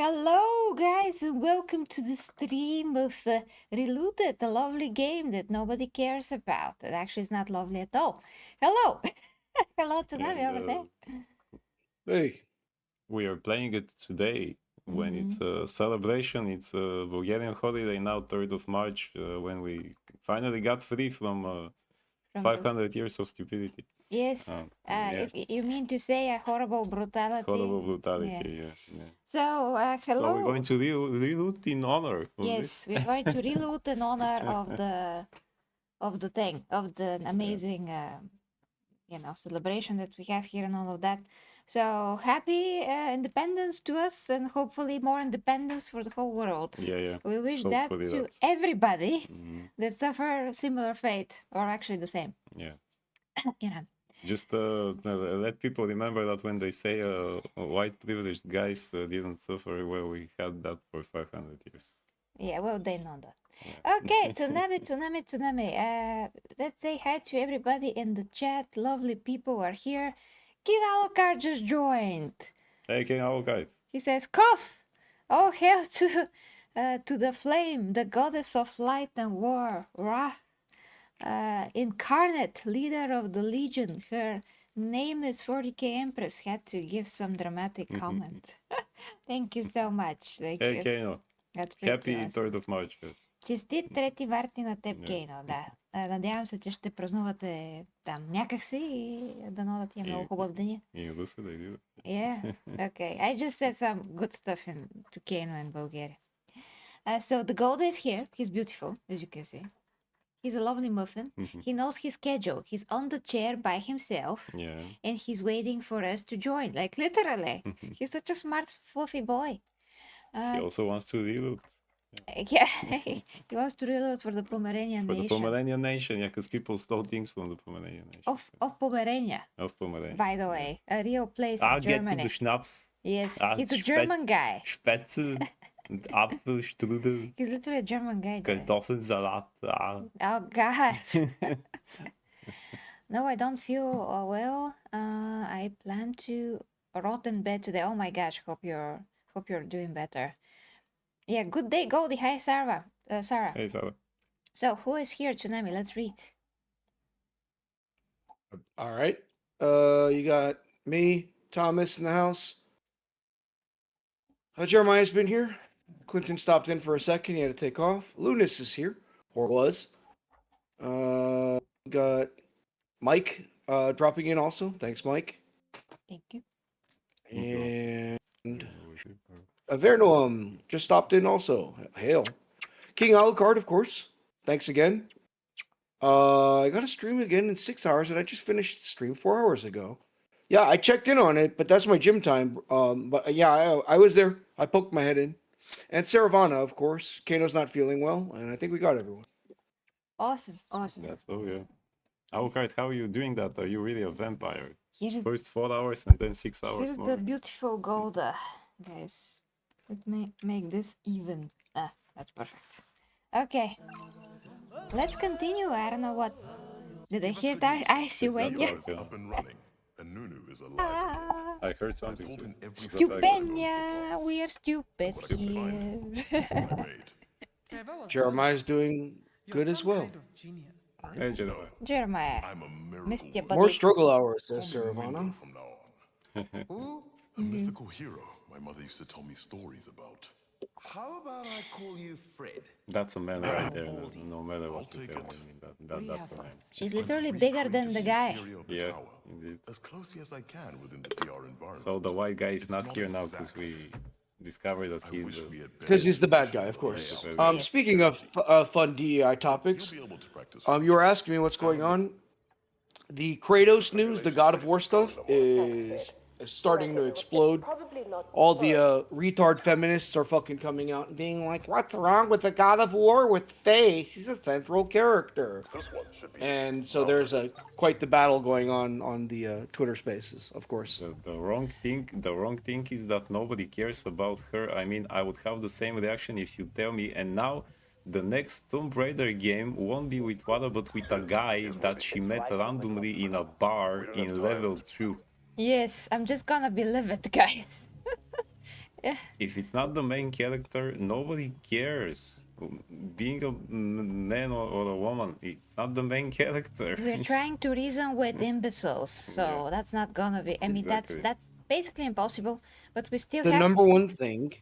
Hello, guys, and welcome to the stream of Reloaded, the lovely game that nobody cares about. It actually is not lovely at all. Hello! Hello to Nami over there. Hey, We are playing it today when it's a celebration. It's a Bulgarian holiday now, 3rd of March, when we finally got free from From 500 years of stupidity. Yes, Yeah. you mean to say a horrible brutality? Horrible brutality, yeah. So, hello. So we're going to reloot in honor of Yes, this. we're going to reloot in honor of the thing, of the amazing, celebration that we have here and all of that. So happy independence to us, and hopefully more independence for the whole world. Yeah. We wish that Hopefully to that. everybody Mhm. that suffer similar fate, or actually the same. Yeah. You know. Just let people remember that when they say white privileged guys didn't suffer, well, we had that for 500 years. Yeah, well, they know that. Yeah. Okay, Tsunami. Let's say hi to everybody in the chat. Lovely people are here. Kid Alucard just joined. Hey, King Alucard. He says, "Cough! Oh, hail to the flame, the goddess of light and war, Wrath, incarnate, leader of the Legion. Her name is 40K Empress." Had to give some dramatic comment. Thank you so much. Thank Hey, you. Kano. That's pretty Happy awesome. 3rd of March, guys. Честит 3 марти на теб, Yeah. Кейно, да. Надявам се, че ще празнувате там някакси и дано да ти е много хубав ден. You listen, I do. Yeah, okay. I just said some good stuff to Kano in Bulgaria. So the gold is here. He's beautiful, as you can see. He's a lovely muffin. He knows his schedule. He's on the chair by himself. Yeah. And he's waiting for us to join. Like, literally. He's such a smart, fluffy boy. He also wants to reloot. Yeah, he wants to reload for the Pomeranian For nation. the Pomeranian nation, yeah, because people stole things from the Pomeranian nation. Of Pomerania. Of Pomerania. By the way, a real place in I'll get Germany. to the Schnaps. Yes, he's a German guy. Spätzle and Apfelstrudel. He's literally a German guy. Kartoffelsalat. Oh, God. No, I don't feel well. I plan to rot in bed today. Oh my gosh, hope you're doing better. Yeah, good day, Goldie. Hi, Sarah. Sarah. Hey, Sarah. So, who is here, Tsunami? Let's read. all right. You got me, Thomas in the house. Jeremiah's been here. Clinton stopped in for a second. He had to take off. Lunas is here, or was. Got Mike dropping in also. Thanks, Mike. Thank you. And Avernoum just stopped in also. Hail. King Alucard, of course. Thanks again. I got to stream again in 6 hours, and I just finished the stream 4 hours ago. Yeah, I checked in on it, but that's my gym time. But yeah, I was there. I poked my head in. And Saravana, of course. Kano's not feeling well, and I think we got everyone. Awesome. That's all, yeah. Alucard, how are you doing that? Are you really a vampire? Here's First 4 hours and then 6 hours Here's more. the beautiful gold, guys. Let me make this even. That's perfect. Okay. Let's continue. I don't know what. Did I hear that? I see when you. Up and running, and Nunu is alive. I heard something. pulled in every Stupenya, we are stupid What I could find. here. I made. Jeremiah's doing good as well. Hey, Jeremiah. Jeremiah, I'm a missed miracle. you, More buddy. struggle hours, Call says me Saravana. Window from now on. A mythical hero my mother used to tell me stories about. How about I call you Fred? That's a man right there. No matter I'll what you take tell it. me, that's a man. She's literally bigger than the guy. Interior of the Yeah, tower, indeed. as closely as I can within the VR environment. So the white guy is It's not not here now because we discovered that I he's wish the... we had Because better he's the bad guy, of information course. about Yes. Speaking of fun DEI topics, You'll be able to practice. you were asking me what's going on. The Kratos news, the God of War stuff, is starting to explode. All the retard feminists are fucking coming out and being like, "What's wrong with the God of War with face? He's a central character." This one should be And so there's quite the battle going on the Twitter Spaces, of course. The wrong thing is that nobody cares about her. I mean, I would have the same reaction if you tell me, and now the next Tomb Raider game won't be with Wada, but with a guy that she met randomly in a bar in level 2. Yes, I'm just gonna be livid, guys. Yeah. If it's not the main character, nobody cares. Being a man or a woman, it's not the main character. We're trying to reason with imbeciles, so Yeah. that's not gonna be. I mean, Exactly. that's basically impossible. But we still The have number to. one thing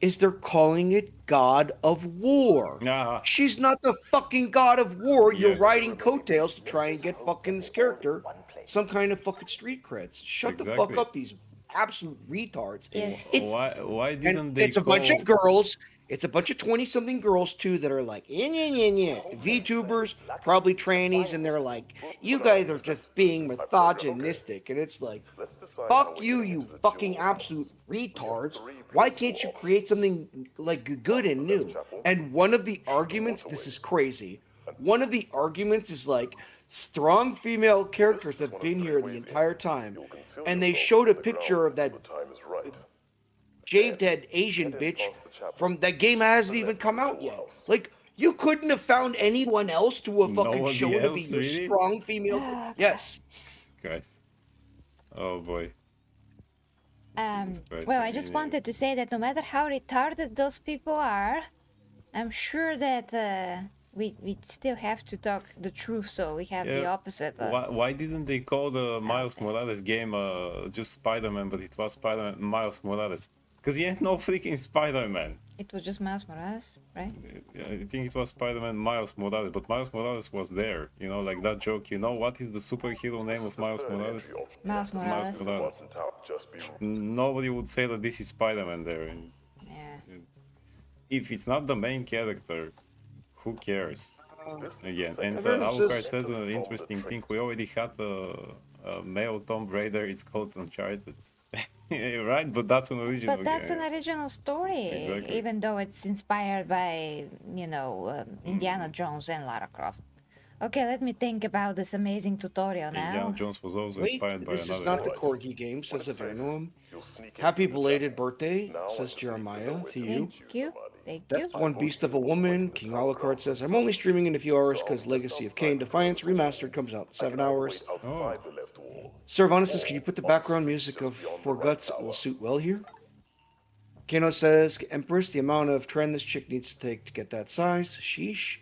is they're calling it God of War. Ah, She's not the fucking God of War. You're Yeah. riding coattails to try and get fucking this character some kind of fucking street creds. Shut the fuck Exactly. up, these absolute retards. Yes. why And didn't they it's a call... bunch of girls. It's a bunch of 20-something girls too that are like, VTubers, probably trannies, and they're like, you guys are just being misogynistic, and it's like, fuck you, you fucking absolute retards. Why can't you create something like good and new? And one of the arguments, this is crazy. One of the arguments is like, strong female characters have been here the entire time, and they showed a picture of that shaved head Asian bitch from that game hasn't even come out yet. Like, you couldn't have found anyone else to have fucking Nobody shown to be else, your really? strong female. Yes. Guys. Oh boy. Christ, Well, I just yeah. wanted to say that no matter how retarded those people are, I'm sure that we still have to talk the truth. So we have the Yeah. opposite. Why didn't they call the Miles there. Morales game just Spider-Man, but it was Spider-Man Miles Morales? Because he ain't no freaking Spider-Man. It was just Miles Morales, right? I think it was Spider-Man Miles Morales, but Miles Morales was there. You know, like that joke. You know what is the superhero name of Miles Morales? Miles Morales. Miles Morales. Nobody would say that this is Spider-Man there. And Yeah. if it's not the main character, who cares? Again, and Everyone Alucard says- says an interesting thing. We already had a male Tomb Raider. It's called Uncharted, right? But that's an original But that's game. an original story, Exactly. even though it's inspired by, Indiana Jones and Lara Croft. Okay, let me think about this amazing tutorial now. Indiana Jones was also Wait, inspired by this is another not the game. Corgi game, says Avernum. Happy belated birthday, says Jeremiah to you. Thank you. Thank you. That's one beast of a woman. King Alucard says, I'm only streaming in a few hours because Legacy of Kain Defiance Remastered comes out in 7 hours. Oh, Servana says, can you put the background music of For Guts? It will suit well here. Kano says, Empress, the amount of trend this chick needs to take to get that size. Sheesh.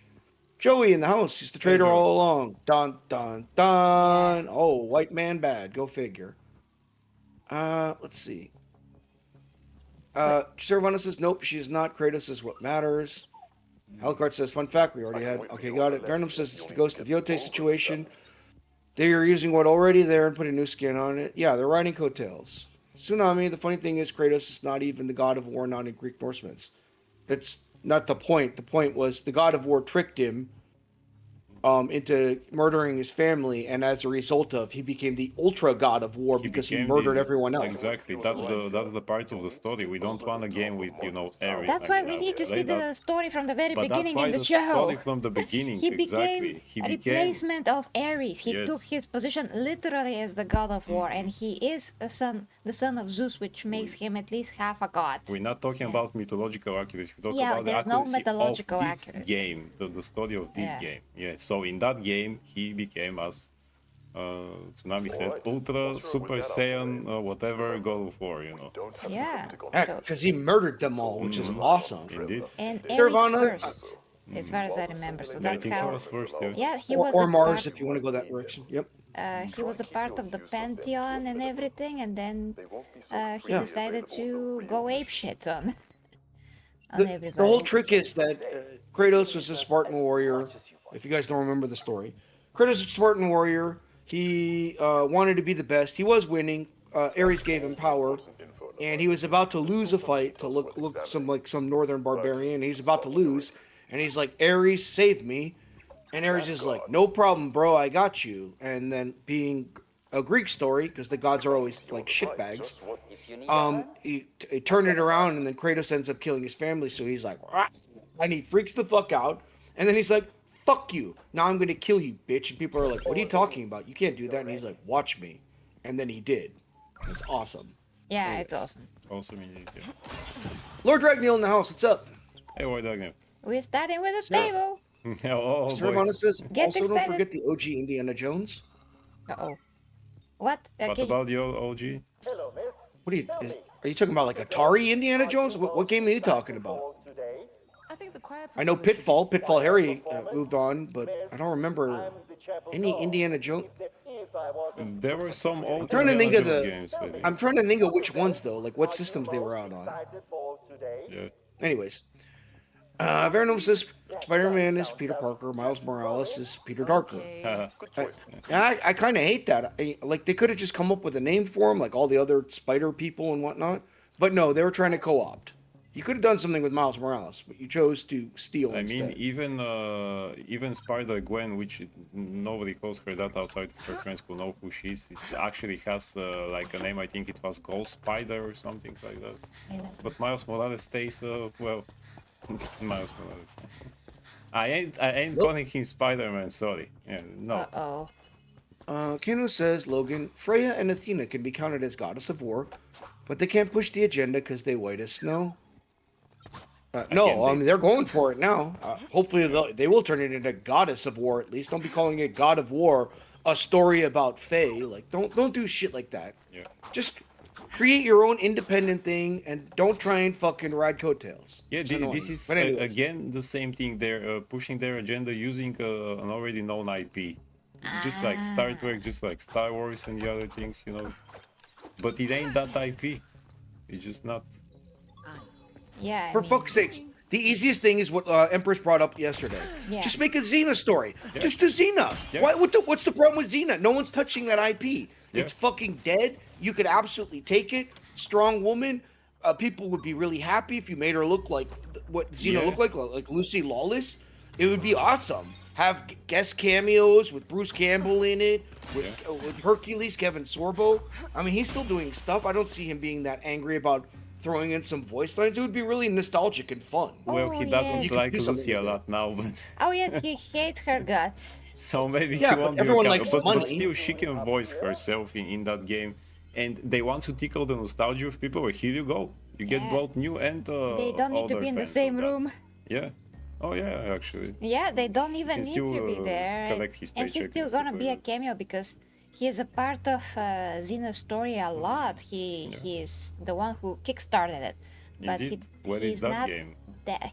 Joey in the house. He's the trader Joey. all along. Dun, dun, dun. Oh, white man bad. Go figure. Let's see. Servana says, nope, she is not. Kratos is what matters. Alucard says, fun fact, we already had. Okay, got it. Venom says it's the Ghost of Yote situation. They are using what already there and putting new skin on it. Yeah, they're riding coattails. Tsunami, the funny thing is Kratos is not even the god of war, not in Greek Norse myths. That's not the point. The point was the god of war tricked him into murdering his family, and as a result of, he became the ultra god of war because he became murdered the- everyone else. Exactly, that's the part of the story. We don't want a game with Ares. That's why we need to see the story from the very But that's beginning why in the the show. story from the beginning. He Exactly. became He a became replacement of Ares. He took Yes. his position literally as the god of war, and he is the son of Zeus, which makes him at least half a god. We're not talking about mythological accuracy. We're talking Yeah, about the there's no accuracy mythological of this accuracy. game, the story of this Yeah. game. Yeah. So in that game, he became, as Tsunami said, Ultra Super Saiyan, whatever God of War. You know. Yeah. So, Because he murdered them all, which is awesome. Indeed. and Ares Nirvana- first, as far as I remember. So I that's think he how. was first. Yeah. Yeah, he Or, was or a Mars, part, if you want to go that direction. Yep. he was a part of the pantheon and everything, and then he Yeah. decided to go apeshit on everybody. The whole trick is that Kratos was a Spartan warrior. If you guys don't remember the story, Kratos was a Spartan warrior. He wanted to be the best. He was winning. Ares gave him power, and he was about to lose a fight to look some northern barbarian. He's about to lose, and he's like, Ares, save me. And Ares is like, no problem, bro, I got you. And then, being a Greek story, because the gods are always like shitbags, he turned it around, and then Kratos ends up killing his family. So he's like, "Rah," and he freaks the fuck out. And then he's like, fuck you. Now I'm going to kill you, bitch. And people are like, what are you talking about? You can't do that. And he's like, watch me. And then he did. It's awesome. Yeah, it's Anyways. awesome. Also indeed. Yeah. Lord Dragneel in the house. What's up? Hey, what again? We're starting with a Sure. table. Oh boy. Servana says, Get also don't excited. forget the OG Indiana Jones. Uh-oh. What? What Can you- about the OG? What do you... Are you talking about like Atari Indiana Jones? What game are you talking about? I think the choir I know performance should Pitfall. be Pitfall better. Harry moved on, but I don't remember any Indiana Jones. There were some I'm old trying to Indiana think of Jones the. games, I think. I'm trying to think of which ones though, like what systems they were out on. Yeah. Anyways, Venom says Spider-Man is Peter Parker, Miles Morales is Peter Darker. Okay. I kind of hate that. Like they could have just come up with a name for him, like all the other Spider people and whatnot. But no, they were trying to co-opt. You could have done something with Miles Morales, but you chose to steal I instead. mean, even Spider Gwen, which nobody calls her that outside of her friends who know who she is, it actually has like a name. I think it was Ghost Spider or something like that. Yeah. But Miles Morales stays well. Miles Morales. I ain't Nope. calling him Spider-Man. Sorry. Yeah, no. Uh-oh. Kano says, Logan, Freya and Athena can be counted as goddess of war, but they can't push the agenda because they white as snow. No, I mean they're going for it now. Hopefully they will turn it into goddess of war at least. Don't be calling it God of War, a story about Faye. Like don't do shit like that. Yeah. Just create your own independent thing and don't try and fucking ride coattails. Yeah, It's annoying. this is But anyways. again the same thing. They're pushing their agenda using an already known IP, just like Star Trek, just like Star Wars and the other things, you know. But it ain't that IP. It's just not. Yeah. I For mean, fuck's sakes, the easiest thing is what Empress brought up yesterday. Yeah. Just make a Xena story. Yeah. Just do Xena. Yeah. What's the problem with Xena? No one's touching that IP. Yeah. It's fucking dead. You could absolutely take it. Strong woman. People would be really happy if you made her look like what Xena Yeah. looked like Lucy Lawless. It would be awesome. Have guest cameos with Bruce Campbell in it, with Hercules, Kevin Sorbo. I mean, he's still doing stuff. I don't see him being that angry about throwing in some voice lines. It would be really nostalgic and fun. Well, he doesn't yes. like You can do Lucy a something with lot now, but Oh yes, he hates her guts. so maybe Yeah, he but won't be everyone account- likes but money. still, she can voice herself in that game, and they want to tickle the nostalgia of people. Well, here you go. You get Yeah. both new and They don't need to older be in the fans of same that. room. Yeah. Oh yeah, actually. Yeah, they don't even can need still, to be there. collect his And he's paycheck still and stuff gonna like be a that. cameo because he is a part of Xena's story a lot. He is the one who kickstarted it. But Indeed. Where is he's that not game?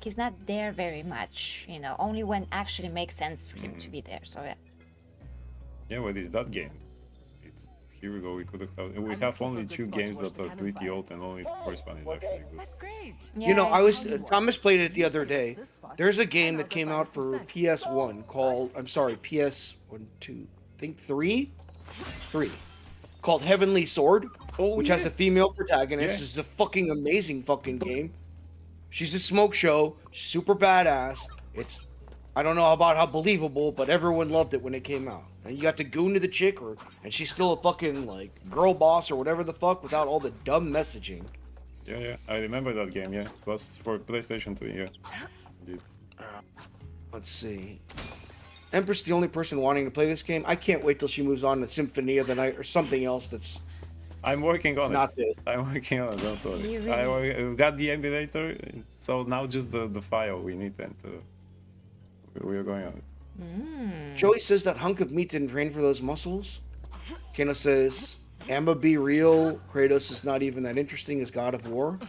he's not there very much, you know, only when actually makes sense for him to be there. So yeah. Yeah, what is that game? Here we go. We could have. We I'm have looking only for a good two spot to games watch that the are cannon pretty fire. old, and only the first one is actually good. That's great. Yeah, You know, I was tell you what, Thomas played it the you other say day. it's this spot, There's a and game I'll that go came find out us some for snacks. PS1 called PS1, 2, I think 3, called Heavenly Sword, which has a female protagonist. Yeah. This is a fucking amazing fucking game. She's a smoke show, super badass. I don't know about how believable, but everyone loved it when it came out. And you got to goon to the chick, and she's still a fucking like girl boss or whatever the fuck without all the dumb messaging. Yeah, I remember that game. Yeah, it was for PlayStation 3. Yeah. Indeed. Let's see. Empress the only person wanting to play this game. I can't wait till she moves on to Symphony of the Night or something else that's I'm working on not it. this. I'm working on it. Don't worry. You I got the emulator, so now just the file we need, and we are going on it. Joey says that hunk of meat didn't train for those muscles. Kano says, Amma be real. Kratos is not even that interesting as God of War.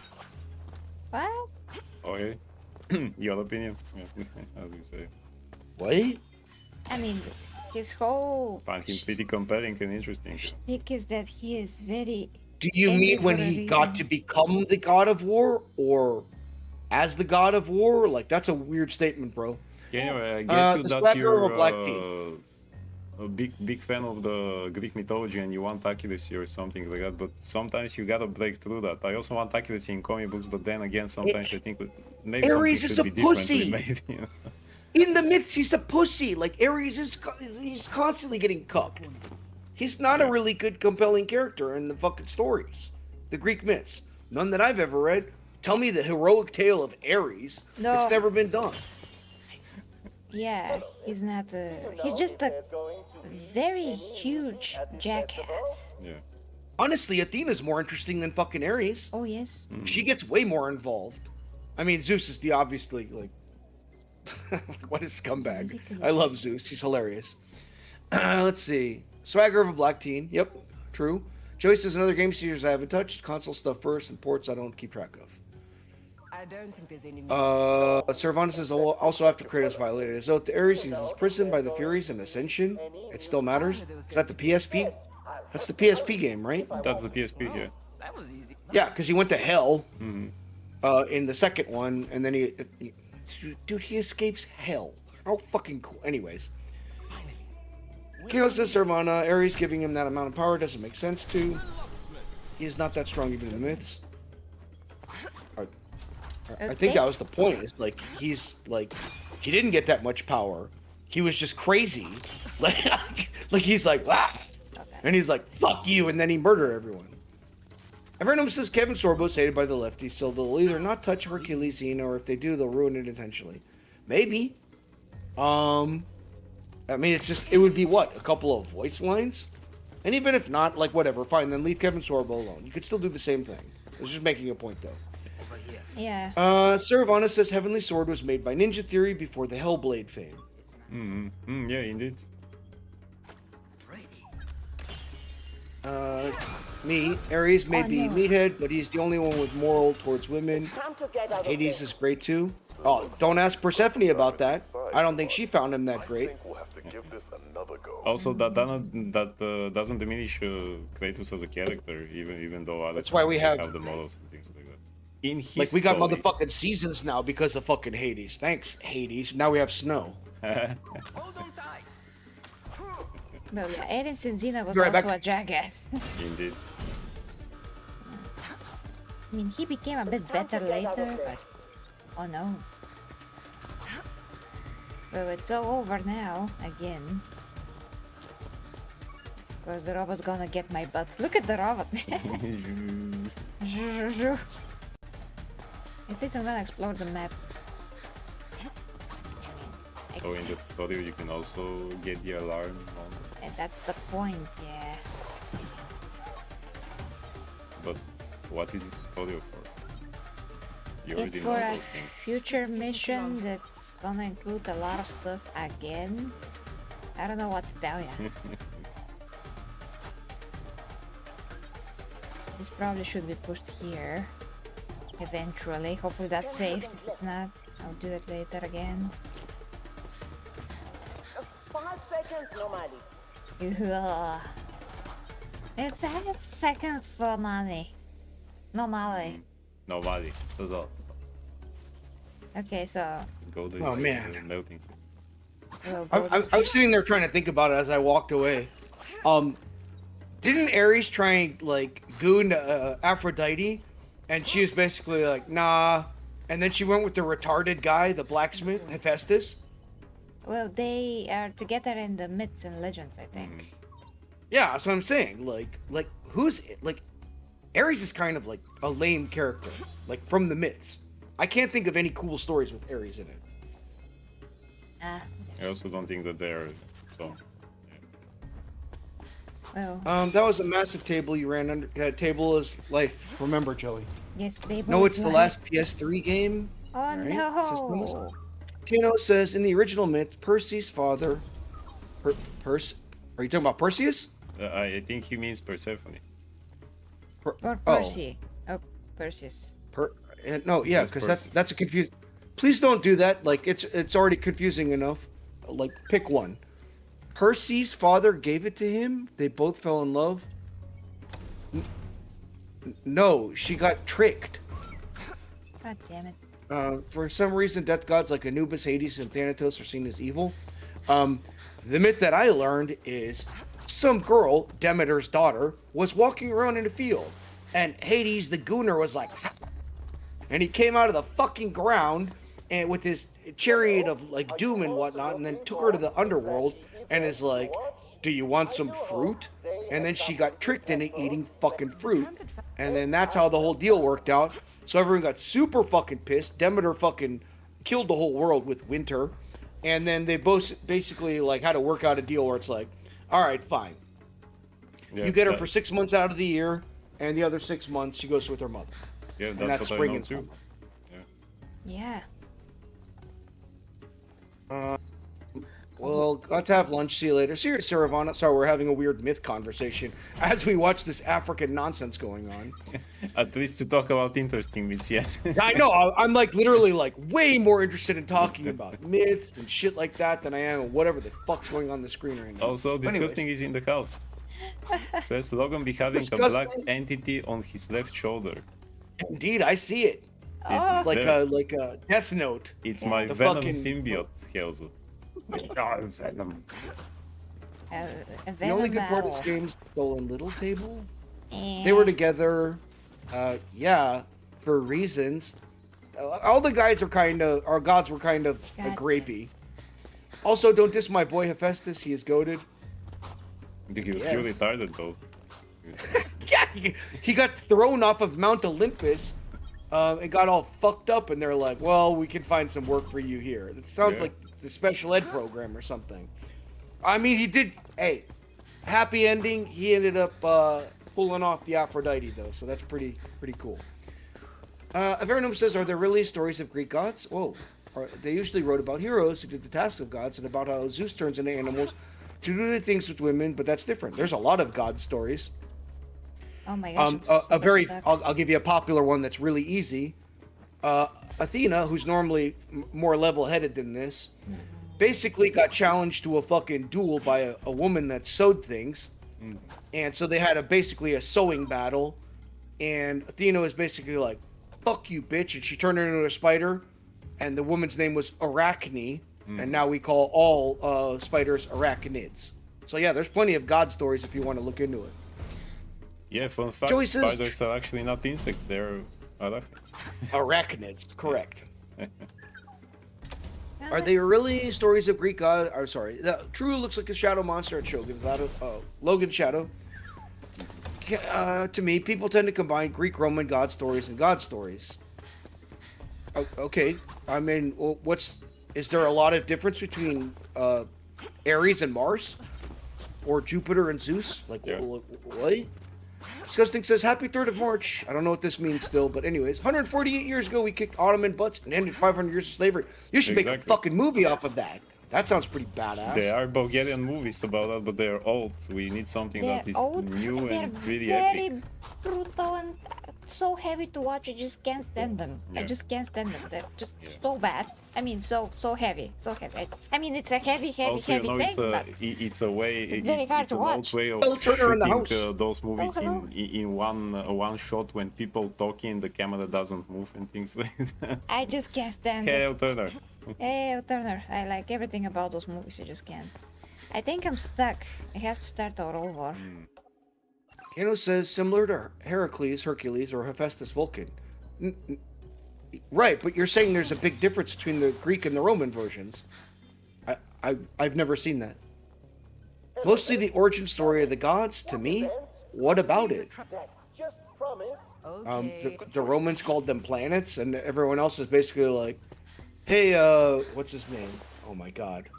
Well, Okay. Your opinion? Yeah. As we say. What? I mean, his whole Find him pretty compelling and interesting. pick is that he is very. Do you Angry mean when for a he got reason. to become the God of War? Or as the God of War? Like, that's a weird statement, bro. Anyway, I get you the that swagger of you're a black tea. a big fan of the Greek mythology and you want accuracy or something like that, but sometimes you gotta break through that. I also want accuracy in comic books, but then again, sometimes I think maybe Ares something is should a be differently pussy. made. You know? In the myths, he's a pussy. Like, Ares he's constantly getting cucked. He's not a really good, compelling character in the fucking stories. The Greek myths. None that I've ever read. Tell me the heroic tale of Ares. No. It's never been done. Yeah, he's not a. He's just a very huge jackass. Yeah. Honestly, Athena's more interesting than fucking Ares. Oh yes. She gets way more involved. I mean, Zeus is the obviously, like... what a scumbag. I love Zeus. He's hilarious. Let's see. Swagger of a black teen. Yep, true. Joey says another game series I haven't touched. Console stuff first, and ports I don't keep track of. I don't think there's any. Servana says also after Kratos violated his oath to Ares, he was imprisoned by the Furies in Ascension. It still matters. Is that the PSP? That's the PSP game, right? That's the PSP here. That was easy. Yeah, because he went to hell in the second one, and then dude, he escapes hell. How fucking cool. Anyways. Kino says Servana, Ares giving him that amount of power doesn't make sense to. He is not that strong even in the myths. I think that was the point. It's like he's like he didn't get that much power. He was just crazy. Like he's like and he's like fuck you, and then he murdered everyone. Everyone says Kevin Sorbo's hated by the lefties, so they'll either not touch Hercules Xena, or if they do, they'll ruin it intentionally. Maybe. I mean, it would be what, a couple of voice lines, and even if not, like whatever, fine. Then leave Kevin Sorbo alone. You could still do the same thing. I was just making a point though. Yeah. Saravana says Heavenly Sword was made by Ninja Theory before the Hellblade fame. Yeah, indeed. Ares may be meathead, but he's the only one with moral towards women. Hades is great too. Oh, don't ask Persephone about that. I don't think she found him that great. Also, that doesn't diminish Kratos as a character, even though others That's why we have the models and things like that. In his like we got story. motherfucking seasons now because of fucking Hades. Thanks, Hades. Now we have snow. Well, yeah, Ares and Xena was Right also back. a jackass. Indeed. I mean, he became a bit better later, but oh no. Well, it's all over now, again. Of course, the robot's gonna get my butt. Look at the robot! At least I'm gonna explore the map. So in the tutorial you can also get the alarm on. And that's the point, yeah. But what is this tutorial for? You It's already for know a those things. future mission that's gonna include a lot of stuff again. I don't know what to tell ya. This probably should be pushed here. Eventually. Hopefully that's saved. If it's not, I'll do it later again. 5 seconds normally. Ugh. It's 5 seconds for money. Normally. Nobody. That's all. Okay, so Go to Oh, man. melting. we'll go I was sitting there trying to think about it as I walked away. Didn't Ares try and like goon Aphrodite, and she was basically like, nah, and then she went with the retarded guy, the blacksmith, Hephaestus. Well, they are together in the myths and legends, I think. Yeah, that's what I'm saying. Like who's like Ares is kind of like a lame character, like from the myths. I can't think of any cool stories with Ares in it. Ah, I also don't think that they're so. well, That was a massive table you ran under. Table is life. Remember, Joey. yes, they No, both it's the like- last PS3 game. Oh Alright, no! Kano says in the original myth, Perseus' father. Are you talking about Perseus? I think he means Persephone. Or Oh, Percy. Oh, Perseus. no, yeah, It's because Perseus. that's a confuse. Please don't do that. Like it's already confusing enough. Like pick one. Percy's father gave it to him. They both fell in love. No, she got tricked. God damn it. For some reason, death gods like Anubis, Hades, and Thanatos are seen as evil. The myth that I learned is some girl, Demeter's daughter, was walking around in a field, and Hades, the gooner, was like, "Ha!" And he came out of the fucking ground and with his chariot of like doom and whatnot, and then took her to the underworld and is like, "Do you want some fruit?" And then she got tricked into eating fucking fruit, and then that's how the whole deal worked out. So everyone got super fucking pissed. Demeter fucking killed the whole world with winter, and then they both basically like had to work out a deal where it's like, all right, fine, Yeah, you get her that- for 6 months out of the year, and the other 6 months she goes with her mother. Yeah, And that's that's what I spring know and too. summer. Yeah. Well, got to have lunch. See you later. See you, Saravana. Sorry, we're having a weird myth conversation as we watch this African nonsense going on. At least to talk about interesting bits, yes. I know. I'm like literally like way more interested in talking about myths and shit like that than I am in whatever the fuck's going on the screen right now. Also, But anyways. disgusting is in the house. Says Logan be having a Disgusting. black entity on his left shoulder. Indeed, I see it. Oh, It's like there. a Death Note. It's Yeah. my The Venom fucking- symbiote, Helzo. Venom. The only good part of this game is Stolen Little Table. Eh, They were together, yeah, for reasons. All the guys are our gods were kind of God. grapey. Also, don't diss my boy Hephaestus. He is goaded. I think he was still Yes. retarded though. Yeah, he got thrown off of Mount Olympus and got all fucked up, and they're like, well, we can find some work for you here. It sounds Yeah. like the special ed program or something. I mean, he did, hey, happy ending. He ended up pulling off the Aphrodite, though, so that's pretty cool. Avernum says, are there really stories of Greek gods? Whoa. They usually wrote about heroes who did the tasks of gods and about how Zeus turns into animals to do the things with women, but that's different. There's a lot of god stories. Oh my gosh. I'm A super very, stuck. I'll give you a popular one that's really easy. Athena, who's normally more level-headed than this, basically got challenged to a fucking duel by a woman that sewed things, and so they had basically a sewing battle, and Athena was basically like, "Fuck you, bitch," and she turned her into a spider, and the woman's name was Arachne, and now we call all spiders arachnids. So yeah, there's plenty of god stories if you want to look into it. Yeah, fun fact, Joey says- spiders are actually not insects, they're arachnids. Arachnids, correct. No, Are they really stories of Greek god? Or sorry, that True looks like a shadow monster at Shogun's. That Logan Shadow. To me, people tend to combine Greek Roman god stories and god stories. Okay, I mean, is there a lot of difference between Ares and Mars, or Jupiter and Zeus? Like, Yeah. what? Disgusting says, happy 3rd of March. I don't know what this means still, but anyways, 148 years ago, we kicked Ottoman butts and ended 500 years of slavery. You should make a Exactly. fucking movie off of that. That sounds pretty badass. There are Bulgarian movies about that, but they're old. We need something They're that is old, new they're and really very epic. brutal and so heavy to watch. I just can't stand them. I Yeah. just can't stand them. They're just Yeah. so bad. I mean, so heavy, so heavy. I mean, it's a heavy Also, you know, thing, it's a but it's a way It's very hard it's to an old watch. way of Well, Turner in the shooting house. those movies hello. in one shot when people talking, the camera doesn't move and things like that. I just can't stand it. Hey, Turner. Hey, Turner, I like everything about those movies. I just can't. I think I'm stuck. I have to start all over. Kano says, similar to Hercules, or Hephaestus, Vulcan. Right, but you're saying there's a big difference between the Greek and the Roman versions. I've never seen that. Mostly the origin story of the gods, to me. What about it? That just promise. Okay. The Romans called them planets, and everyone else is basically like, hey, what's his name? Oh my god.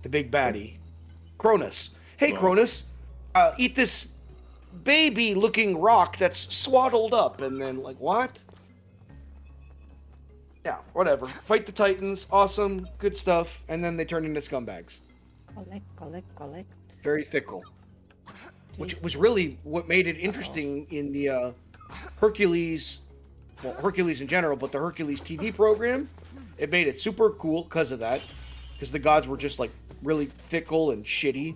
The big baddie. Cronus. Hey, Cronus, eat this baby-looking rock that's swaddled up, and then, like, what? Yeah, whatever. Fight the Titans, awesome, good stuff, and then they turn into scumbags. Collect. Very fickle. Which Jeez. was really what made it interesting in the Hercules, well, Hercules in general, but the Hercules TV program, it made it super cool because of that, because the gods were just like really fickle and shitty,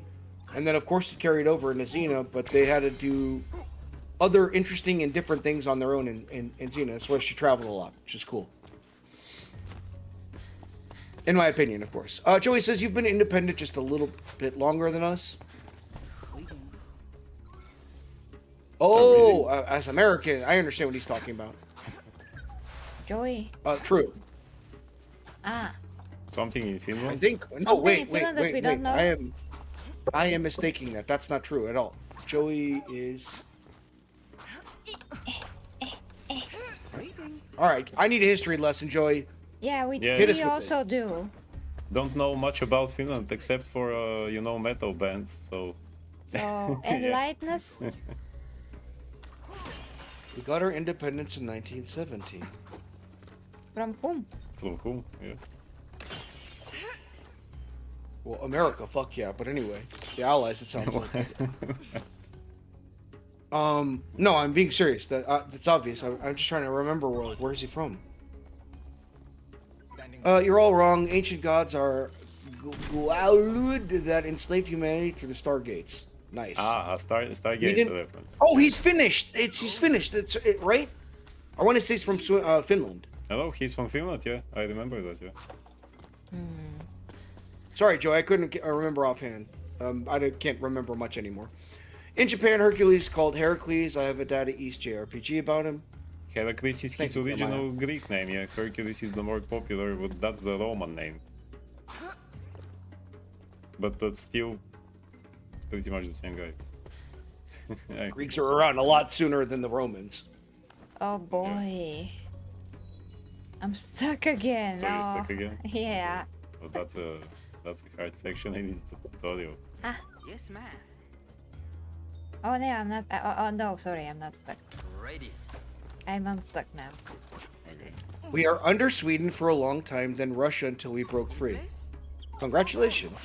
and then of course it carried over into Xena, but they had to do other interesting and different things on their own in Xena. That's why she traveled a lot, which is cool. In my opinion, of course. Joey says, you've been independent just a little bit longer than us. Oh, as American, I understand what he's talking about. Joey. True. Ah, Something in I Finland. think. No, Something wait, in wait, Finland that wait, we don't wait. know? I am mistaking that. That's not true at all. Joey is. All right, I need a history lesson, Joey. yeah, we, Yeah. Hit us we with also do. Don't know much about Finland except for you know, metal bands. So So, enlighten us. We got our independence in 1917. From whom? from whom? Yeah. Well, America, fuck yeah. But anyway, the Allies, it sounds like. No, I'm being serious. That's obvious. I'm just trying to remember where is he from? You're all wrong. Ancient gods are Gualud that enslaved humanity through the Stargates. Nice. Ah, a Stargate reference. Oh, he's finished. He's finished. Right? I want to say he's from Finland. Hello, he's from Finland, yeah. I remember that, yeah. Sorry, Joe. I couldn't remember offhand. Can't remember much anymore. In Japan, Hercules called Heracles. I have a Data East JRPG about him. Heracles is his original Greek name, yeah. Hercules is the more popular, but that's the Roman name. But that's still pretty much the same guy. Greeks are around a lot sooner than the Romans. Oh boy. I'm stuck again. So you're stuck Oh, again? Yeah. Well, that's a hard section in this tutorial. Yes, ma'am. Oh no, I'm not. Oh no, sorry, I'm not stuck. Ready. I'm unstuck now. Okay. We are under Sweden for a long time, then Russia until we broke free. Congratulations.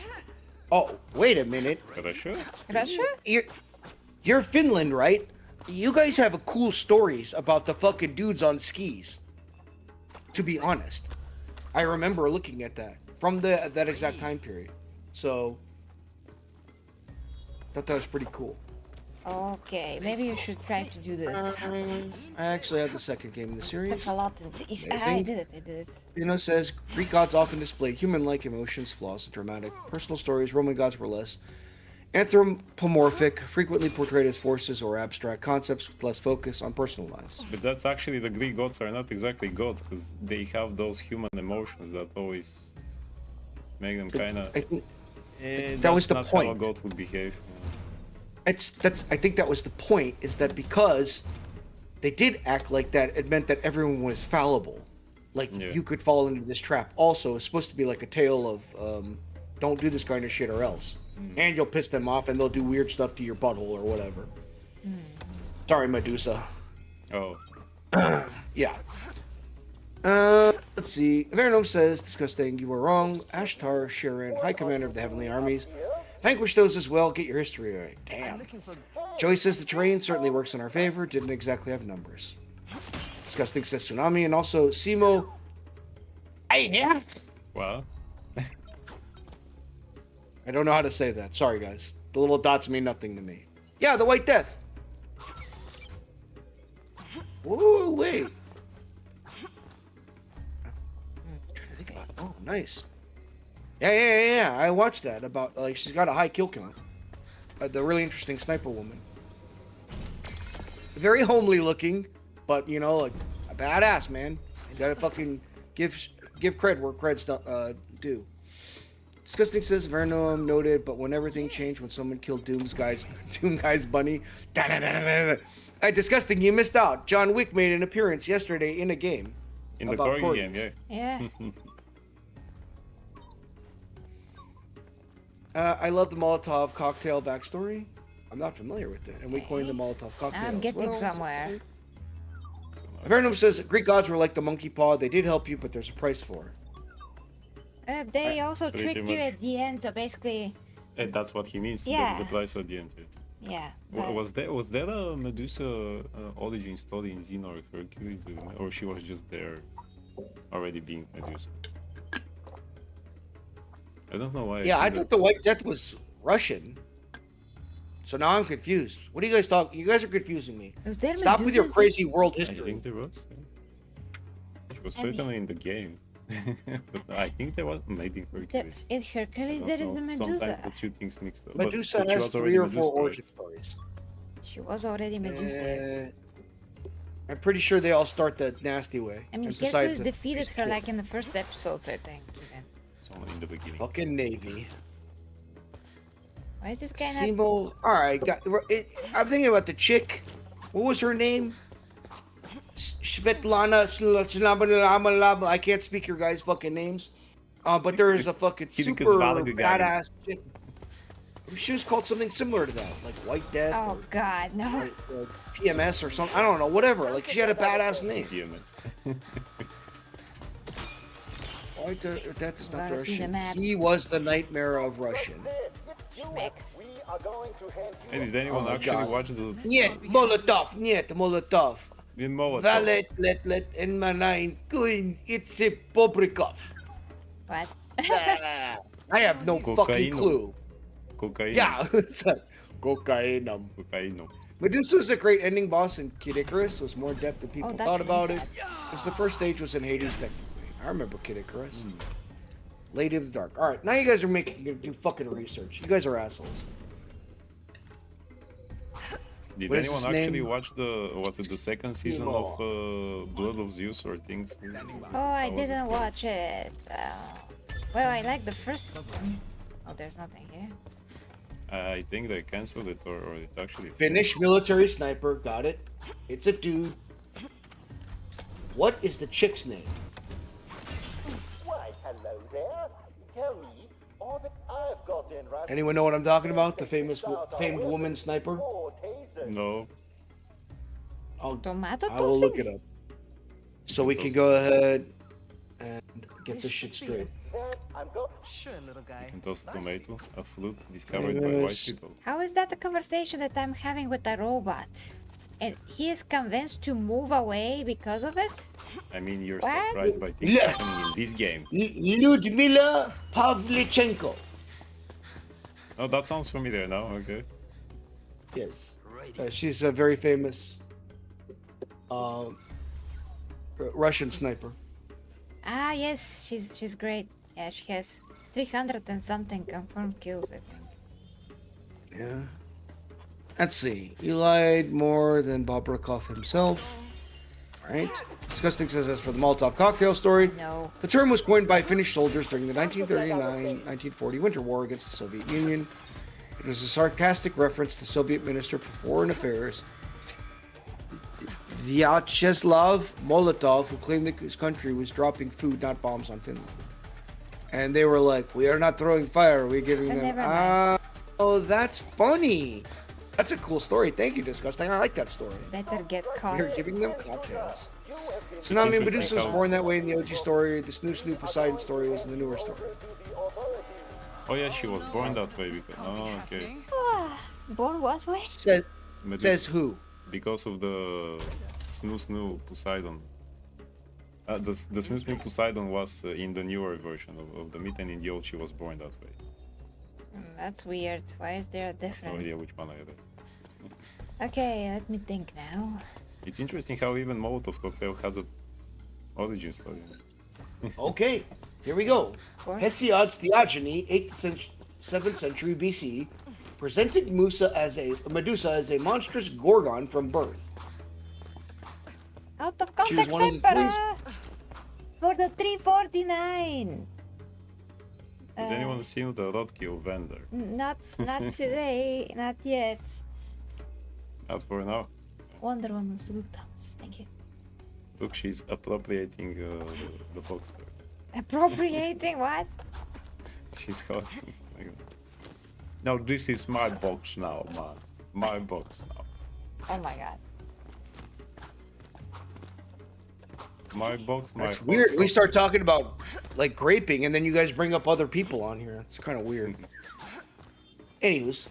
Oh, wait a minute. Russia? Russia? You're Finland, right? You guys have a cool stories about the fucking dudes on skis. To be honest, I remember looking at that from that exact time period. So, thought that was pretty cool. Okay, maybe you should try to do this. I actually had the second game in the series. Stuck a lot in these. I Amazing. did it. Pino says Greek gods often displayed human-like emotions, flaws, and dramatic personal stories. Roman gods were less anthropomorphic, frequently portrayed as forces or abstract concepts with less focus on personal lives. But that's actually, the Greek gods are not exactly gods, because they have those human emotions that always make them kind of... I think that was the not point. how a god would behave. I think that was the point, is that because they did act like that, it meant that everyone was fallible. Like, you could fall into this trap. Also, it's supposed to be like a tale of don't do this kind of shit or else. And you'll piss them off and they'll do weird stuff to your butthole or whatever. Sorry, Medusa. Oh. Yeah. Let's see. Veronome says, disgusting, you were wrong. Ashtar, Sharon, High Commander of the Heavenly Armies. Vanquish those as well, get your history right. Damn. Joey says the terrain certainly works in our favor, didn't exactly have numbers. Disgusting says Tsunami, and also Simo. Hey, yeah. Well. I don't know how to say that. Sorry, guys. The little dots mean nothing to me. Yeah, the White Death. Whoa, wait. I'm trying to think about it. Oh, nice. Yeah. I watched that about, like, she's got a high kill count. The really interesting sniper woman. Very homely looking, but, you know, like, a badass, man. You gotta fucking give cred where cred's due. Disgusting says Vernum noted, but when everything changed when someone killed Doom Guy's bunny. Hey, Disgusting, you missed out. John Wick made an appearance yesterday in a game. In the corgi game, yeah. Yeah. I love the Molotov cocktail backstory. I'm not familiar with it, and we coined the Molotov cocktail. I'm as getting well. somewhere. Vernum says Greek gods were like the monkey paw. They did help you, but there's a price for it. They also Pretty tricked you much. at the end, so basically, And that's what he means. Yeah. There is a price at the end. Yeah. yeah. Was there a Medusa origin story in Xena or Hercules, or she was just there already being Medusa? I don't know why. Yeah, I think thought the White Death was Russian. So now I'm confused. What are you guys talking? You guys are confusing me. Was there Stop with your Medusas? crazy world I history. think there was. Yeah. She was I mean- certainly in the game. But I think there was maybe in Hercules. In Hercules, I there don't is a know. Medusa. Sometimes the two things mixed up. But Medusa she has was already 3 or 4 Medusa, right? origin stories. She was already Medusa. yes. I'm pretty sure they all start the nasty way. I mean, And Hercules besides, defeated her like in the first episodes, I think. Even. Someone in the beginning. fucking Navy. Why is this guy not? Simo. All right, I'm thinking about the chick. What was her name? Svetlana. I can't speak your guys' fucking names. But there is a fucking super badass chick. She was called something similar to that, like White Death Oh God, no! or PMS or something. I don't know, whatever. Like she had a badass name. PMS. That is not Gotta see the Russian. map. He was the nightmare of Russian. Schmecks. We are going to hand you Hey, did anyone Oh my actually God. watch the Niet, Molotov, niet, Molotov. in Molotov? Valet, let, in my nine, going, it's a Poprikov. What? I have no fucking Cocaine. clue. Cocaine. Yeah, it's like cocaine. Cocaine. Medusa was a great ending boss, and Kid Icarus was more depth than people that's thought about nice. it. Because the first stage was in Hades, technically. I remember Kid Icarus. Lady of the Dark. All right, now you guys are do fucking research. You guys are assholes. Did What is anyone his actually name? watch was it the second season of Blood of Zeus or things? Oh, I How was it didn't called? watch it. Well, I like the first one. Oh, there's nothing here. I think they canceled it or it actually. Finnish military sniper. Got it. It's a dude. What is the chick's name? Why, hello there. Tell me all that I've got in Russia. Anyone know what I'm talking about? The famed woman sniper? No. Tomato I will look tossing? it up. So we can go ahead and get this shit straight. I'm going. Sure, little guy. And toss a tomato, a flute discovered by white Yes. people. How is that the conversation that I'm having with a robot? And he is convinced to move away because of it? I mean, you're What? surprised by things Yeah. happening in this game. Ludmila Pavlichenko. Oh, that sounds familiar now. Okay. Yes. She's a very famous Russian sniper. Ah, yes, she's great. Yeah, she has 300 and something confirmed kills, I think. Yeah. Let's see. He lied more than Bobrikov himself. Right. Disgusting says as for the Molotov cocktail story. No. The term was coined by Finnish soldiers during the 1939-1940 Winter War against the Soviet Union. It was a sarcastic reference to Soviet Minister for Foreign Affairs Vyacheslav Molotov, who claimed that his country was dropping food, not bombs, on Finland. And they were like, "We are not throwing fire. We're giving them." Never mind. Oh, that's funny. That's a cool story. Thank you, Disgusting. I like that story. Better get caught. You're giving them cocktails. So now, I mean, Medusa was born that way in the OG story. The Snoo Poseidon story was in the newer story. Oh yeah, she was born that way because. Oh, okay. Born what way? Says who? Because of the Snoo Poseidon. The Snoo Poseidon was in the newer version of the myth, and in the old she was born that way. That's weird. Why is there a No difference? idea which one I read. Okay, let me think now. It's interesting how even Molotov cocktail has a origin story. Okay, here we go. course. Hesiod's Theogony, 7th century BC, presented Medusa as a monstrous gorgon from birth. Out of She was context, one of the Emperor! For the 349. Has anyone seen the roadkill vendor? Not today, not yet. As for now, Wonder Woman salute Thomas. Thank you. look, she's appropriating the box. Appropriating what? She's hot. No, this is my box now, man. My box now. Oh my god. My box, my That's box. weird. We start talking about like graping, and then you guys bring up other people on here. It's kind of weird. Anyways,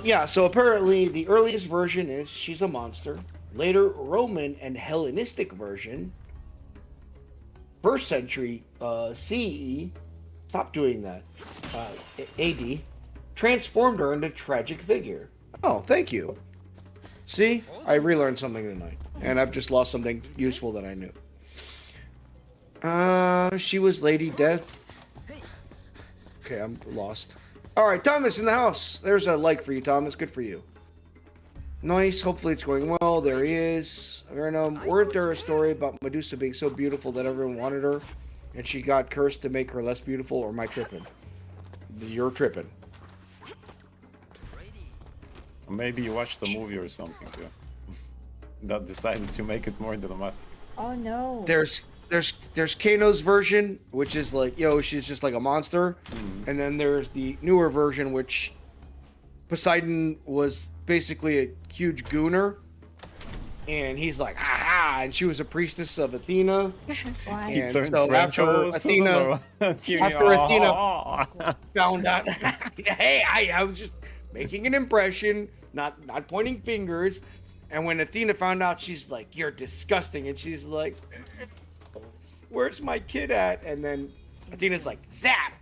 yeah. So apparently, the earliest version is she's a monster. Later, Roman and Hellenistic version, 1st century CE, stop doing that. AD, transformed her into tragic figure. Oh, thank you. See, I relearned something tonight, and I've just lost something useful that I knew. She was Lady Death. Okay, I'm lost. All right, Thomas in the house. There's a like for you, Thomas. Good for you. Nice. Hopefully it's going well. There he is. Weren't there a story about Medusa being so beautiful that everyone wanted her, and she got cursed to make her less beautiful? Or am I tripping? You're tripping. Maybe you watched the movie or something, yeah. That decided to make it more dramatic. Oh no. There's Kano's version, which is like, she's just like a monster. And then there's the newer version, which Poseidon was basically a huge gooner. And he's like, ha ha, and she was a priestess of Athena. Why? He And turned so French all of a sudden, or after Athena oh. found out, hey, I was just making an impression, not pointing fingers. And when Athena found out, she's like, "You're disgusting," and she's like, "Where's my kid at?" And then Athena's like, "Zap!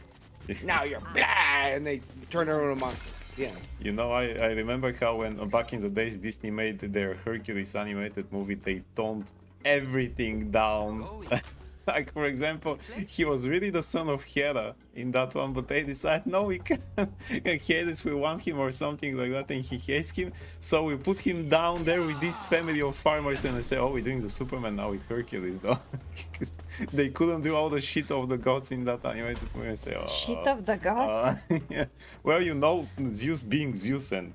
Now you're blah," and they turn her into a monster. Yeah. You know, I remember how when back in the days Disney made their Hercules animated movie, they toned everything down. Like, for example, he was really the son of Hera in that one, but they decided, no, we can't. Hades, we want him or something like that, and he hates him. So we put him down there with this family of farmers, and they say, oh, we're doing the Superman now with Hercules, though. Because they couldn't do all the shit of the gods in that animated movie. And say, oh, Shit of the god? yeah. Well, you know, Zeus being Zeus and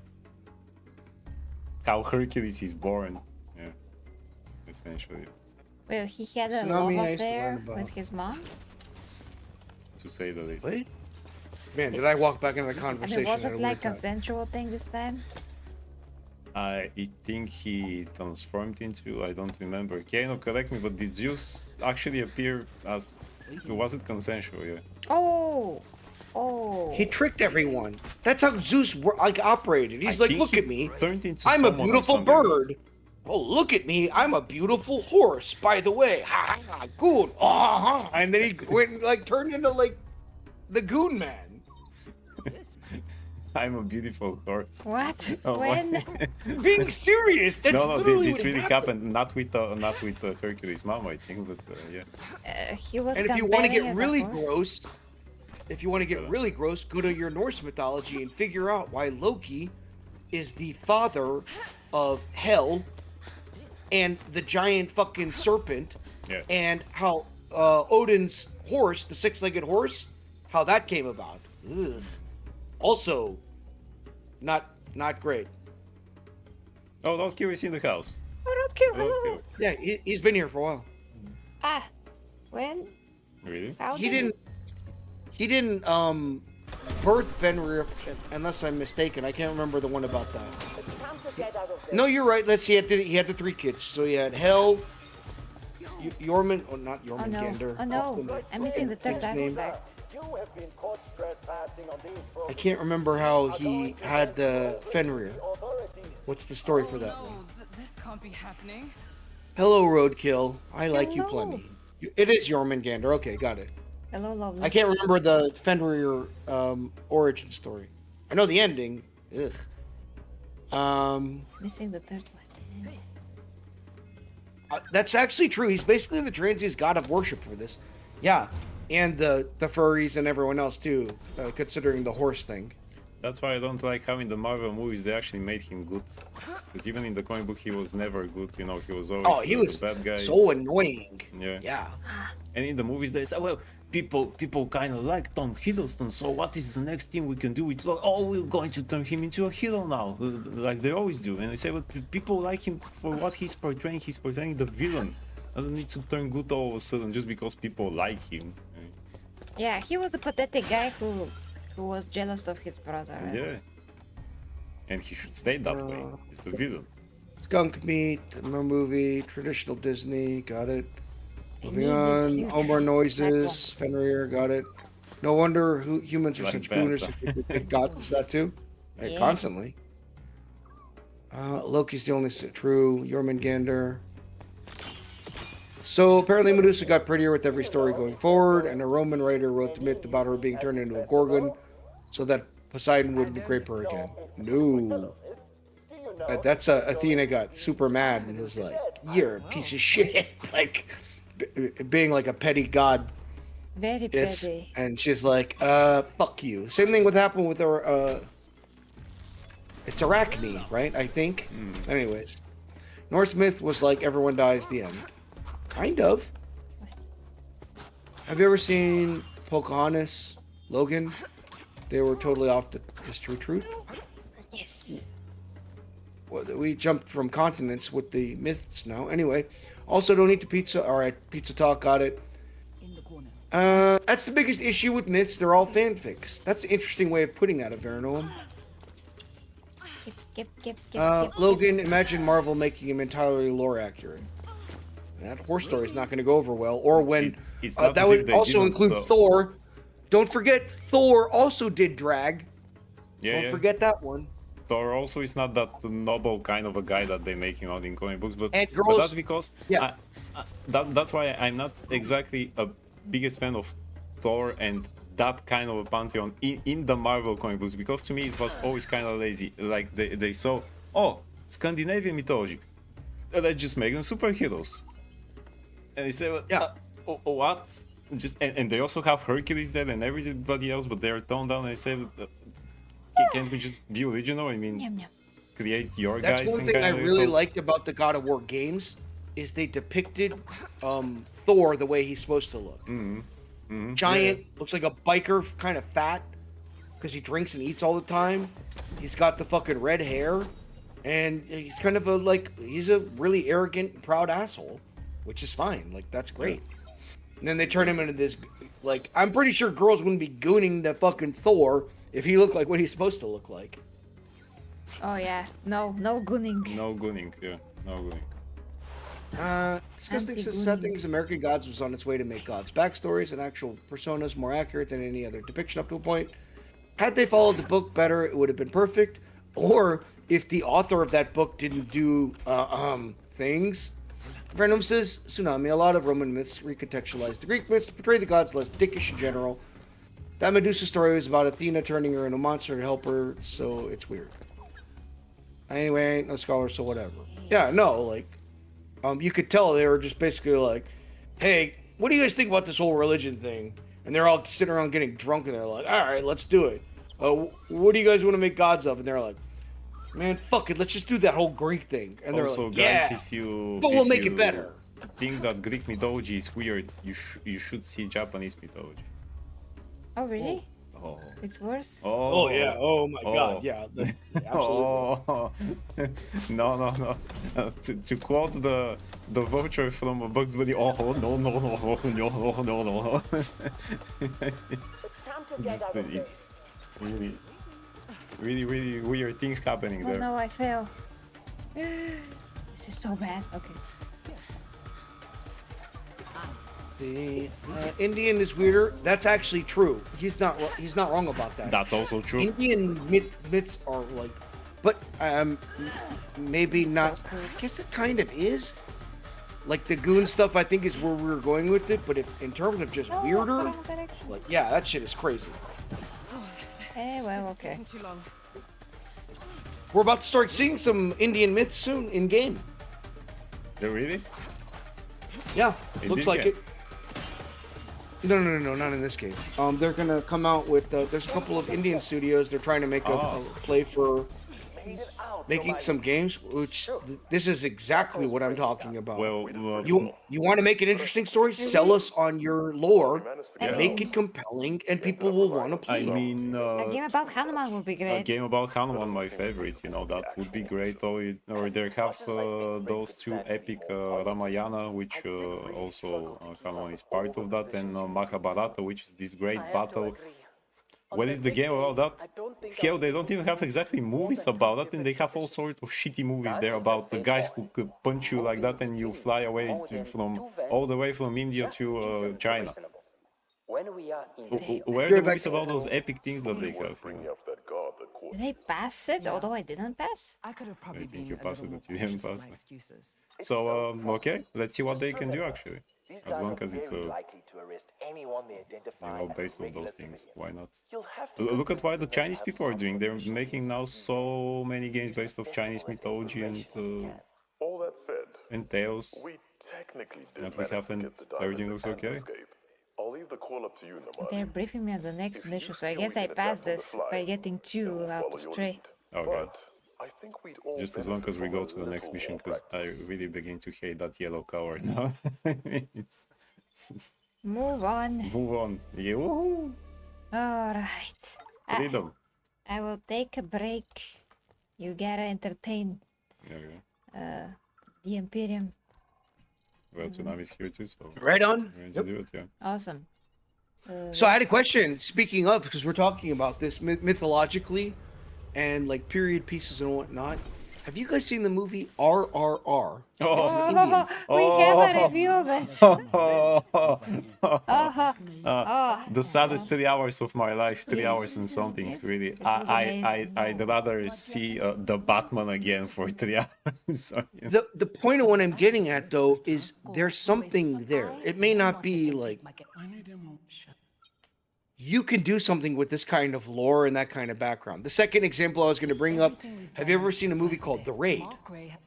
how Hercules is born. Yeah, essentially. Well, he had a Tsunami, love I used to learn affair about. with his mom. To say the least. What? Man, did I walk back into the I conversation? mean, was at it a like weird time? consensual thing this time? I think he transformed into, I don't remember. Kano, correct me, but did Zeus actually appear as, was it consensual? Yeah. Oh! Oh! He tricked everyone. That's how Zeus operated. He's I like, think look he at me. turned into I'm a someone or beautiful something. bird. Oh, look at me. I'm a beautiful horse, by the way. Ha ha, good. Uh-huh. And then he went and turned into the Goon Man. I'm a beautiful horse. What? Oh, When? Being serious. That's No, literally this what really happened. happened. Not with Hercules' mom, I think, but yeah. He was And if you want to comparing get as a really horse? gross, go to your Norse mythology and figure out why Loki is the father of Hel and the giant fucking serpent, Yeah. and how Odin's horse, the six-legged horse, how that came about. Ugh. Also, not great. Oh, those kiwis in the house. Oh, not cute. Those kiwis. Yeah, he's been here for a while. Ah! When? Really? How He did didn't birth Fenrir, unless I'm mistaken. I can't remember the one about that. Time to get out of there. No, you're right. Let's see. He had the three kids. So he had Hel, Jormund, or not Oh Jormungandr. no! Oh what's no! the- I'm missing the third His name? aspect. You have been caught trespassing on these I properties. can't remember how he had Fenrir. Authorities. What's the story for that one? This can't be happening. Hello, Roadkill. I like you Hello. plenty. It is Jormungandr. Okay, got it. Hello, lovely. I can't remember the Fenrir origin story. I know the ending. Ugh. Missing the third one. That's actually true. He's basically the Transi's god of worship for this. Yeah, and the furries and everyone else too, considering the horse thing. That's why I don't like how in the Marvel movies they actually made him good. Because even in the comic book he was never good. You know, he was always Oh, he the was bad guy. so annoying. Yeah. Yeah. And in the movies they say, well, people kind of like Tom Hiddleston, so what is the next thing we can do with oh, we're going to turn him into a hero now, like they always do. And they say, well, people like him for what he's portraying the villain. Doesn't need to turn good all of a sudden just because people like him. Yeah, he was a pathetic guy who was jealous of his brother. Right? Yeah. And he should stay that way. He's the villain. Skunk meat, movie, traditional Disney, got it. I Moving need this on, huge Omar noises, platform. Fenrir, got it. No wonder humans are Like such that. gooners. They got that too. Yeah. Constantly. Loki's the only true. Jormungandr. So apparently Medusa got prettier with every story going forward, and a Roman writer wrote the myth about her being turned into a gorgon, so that Poseidon wouldn't grape her again. No. Do you know? That's Athena got super mad and was like, "You're a piece of shit," like being like a petty god. Very Is, pretty. and she's like, fuck you. Same thing would happen with her, it's Arachne, right? I think. Anyways, Norse myth was like everyone dies the end. Kind of. Have you ever seen Pocahontas, Logan? They were totally off the history truth. Yes. Well, we jumped from continents with the myths now. Anyway, also don't eat the pizza. All right, pizza talk, got it. In the corner. That's the biggest issue with myths. They're all fanfics. That's an interesting way of putting that, Avernum. Skip. Logan, imagine Marvel making him entirely lore accurate. That horse story is not going to go over well. Or when It's not that as if would they also didn't, include Thor. Don't forget, Thor also did drag. Yeah, Don't yeah. forget that one. Thor also is not that noble kind of a guy that they make him out in comic books, but And but girls- that's because yeah. that's why I'm not exactly a biggest fan of Thor and that kind of a pantheon in the Marvel comic books, because to me it was always kind of lazy. Like they saw, oh, Scandinavian mythology, let's just make them superheroes, and they say, what? Just and they also have Hercules there and everybody else, but they're toned down. And I say, can't we just be original? I mean, Yum, yum. create your That's guys. one and thing I kind of really so- liked about the God of War games is they depicted Thor the way he's supposed to look. Giant, looks like a biker, kind of fat, because he drinks and eats all the time. He's got the fucking red hair, and he's kind of he's a really arrogant, proud asshole, which is fine. Like, that's great. And then they turn him into this, like, I'm pretty sure girls wouldn't be gooning the fucking Thor if he looked like what he's supposed to look like. Oh yeah, no gooning. No gunning, yeah, no gunning. Disgusting says Seth thinks American Gods was on its way to make gods' backstories and actual personas more accurate than any other depiction up to a point. Had they followed the book better, it would have been perfect. Or if the author of that book didn't do things. Venom says Tsunami. A lot of Roman myths recontextualize the Greek myths to portray the gods less dickish in general. That Medusa story was about Athena turning her into a monster to help her, so it's weird. Anyway, I ain't no scholar, so whatever. Yeah, no, like, you could tell they were just basically like, hey, what do you guys think about this whole religion thing? And they're all sitting around getting drunk, and they're like, all right, let's do it. What do you guys want to make gods of? And they're like, man, fuck it, let's just do that whole Greek thing. And they're Also, like, guys, yeah, if you but we'll make it better. think that Greek mythology is weird, you should see Japanese mythology. Oh really? Oh. It's worse. Oh, yeah, oh my god, yeah, absolutely. Oh. No. To quote the voucher from Bugs Bunny, oh no. It's time to get Just, out of here. it's really weird things happening Oh there. no, I fell. This is so bad. Okay. The Indian is weirder. That's actually true. He's not wrong about that. That's also true. Indian myths are like, but maybe not. So screwed. I guess it kind of is. Like the goon stuff, I think is where we were going with it. But if in terms of just Oh, weirder, wrong direction. like yeah, that shit is crazy. Eh, well, This is okay. taking too long. We're about to start seeing some Indian myths soon in game. They really? Yeah, In looks this like game? it. No, not in this game. They're gonna come out with. There's a couple of Indian studios. They're trying to make a play for Made it out. making some games. Which this is exactly what I'm talking about. Well, You want to make an interesting story? Sell us on your lore, Yeah. make it compelling, and people will want to play I it. mean, A game about Hanuman would be a great. game about Hanuman, my favorite. You know, that would be great. Or they have those two epic Ramayana, which also Hanuman is part of that, and Mahabharata, which is this great battle. What is the game about that? Hell, they don't even have exactly movies about that, and they have all sorts of shitty movies there about the guys who could punch you like that, and you fly away all the way from India to China. When we are in Where are the movies about those epic things that they have? You know? Up that god that caught Did I pass it? Although I didn't pass. I could have probably think been you a passed little it, more but you didn't cautious with pass my it. excuses. So, okay, let's see what they can do actually. These As guys long are as it's very likely to arrest anyone they identify you know, as a based on regular those things, civilian. why not? You'll have to Look at convince what the them to Chinese have people are some doing. They're provisions making now so many games based off Chinese mythology All that said, and tales. we technically did That we manage to haven't- get the diamonds everything looks and okay? escape. I'll leave the call up to you, Namadi. They're briefing me on the next If you mission, so I feel guess we I can passed adapt on the this fly, by getting then too we'll out follow of your stray. Okay. But I think we'd all Just as long as we benefit go from to a the next little mission, more because I practice. really begin to hate that yellow cover now. It's Move on. move on. Yeah, woohoo! Alright. Freedom. I will take a break. You gotta entertain There we go. the Imperium. Well, Tsunami's here too, so Right on. we're going to do it, yeah. Awesome. So I had a question. Speaking of, because we're talking about this mythologically, and like period pieces and whatnot. Have you guys seen the movie RRR? It's Oh. an Indian. We have a review of it. The saddest 3 hours of my life, 3 hours and something. Yes, Really, it was amazing. I'd rather see the Batman again for 3 hours. So, you know. The point of what I'm getting at though is there's something there. It may not be like you can do something with this kind of lore and that kind of background. The second example I was going to bring up, have you ever seen a movie called The Raid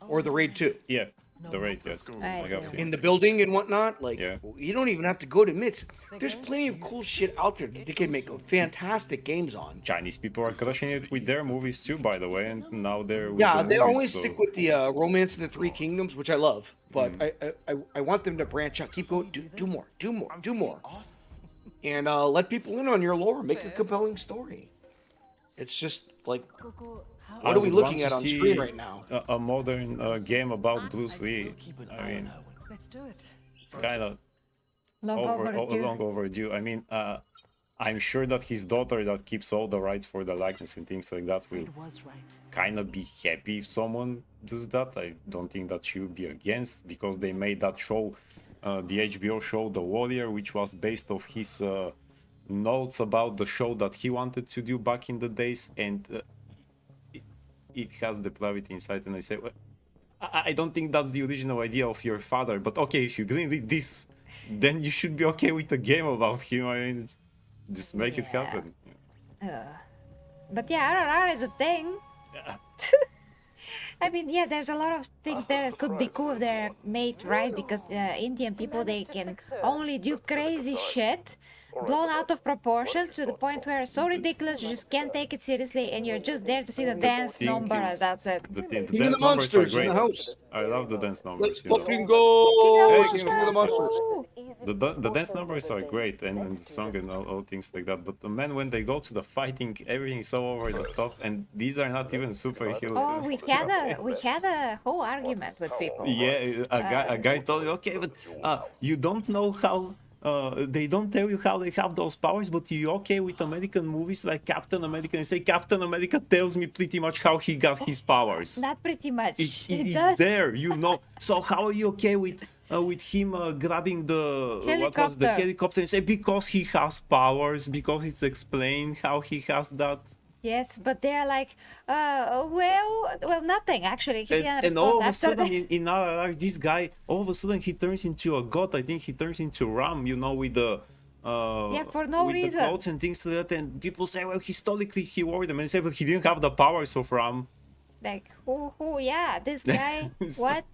or The Raid 2? Yeah, the rate, yes. I Like I've do. seen. In the building and whatnot, like Yeah. you don't even have to go to MITS. There's plenty of cool shit out there that they can make fantastic games on. Chinese people are crushing it with their movies too, by the way, and now they're with Yeah, the they movies, always so- stick with the Romance of the Three Kingdoms, which I love, but I want them to branch out, keep going, do more, do more, do more, and let people in on your lore, make a compelling story. It's just like, I what are we would looking want at to on see screen right now? A modern game about Bruce Lee. I mean, Let's do it. it's kind of Long overdue. long overdue. I mean, I'm sure that his daughter that keeps all the rights for the likeness and things like that will It was right. kind of be happy if someone does that. I don't think that she would be against, because they made that show, the HBO show The Warrior, which was based off his notes about the show that he wanted to do back in the days, and it has depravity inside. And I say, well, I don't think that's the original idea of your father, but okay, if you greenlit this, then you should be okay with a game about him. I mean, just make it Yeah. happen. But yeah, RRR is a thing. I mean, yeah, there's a lot of things there that could be cool if they're made right, because Indian people, they can only do crazy shit, blown out of proportion to the point where it's so ridiculous you just can't take it seriously, and you're just there to see the dance Think number, is- that's it. The King of dance the numbers are Monsters in great. the house. I love the dance numbers. Let's you know. fucking go! King Hey, of King of the Monsters. The dance numbers are great, and the song and all things like that. But the man, when they go to the fighting, everything is so over the top, and these are not even superheroes. Oh, we had a whole argument with people. Yeah, a guy told me, okay, but you don't know how. They don't tell you how they have those powers, but you okay with American movies like Captain America, and say Captain America tells me pretty much how he got his powers. Not pretty much. It's It does. there, you know. So how are you okay with him grabbing the what was the Helicopter. helicopter and say because he has powers, because it's explained how he has that. Yes, but they're like, well, nothing actually. He didn't And all respond of a after sudden that. in RRR, this guy, all of a sudden he turns into a god. I think he turns into Ram, you know, with the Yeah, for no with reason. the clothes and things like that. And people say, well, historically he wore them, and say, but he didn't have the powers of Ram. Like, yeah, this guy, what?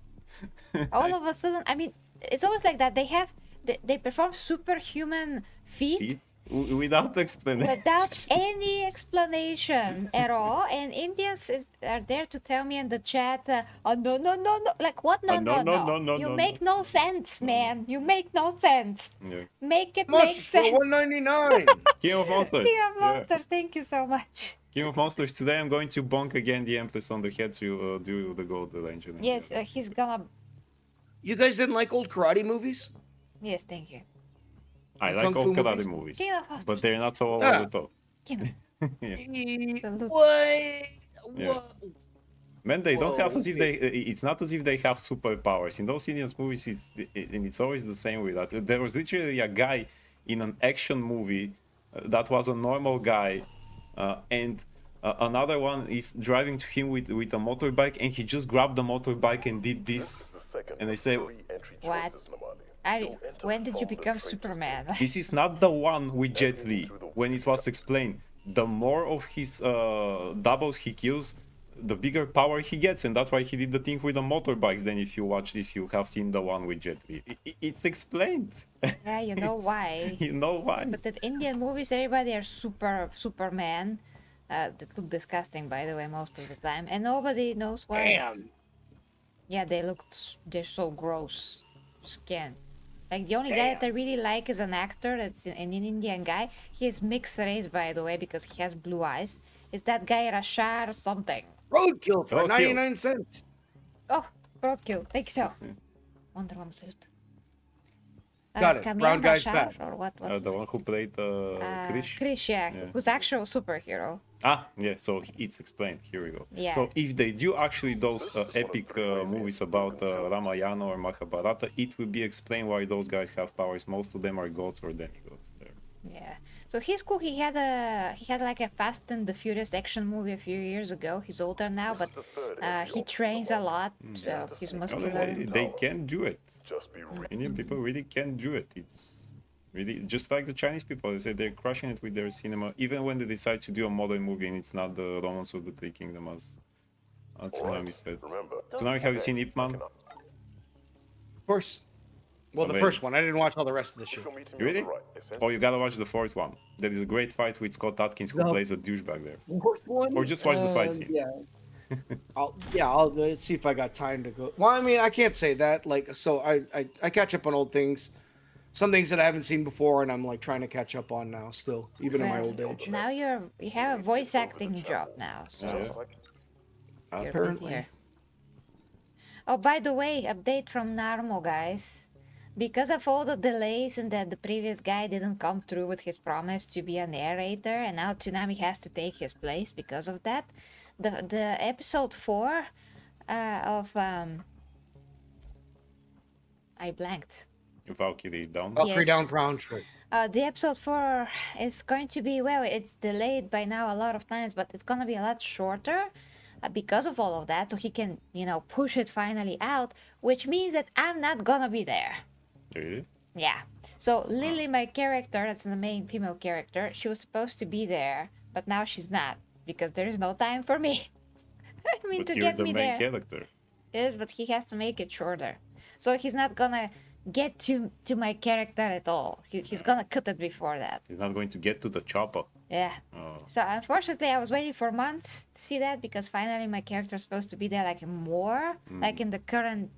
All of a sudden, I mean, it's always like that. They perform superhuman feats Without explanation. without any explanation at all. And Indians are there to tell me in the chat, oh, no. Like, what? No. You make no sense, man. You make no sense. Yeah. Make it make Monsters for sense. $1.99. King of Monsters. King of Yeah. Monsters, thank you so much. King of Monsters. Today I'm going to bonk again the Empress on the head to do the gold ranger. Yes, he's gonna. You guys didn't like old karate movies? Yes, thank you. I like Kung Fu old karate movies? movies, King of Monsters. but they're not so over Yeah. the top. King of Salute. What? Yeah. What? Man, they don't have Whoa, as if they. It's not as if they have superpowers in those Indian movies. And it's always the same with that. There was literally a guy in an action movie that was a normal guy, and another one is driving to him with a motorbike, and he just grabbed the motorbike and did this. And they say, What? When did you become Superman? this is not the one with Jet Li. When it was explained, the more of his doubles he kills, the bigger power he gets, and that's why he did the thing with the motorbikes. Then if you have seen the one with Jet Li, it's explained. Yeah, you know why. You know why? But the Indian movies, everybody are Superman. That look disgusting, by the way, most of the time, and nobody knows why. Damn. Yeah, they're so gross. Skin. Like the only guy that I really like is an actor. That's an Indian guy. He is mixed race, by the way, because he has blue eyes. Is that guy Rashar or something? Roadkill for Roadkill. 99 cents. Oh, roadkill. Thank you so. Wonder Woman suit. Got it. Kamil Brown guy's Bashar, back. or what? The one who played Krish. Krish, yeah, Yeah. who's actual superhero. Ah, yeah. So it's explained. Here we go. Yeah. So if they do actually those epic movies about Ramayana or Mahabharata, it will be explained why those guys have powers. Most of them are gods or demigods. There. Yeah. So he's cool. He had like a Fast and the Furious action movie a few years ago. He's older now, but he trains a lot, so he's No, muscular. they can do it. Just be real. Indian people really can do it. It's really just like the Chinese people. They say they're crushing it with their cinema, even when they decide to do a modern movie and it's not the Romance of the Three Kingdoms, as Tsunami said. Remember, Tsunami, have you seen Ip Man? Of course. Well, the Amazing. first one. I didn't watch all the rest of the shit. you're meeting me on Really? the right. Essentially, Oh, you gotta watch the fourth one. There is a great fight with Scott Atkins who No. plays a douchebag there. First one? Or just watch the fight scene. Yeah. I'll see if I got time to go. Well, I mean, I can't say that. Like, so I catch up on old things. Some things that I haven't seen before, and I'm like trying to catch up on now, still, even in my Well, old age. Now you have a voice acting job now, so Yeah. just like you're Apparently. busier. Oh, by the way, update from Narmo, guys. Because of all the delays and that the previous guy didn't come through with his promise to be a narrator, and now Tsunami has to take his place because of that, the episode 4 of I blanked. Valkyrie down. Oh. Valkyrie Yes. down Brown Street. The episode 4 is going to be, well, it's delayed by now a lot of times, but it's going to be a lot shorter because of all of that. So he can, push it finally out, which means that I'm not going to be there. Really? Yeah. So Lily, my character, that's the main female character, she was supposed to be there, but now she's not because there is no time for me. I mean, But to you're get the me main there. character. Yes, but he has to make it shorter. So he's not gonna get to my character at all. He's gonna cut it before that. He's not going to get to the chopper. Yeah. Oh. So unfortunately, I was waiting for months to see that because finally my character is supposed to be there like more, like in the current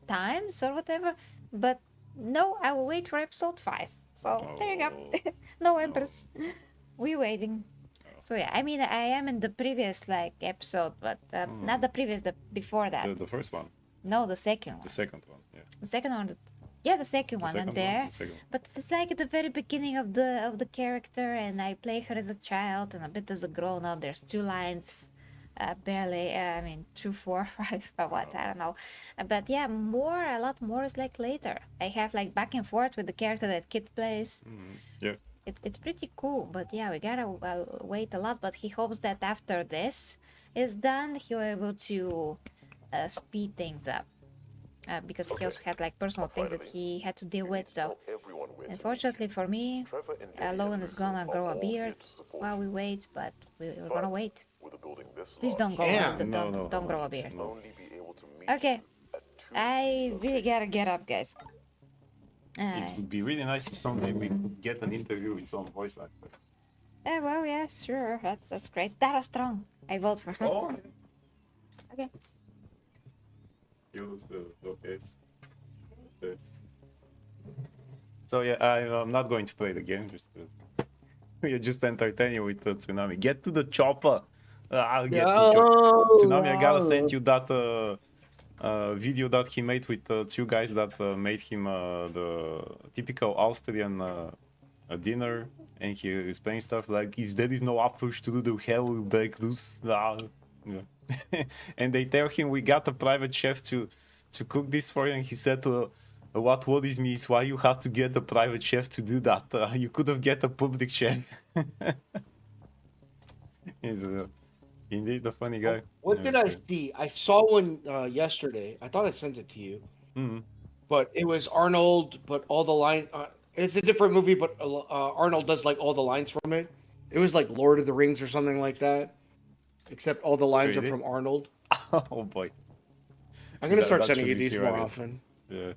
times or whatever. But no, I will wait for episode 5. So there you go. No Empress. We waiting. So yeah, I mean I am in the previous episode, but not the previous, the before that. The first one. No, the second one. The second one. Yeah. The second one. Yeah, the second The one. second I'm there. The second one. But it's like at the very beginning of the character, and I play her as a child and a bit as a grown up. There's 2 lines, barely. I mean, 2, 4, 5, or what? I don't know. But yeah, a lot more is later. I have back and forth with the character that Kid plays. Yeah. It's pretty cool. But yeah, we gotta wait a lot. But he hopes that after this is done, he'll be able to speed things up. Because he also had personal things that he had to deal with. So everyone wins. unfortunately for me, Trevor and Eddie Logan have is reason gonna for grow a all beard here to support while we you. wait, but we're gonna wait. With a building this Please don't go. large, Damn. Don't, No, don't grow a beard. you'll only be able to meet Okay, you at 2 I really gotta get up, guys. It would be really nice if someday we could get an interview with some voice actor. Well, yeah, sure. That's great. Tara Strong. I vote for her. Oh, Okay. okay. So yeah, I'm not going to play the game. We're just entertaining with Tsunami. Get to the chopper. I'll get to the chopper. Tsunami, I gotta send you that video that he made with 2 guys that made him the typical Austrian dinner, and he is playing stuff like, if there is no approach to do, the hell will break loose. Yeah. And they tell him, we got a private chef to cook this for you, and he said, what worries me is why you have to get a private chef to do that. You could have get a public chef. He's indeed a funny guy. What Yeah, did I okay. see? I saw one yesterday. I thought I sent it to you. Mhm. But it was Arnold, but all the line. It's a different movie, but Arnold does all the lines from it. It was like Lord of the Rings or something like that. Except all the lines are Really? from Arnold. Oh boy. I'm gonna start That sending should you be these more hilarious. often. Yeah.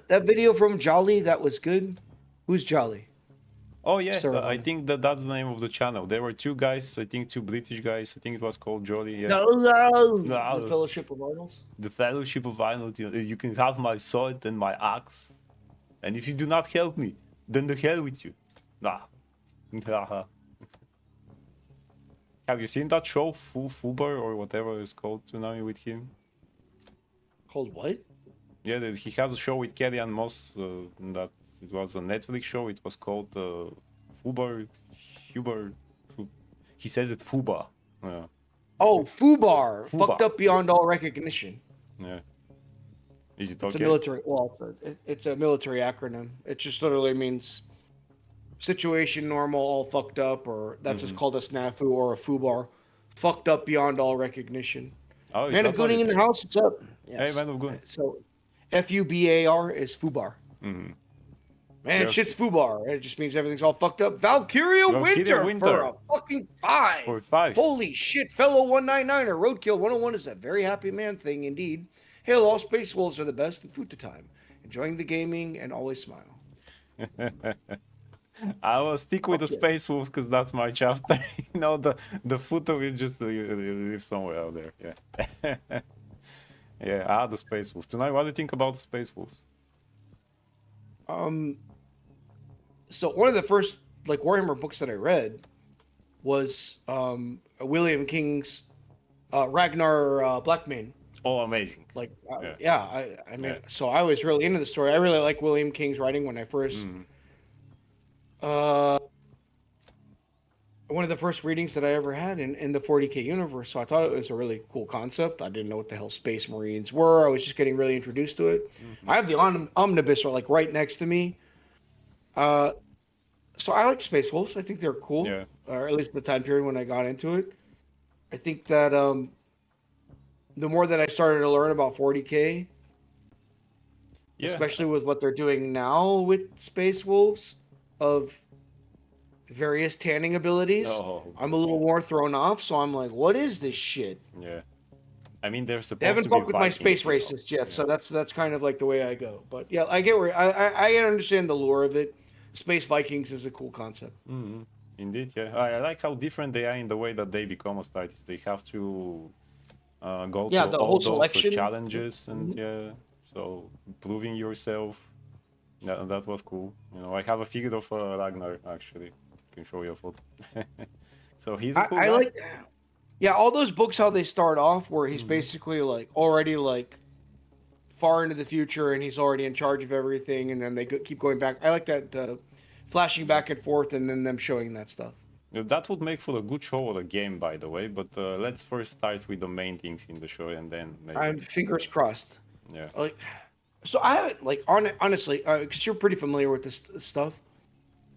That video from Jolly, that was good. Who's Jolly? Oh yeah, Sarah I Vaughan. think that's the name of the channel. There were 2 guys, I think 2 British guys. I think it was called Jolly. Yeah. No. No. The Fellowship of Arnolds. The Fellowship of Arnold. You can have my sword and my axe, and if you do not help me, then the hell with you. Nah. Have you seen that show, Fubar or whatever it's called, Tsunami, with him? Called what? Yeah, he has a show with Carrie Ann Moss that It was a Netflix show. It was called Huber. He says it Fuba. Yeah. Oh, Fubar, Fubar. fucked up beyond all recognition. Yeah. Is it It's a okay? military. Well, it's a military acronym. It just literally means situation normal, all fucked up, or that's just called a snafu or a Fubar, fucked up beyond all recognition. Oh, is Man of that what Gooning it in the is? house. What's up? Hey, Man of Gooning. So, Fubar is Fubar. Mhm. Man, Yes. shit's Fubar. It just means everything's all fucked up. Valkyria Valkyria Winter, Winter. for a fucking 5. For 5. Holy shit, fellow 199er. Roadkill 101 is a very happy man thing indeed. Hail, all Space Wolves are the best in food to time. Enjoying the gaming and always smile. I will stick with the Okay. Space Wolves because that's my chapter. You know, the footer will just live somewhere out there. Yeah. Yeah, the Space Wolves. Tonight, what do you think about the Space Wolves? So one of the first like Warhammer books that I read was William King's Ragnar Blackmane. Oh, amazing. Like, Yeah. I mean, Yeah. so I was really into the story. I really like William King's writing when I first. One of the first readings that I ever had in the 40K universe. So I thought it was a really cool concept. I didn't know what the hell Space Marines were. I was just getting really introduced to it. I have the omnibus like right next to me. So I like Space Wolves. I think they're cool. Yeah. Or at least the time period when I got into it. I think that the more that I started to learn about 40K, Yeah. especially with what they're doing now with Space Wolves of various tanning abilities, Oh. I'm a little more thrown off. So I'm like, what is this shit? Yeah. I mean, they're supposed They haven't to be fucked with my Vikings, space you know. racist yet, so that's kind of like the way I go. But yeah, I get where I understand the lure of it. Space Vikings is a cool concept. Mhm. Indeed, yeah. I like how different they are in the way that they become Astartes. They have to go Yeah, through the all whole those selection. challenges and yeah, so proving yourself. That was cool. You know, I have a figure of Ragnar actually. I can show you a photo. So he's a cool I guy. like, yeah, all those books how they start off where he's basically like already like far into the future and he's already in charge of everything, and then they keep going back. I like that flashing back and forth and then them showing that stuff. That would make for a good show or a game, by the way. But let's first start with the main things in the show, and then maybe. I'm fingers crossed. Yeah. Like, so I like honestly, because you're pretty familiar with this stuff.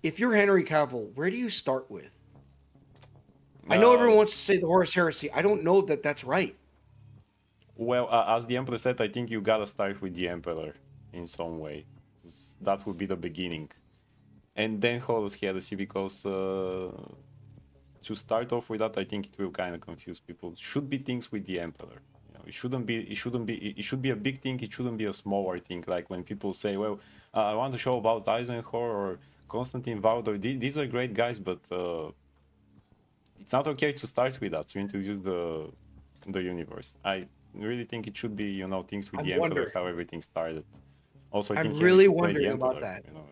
If you're Henry Cavill, where do you start with? I know everyone wants to say the Horus Heresy. I don't know that that's right. Well, as the Emperor said, I think you gotta start with the Emperor in some way. That would be the beginning. And then Horus Heresy, because to start off with that, I think it will kind of confuse people. It should be things with the Emperor. You know, it should be a big thing. It shouldn't be a smaller thing. Like when people say, "Well, I want to show about Eisenhower or Constantine Valdor." These are great guys, but it's not okay to start with that to introduce the universe. I really think it should be, you know, things with the Emperor, how everything started. Also, I think I'm Henry really should play the wondering about Emperor, that. you know.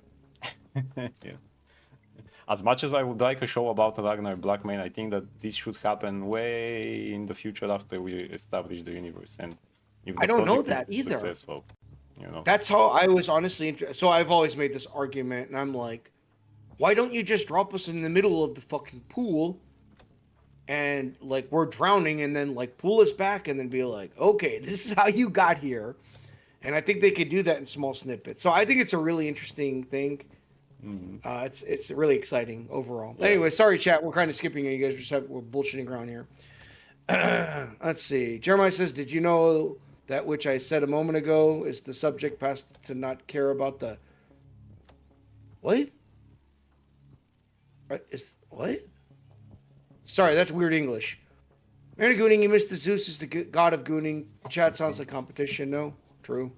Yeah. As much as I would like a show about Ragnar Blackmane, I think that this should happen way in the future after we establish the universe. And if the I don't know project that is either. successful, you know. That's how I was honestly interested. So I've always made this argument, and I'm like, why don't you just drop us in the middle of the fucking pool and like we're drowning and then like pull us back and then be like, okay, this is how you got here. And I think they could do that in small snippets. So I think it's a really interesting thing. It's really exciting overall. Yeah. Anyway, sorry chat, we're kind of skipping it. You guys we're bullshitting around here. Let's see. Jeremiah says, did you know that which I said a moment ago is the subject past to not care about the what? What? Sorry, that's weird English. Mary Gooning, you missed the Zeus is the god of Gooning. Chat sounds like competition. No? True.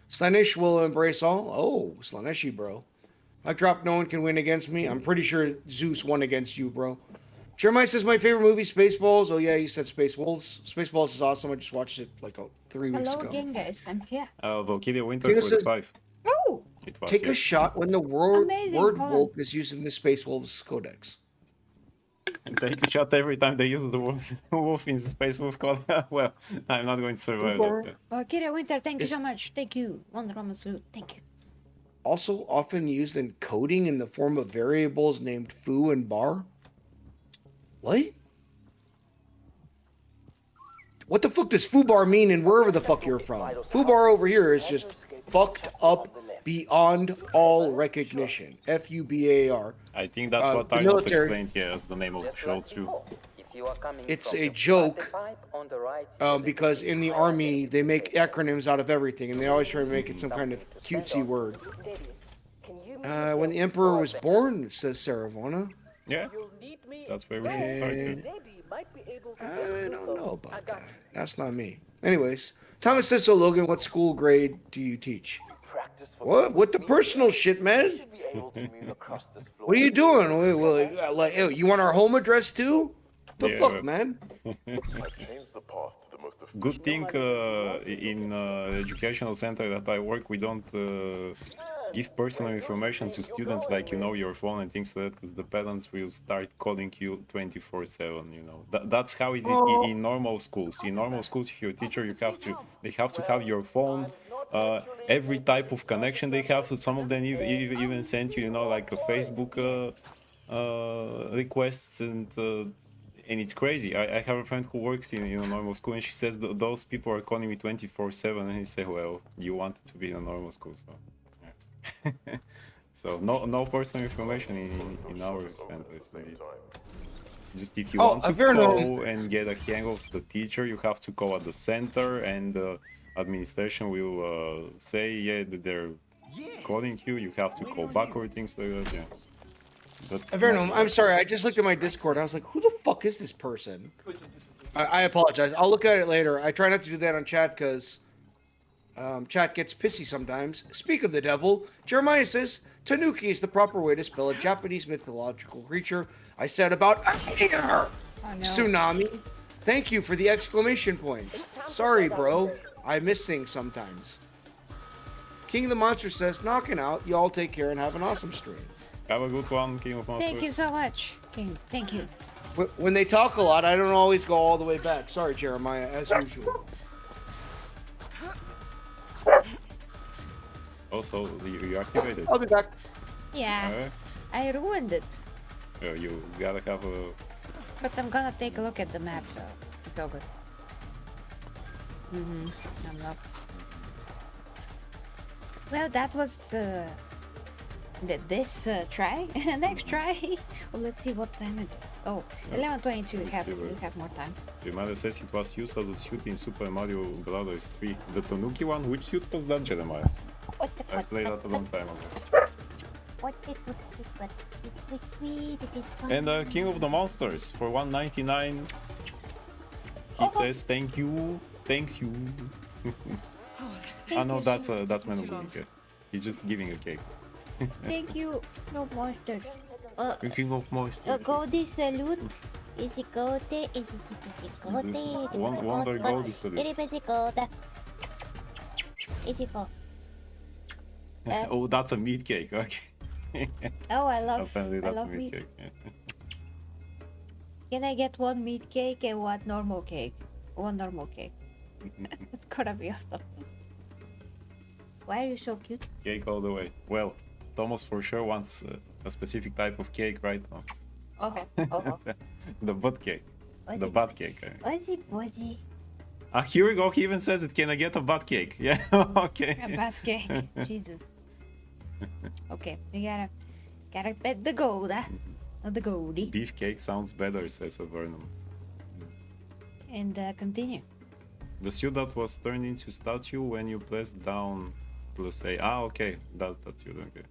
Slanish will embrace all. Oh, Slaneshi, bro. I dropped no one can win against me. I'm pretty sure Zeus won against you, bro. Jeremiah says my favorite movie, Spaceballs. Oh, yeah, you said Space Wolves. Spaceballs is awesome. I just watched it like 3 weeks Hello ago. again, guys. I'm here. Valkyria Winter Tina says- 45. Oh, It was, Take yeah. a shot when the word Amazing. word Hold on. wolf is using the Space Wolves Codex. Take a shot every time they use the wolf in the Space Wolf code. Well, I'm not going to survive that. Valkyria Winter, thank you so much. Thank you. Wonder Woman salute. Thank you. also often used in coding in the form of variables named foo and bar. What? What the fuck does foo bar mean in wherever the fuck you're from? Foo bar over here is just fucked up beyond all recognition. F-U-B-A-R. I think that's what The Arnold military. explained here as the name of the show too. It's a joke because in the army they make acronyms out of everything and they always try to make it some kind of cutesy word. When the emperor was born, says Saravona. Yeah, that's where we should start. Yeah. I don't know about that. That's not me. Anyways, Thomas says, so Logan, what school grade do you teach? What? What the personal shit, man? What are you doing? Like, you want our home address too? The Yeah. fuck, man? Good thing in educational center that I work, we don't give personal information to students, like your phone and things like that, because the parents will start calling you 24/7. That's how it is in normal schools. In normal schools, if you're a teacher, they have to have your phone. Every type of connection they have. Some of them even send you, like a Facebook requests and it's crazy. I have a friend who works in a normal school, and she says those people are calling me 24/7, and he say, well, you wanted to be in a normal school, so yeah. So no personal information in our center. So just if you want to go and get a hang of the teacher, you have to call at the center, and the administration will say, yeah, that they're calling you. You have to call back or things like that. Yeah. Avernum, I'm sorry. I just looked at my Discord. I was like, who the fuck is this person? I apologize. I'll look at it later. I try not to do that on chat because chat gets pissy sometimes. Speak of the devil, Jeremiah says, Tanuki is the proper way to spell a Japanese mythological creature. I said about tsunami. Thank you for the exclamation points. Sorry, bro. I miss things sometimes. King of the Monster says, knocking out. You all take care and have an awesome stream. Have a good one, King of Monsters. Thank you so much, King. Thank you. When they talk a lot, I don't always go all the way back. Sorry, Jeremiah, as usual. Also, you activated. I'll be back. Yeah, I ruined it. You gotta have a... But I'm gonna take a look at the map, so it's all good. I'm locked. Well, that was this try. Next try. Well, let's see what time it is. Oh, 11:22. We have more time. Jeremiah says it was used as a suit in Super Mario Brothers 3. The Tanuki one? Which suit was that, Jeremiah? I played that a long time ago. And King of the Monsters for 199. He says thank you. Thanks you. I know that's Man of Blue. He's just giving a cake. Thank you, no monster. King of Monsters. Goldie salute. Is it gold? Is it gold? Wonder Gold is salute. Is it gold? Oh, that's a meat cake. Okay. Oh, I love. Apparently that's I love a meat meat. cake. Yeah. Can I get one meat cake and one normal cake? One normal cake. It's gonna be awesome. Why are you so cute? Cake all the way. Well, Thomas for sure wants a specific type of cake, right, Thomas? Oh. The butt cake. The butt cake. Bozy. Here we go. He even says it. Can I get a butt cake? Yeah. Okay. A bad cake. Jesus. Okay, we gotta bet the gold, the goldie. Beef cake sounds better, says Avernum. And continue. The suit that was turned into statue when you pressed down plus A. Okay, that suit. Okay.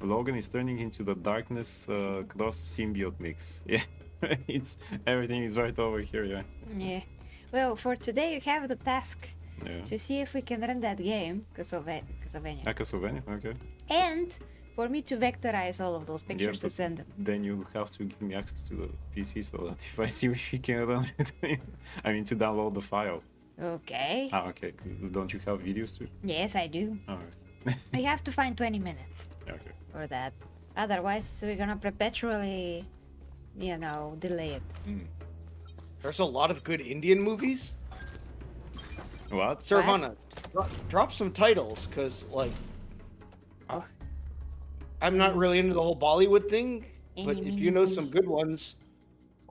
Logan is turning into the darkness cross symbiote mix. Yeah, everything is right over here. Yeah. Yeah. Well, for today you have the task to see if we can run that game, Castlevania. Castlevania. Okay. And for me to vectorize all of those pictures to send them. Then you have to give me access to the PC so that if I see if we can run it, I mean to download the file. Okay. Okay. Don't you have videos too? Yes, I do. Alright. We have to find 20 minutes Okay. for that. Otherwise, we're gonna perpetually, delay it. There's a lot of good Indian movies. What? Saravana, drop some titles, because, like, I'm not really into the whole Bollywood thing, but Eeny, if meeny, you know miny. some good ones,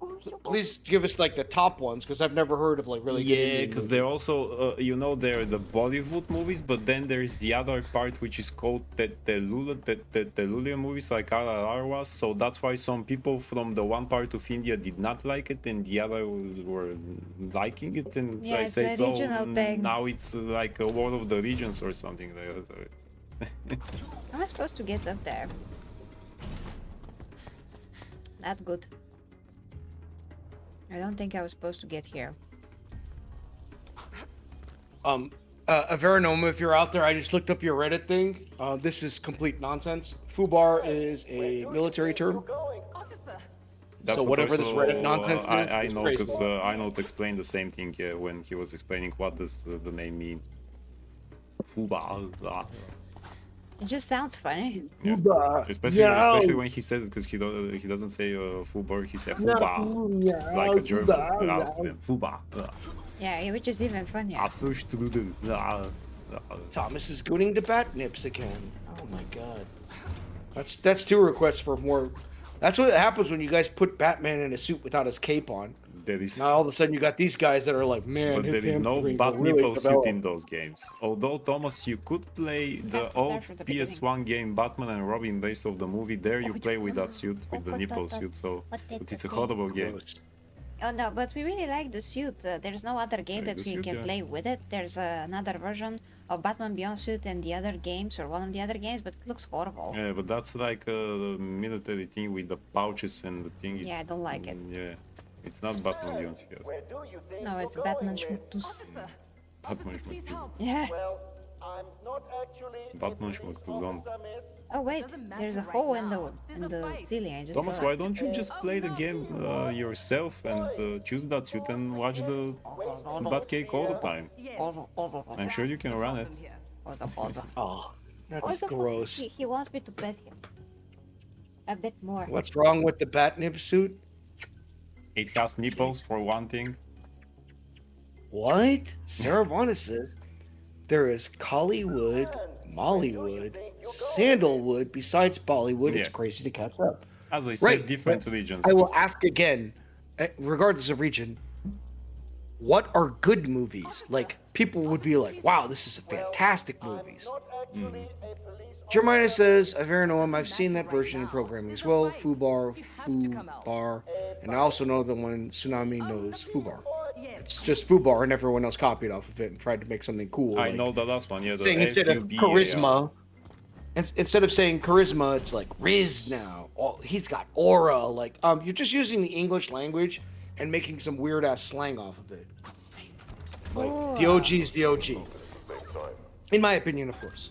Oh, you please give us like the top ones because I've never heard of like really good Yeah, Indian because movies. they're also, they're the Bollywood movies, but then there's the other part which is called the Telugu movies, like RRR was. So that's why some people from the one part of India did not like it, and the other were liking it. And Yeah, I it's say a so. regional thing. Now it's like a war of the regions or something like that. Am I supposed to get up there? Not good. I don't think I was supposed to get here. Veronoma, if you're out there, I just looked up your Reddit thing. This is complete nonsense. Fubar is a military term. Officer. That's So what whatever this Reddit nonsense is, I is know, crazy. because Arnold explained the same thing when he was explaining what does the name mean. Fuba. It just sounds funny. Yeah. Especially when he says it, because he doesn't say Fubar, he says Fuba, like a German Austrian. Fuba. Yeah, which is even funnier. Thomas is going to bat nips again. Oh my god. That's two requests for more. That's what happens when you guys put Batman in a suit without his cape on. There is, Now all of a sudden you got these guys that are like, man, but his there is no hamstrings bat are really nipple suit developed. in those games. Although, Thomas, you could play the Have to start old from the PS1 game Batman and Robin based off the movie. There you play with that suit, with the nipple suit, so but it's a horrible game. Gross. Oh no, but we really like the suit. There's no other game Like that the we suit, can yeah. play with it. There's another version of Batman Beyond suit and the other games, or one of the other games, but it looks horrible. Yeah, but that's like a military thing with the pouches and the thing. Yeah, I don't like it. Yeah, it's not Batman Beyond. Yes. Where do you think No, you're it's going Batman with? Schmuctus. Officer. Batman Officer, please Schmuctus. help. Yeah. Well, I'm not actually a Batman police Schmuctus. officer, miss. Oh wait, Doesn't there's a matter hole right in now. There's the a fight. ceiling. I just Thomas, saw why it. don't you just play the game yourself and choose that suit and watch the Batcake all the time? Yes. I'm sure you can run it. Problem here. Oh, that's Also, gross. He wants me to pet him a bit more. What's wrong with the Batnip suit? It has nipples for one thing. What? Sarah Vaughan says there is Collywood, Mollywood, Sandalwood besides Bollywood. It's Yeah. crazy to catch up. As I said, Right, different but regions. I will ask again, regardless of region, what are good movies? Like, people would be like, wow, this is a fantastic movies. Not actually a police Jeremiah says, Avernoam, I've seen that version in programming as well. Fubar, Fubar, and I also know the one Tsunami knows Fubar. Yes. It's just Fubar, and everyone else copied off of it and tried to make something cool. I like know the last one, yeah. The saying instead of FUBAR. charisma, instead of saying charisma, it's like Riz now. Oh, he's got aura. Like, you're just using the English language and making some weird ass slang off of it. Like, the OG is the OG. In my opinion, of course.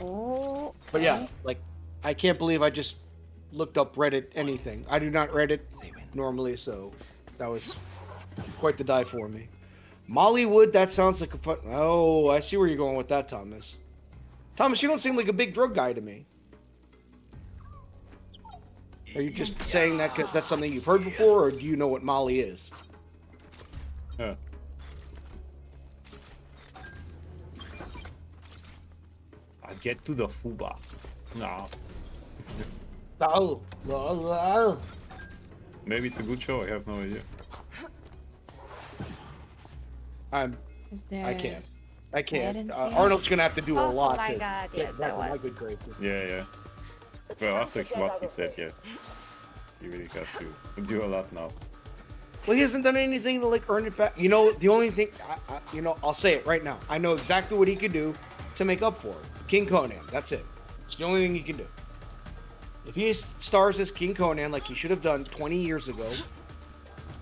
Oh. But yeah, like, I can't believe I just looked up Reddit anything. I do not Reddit normally, so that was quite the die for me. Mollywood, that sounds like a fun. Oh, I see where you're going with that, Thomas. Thomas, you don't seem like a big drug guy to me. Are you just saying that because that's something you've heard before, or do you know what Molly is? Yeah. I get to the Fuba. No. Maybe it's a good show, I have no idea. Is there... I can't. I can't. Saturn Arnold's gonna have to do a Oh, lot oh my to God, get yes, back that on my was. good graces. Yeah, yeah. Well, after what he said, yeah. He really has to do a lot now. Well, he hasn't done anything to like earn it back. You know, the only thing, I'll say it right now. I know exactly what he could do to make up for it. King Conan. That's it. It's the only thing he can do. If he stars as King Conan like he should have done 20 years ago,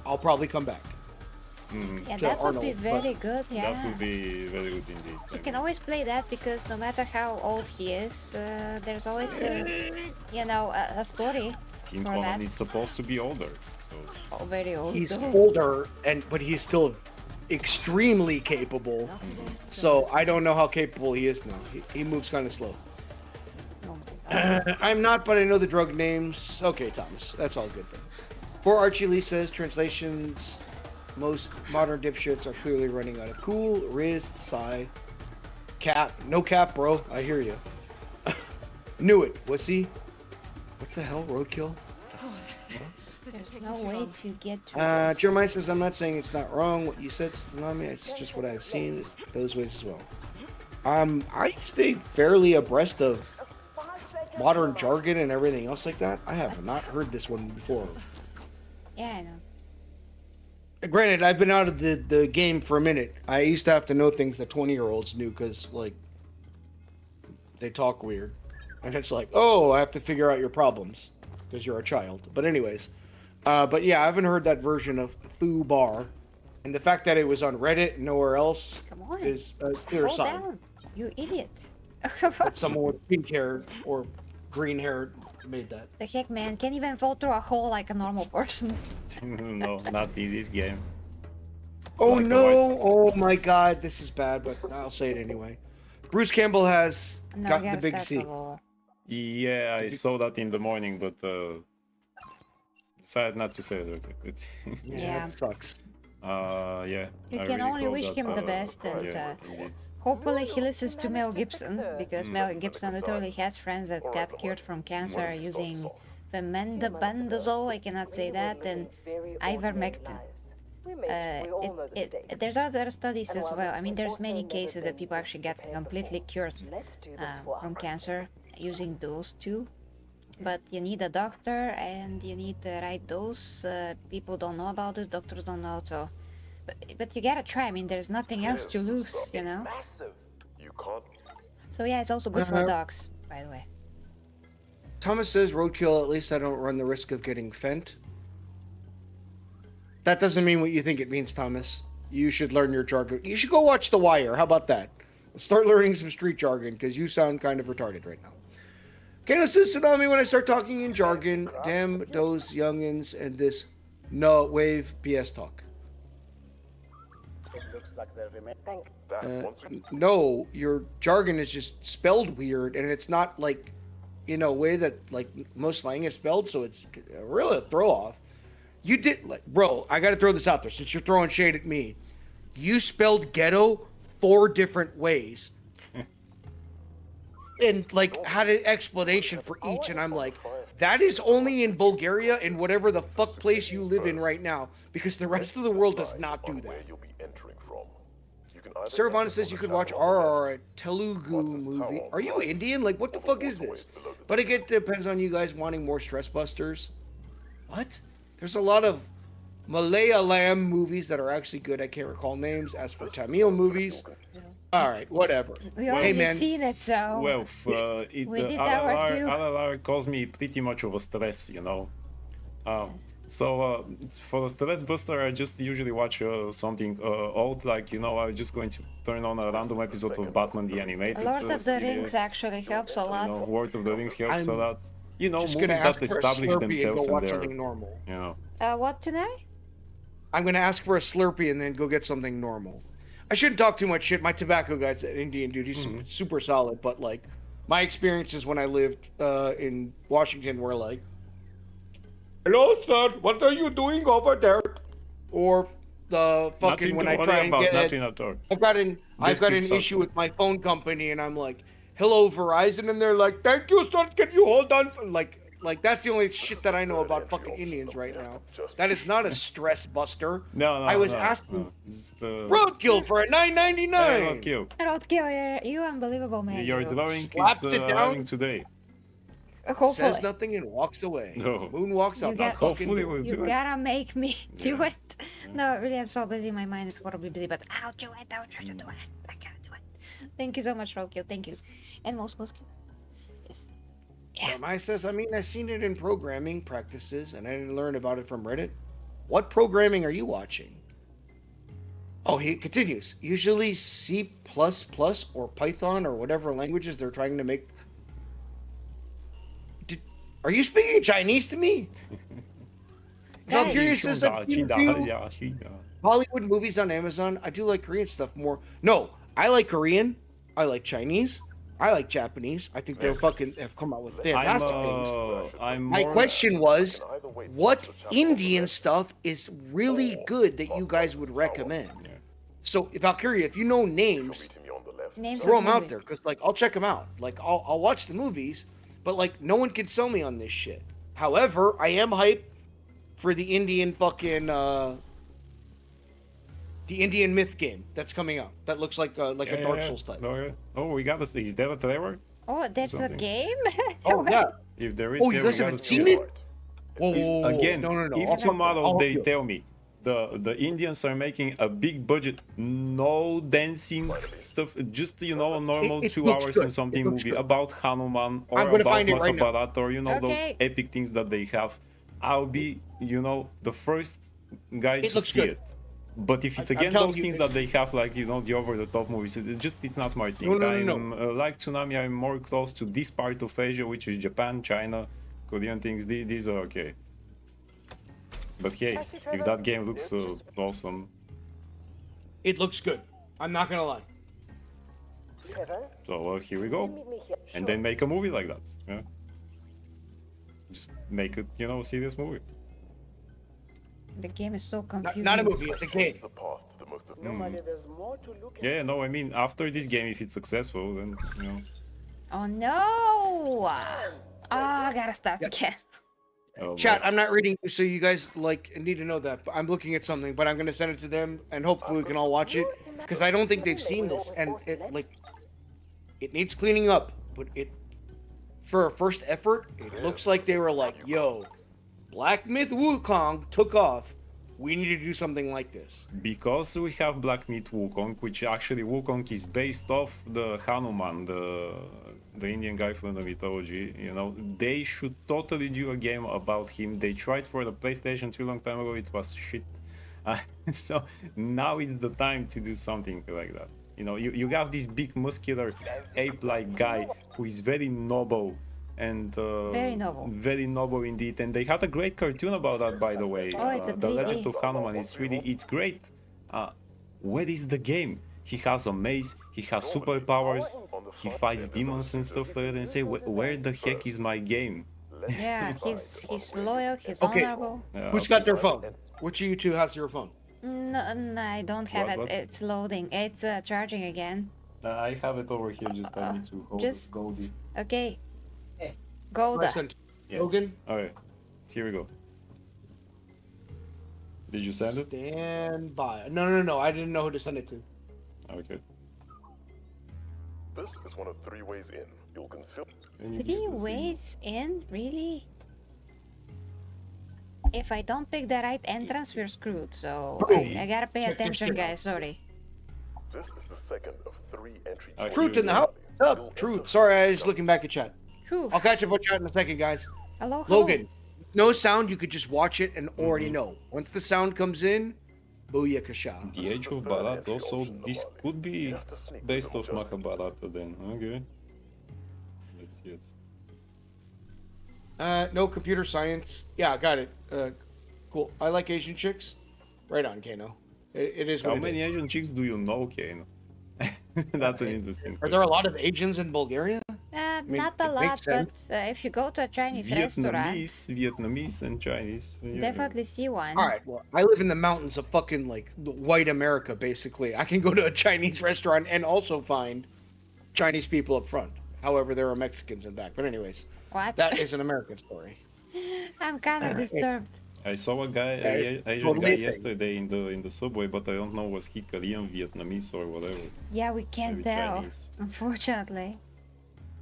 I'll probably come back. Yeah, to that would be Arnold, very good. Yeah. That would be very good indeed. You can always play that because no matter how old he is, there's always, a story King for Conan that. is supposed to be older, so Oh, very old. He's though. older, but he's still extremely capable. So I don't know how capable he is now. He moves kind of slow. I'm not, but I know the drug names. Okay, Thomas, that's all good then. For Archie Lee says translations. Most modern dipshits are clearly running out of cool, Riz, Psy, Cap. No cap, bro. I hear you. Knew it. Wussy. What the hell? Roadkill? This is There's taking no too way long. to get to this. Jeremiah says, I'm not saying it's not wrong what you said, Tsunami. It's just what I've seen those ways as well. I stay fairly abreast of modern jargon and everything else like that. I have not heard this one before. Yeah, I know. Granted, I've been out of the game for a minute. I used to have to know things that 20-year-olds knew because, like, they talk weird. And it's like, oh, I have to figure out your problems because you're a child. But anyways, but yeah, I haven't heard that version of Foo Bar. And the fact that it was on Reddit and nowhere else Come on. is a clear Hold sign down, you idiot. that someone with pink hair or green hair made that. The heck, man, can't even fall through a hole like a normal person. No, not in this game. Oh Like a no! white- Oh my god, this is bad, but I'll say it anyway. Bruce Campbell has No, got the yes, big that's C. a roll. Yeah, I saw that in the morning, but decided not to say it. Yeah. That sucks. Yeah. You I can really only hope wish that, him the best, and yeah, indeed. hopefully he listens to Mel Gibson, because Mel Gibson literally has friends that got cured from cancer using femendabendazole, I cannot say that, and ivermectin. There's other studies as well. I mean, there's many cases that people actually get completely cured from cancer using those two. But you need a doctor and you need the right dose. People don't know about this, doctors don't know, so... But you gotta try, I mean, there's nothing else to lose, you know? Massive. You can't. So yeah, it's also good for dogs, by the way. Thomas says, roadkill, at least I don't run the risk of getting fent. That doesn't mean what you think it means, Thomas. You should learn your jargon. You should go watch The Wire. How about that? Start learning some street jargon, because you sound kind of retarded right now. Kano says, Tsunami, when I start talking in jargon, damn those youngins and this no wave BS talk. It looks like they'll remain. No, your jargon is just spelled weird, and it's not like, you know, way that like most slang is spelled, so it's really a throw off. You did, like, bro, I gotta throw this out there since you're throwing shade at me. You spelled ghetto 4 different ways. And like had an explanation for each, and I'm like, that is only in Bulgaria and whatever the fuck place you live in right now, because the rest of the world does not do that. You'll be entering from. You can Saravana says you could watch RR, a Telugu movie. Are you Indian? Like, what the fuck is this? But again, it depends on you guys wanting more stress busters. What? There's a lot of Malayalam movies that are actually good. I can't recall names. As for Tamil movies, all right, whatever. We already man. seen it, so... Well, We did our due. RLR calls me pretty much of a stress, you know. So for the stress buster, I just usually watch something old, like, you know, I'm just going to turn on a random episode of Batman the Animated Lord of the series. Rings actually helps a You know, lot. Word of the Rings helps a I'm lot. You know, Just movies gonna that ask for a establish Slurpee and themselves go in watch their, something normal. you know. What, Tsunami? I'm gonna ask for a Slurpee and then go get something normal. I shouldn't talk too much shit. My tobacco guy's an Indian dude. He's super solid, but like my experiences when I lived in Washington were like, "Hello, sir. What are you doing over there?" Or the fucking Nothing when to I worry try and about, get nothing it. at all. I've got an keep issue talking. with my phone company, and I'm like, "Hello, Verizon," and they're like, "Thank you, sir. Can you hold on?" Like that's the only shit that I know about fucking Indians right now. That is not a stress buster. No, I was no, asking no. Just, roadkill for a $9.99. roadkill. Roadkill, you're unbelievable, man. Your you. drawing Slapped is it down. arriving today. Hopefully. Says nothing and walks away. No. Moon walks out. You the got- fucking Hopefully door. we'll You do it. gotta make me do it. No, really, I'm so busy. My mind is horribly busy, but I'll do it. I'll try to do it. I gotta do it. Thank you so much, Roadkill. Thank you. And most. Yes. Jeremiah says, I mean, I've seen it in programming practices, and I didn't learn about it from Reddit. What programming are you watching? Oh, he continues. Usually C++ or Python or whatever languages they're trying to make. Are you speaking Chinese to me? Valkyria says, I've seen a few Hollywood movies on Amazon. I do like Korean stuff more. No, I like Korean. I like Chinese. I like Japanese. I think they're fucking have come out with fantastic things. My question was, what Indian stuff is really good that you guys would recommend? So, Valkyria, if you know names, Names throw of them out movies. there, because like I'll check them out. Like I'll watch the movies, but like no one can sell me on this shit. However, I am hyped for the Indian fucking the Indian myth game that's coming out. That looks like a Dark Souls type. Oh, yeah. Oh, we got this. Is there a trailer? Oh, there's a Something. game? Oh yeah. If there is, Oh, yeah, you guys we haven't gotta seen see it? Whoa, whoa, whoa, Again, no. if I'll tomorrow help they you. tell me the Indians are making a big budget, no dancing stuff, just a normal It 2 looks hours good. and something It looks movie good. about Hanuman or I'm gonna about find it right now. Mahabharata or those Okay. epic things that they have. I'll be the first guy It to looks see good. it. But if it's I'm again telling those you, things that they have, like the over-the-top movies, it's not my thing. No. I'm like Tsunami. I'm more close to this part of Asia, which is Japan, China, Korean things. These are okay. But hey, if that game looks awesome, It looks good. I'm not gonna lie. Trevor, so here we you go. meet me here. And Sure. then make a movie like that. Yeah. Just make it, a serious movie. The game is so Not, confusing. not a movie. It's a game. It's the path to the most Normally, there's more to look at. Yeah, no, I mean after this game, if it's successful, then Oh no! Oh, I gotta start again. oh, Chat, boy. I'm not reading you, so you guys need to know that. But I'm looking at something, but I'm gonna send it to them, and hopefully we can all watch it, because I don't think they've seen this, and it needs cleaning up. But for a first effort, it looks like they were like, "Yo, Black Myth Wukong took off. We need to do something like this." Because we have Black Myth Wukong, which actually Wukong is based off the Hanuman, the Indian guy from the mythology. They should totally do a game about him. They tried for the PlayStation 2 long time ago. It was shit. So now is the time to do something like that. You have this big muscular ape-like guy who is very noble and Very noble. very noble indeed. And they had a great cartoon about that, by the way. Oh, it's a The 3D. Legend of Hanuman. It's great. Where is the game? He has a mace. He has superpowers. He fights demons and stuff like that. And say, where the heck is my game? Yeah, he's loyal, he's Okay. honorable. Yeah, Who's got their phone? Which of you two has your phone? No, I don't have What? it. It's loading. It's charging again. I have it over here. Just I need to hold just- Goldie. Okay. Hey. Golda. Listen, Yes. Logan, Alright, here we go. Did you send it? stand by. No. I didn't know who to send it to. Okay. This is one of 3 ways in. You'll consider. Can you 3 give this ways in? Really? If I don't pick the right entrance, we're screwed. So I gotta pay Check this attention, shit out. guys. Sorry. This is the second of 3 entry Alright, Truth in the house. What's up? Truth. Sorry, I was looking back at chat. Whew. I'll catch up with chat in a second, guys. Hello, hello. Logan, no sound. You could just watch it and already know. Once the sound comes in, booyakasha. The Age of Bharat also, this could be based off Mahabharata then. Okay. Let's see it. No computer science. Yeah, got it. Cool. I like Asian chicks. Right on, Kano. It is what How it many is. Asian chicks do you know, Kane? That's an interesting Are there a lot of Asians in Bulgaria? mean, Not a it lot, makes but sense. if you go to a Chinese restaurant, Vietnamese and Chinese. Yeah. definitely see one. All right. Well, I live in the mountains of fucking like white America, basically. I can go to a Chinese restaurant and also find Chinese people up front. However, there are Mexicans in back. But anyways, What? that is an American story. I'm kind of disturbed. I saw a guy, Asian totally guy a thing. yesterday in the subway, but I don't know was he Korean, Vietnamese, or whatever. Yeah, we can't Maybe tell, Chinese. unfortunately.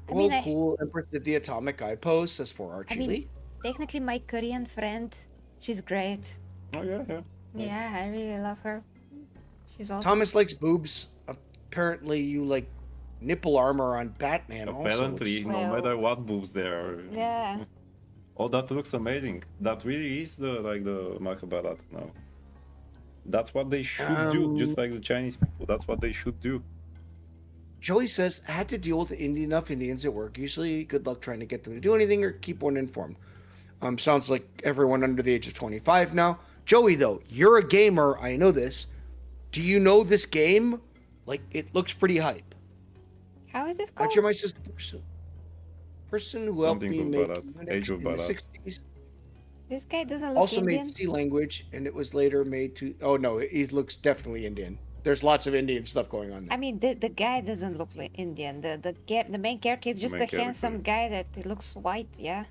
I Well, mean, cool. Empress did the atomic eye pose. As for our I chili. mean, technically, my Korean friend, she's great. Oh yeah, yeah. Yeah, I really love her. She's awesome. Thomas likes boobs. Apparently, you like nipple armor on Batman. Apparently, also. no Well- matter what boobs there are. Yeah. Oh, that looks amazing. That really is the Mahabharata now. That's what they should do, just like the Chinese people. That's what they should do. Joey says, I had to deal with enough Indians at work. Usually, good luck trying to get them to do anything or keep one informed. Sounds like everyone under the age of 25 now. Joey, though, you're a gamer. I know this. Do you know this game? Like, it looks pretty hype. How is this called? Actually, my sister, person who helped Something me of make Bharat, Unix Age of in the Bharat. 60s, This guy doesn't look also Indian. made C language, and it was later made to. Oh no, he looks definitely Indian. there's lots of Indian stuff going on there. I mean, the guy doesn't look like Indian. The main character is just main a handsome guy that looks white. Yeah.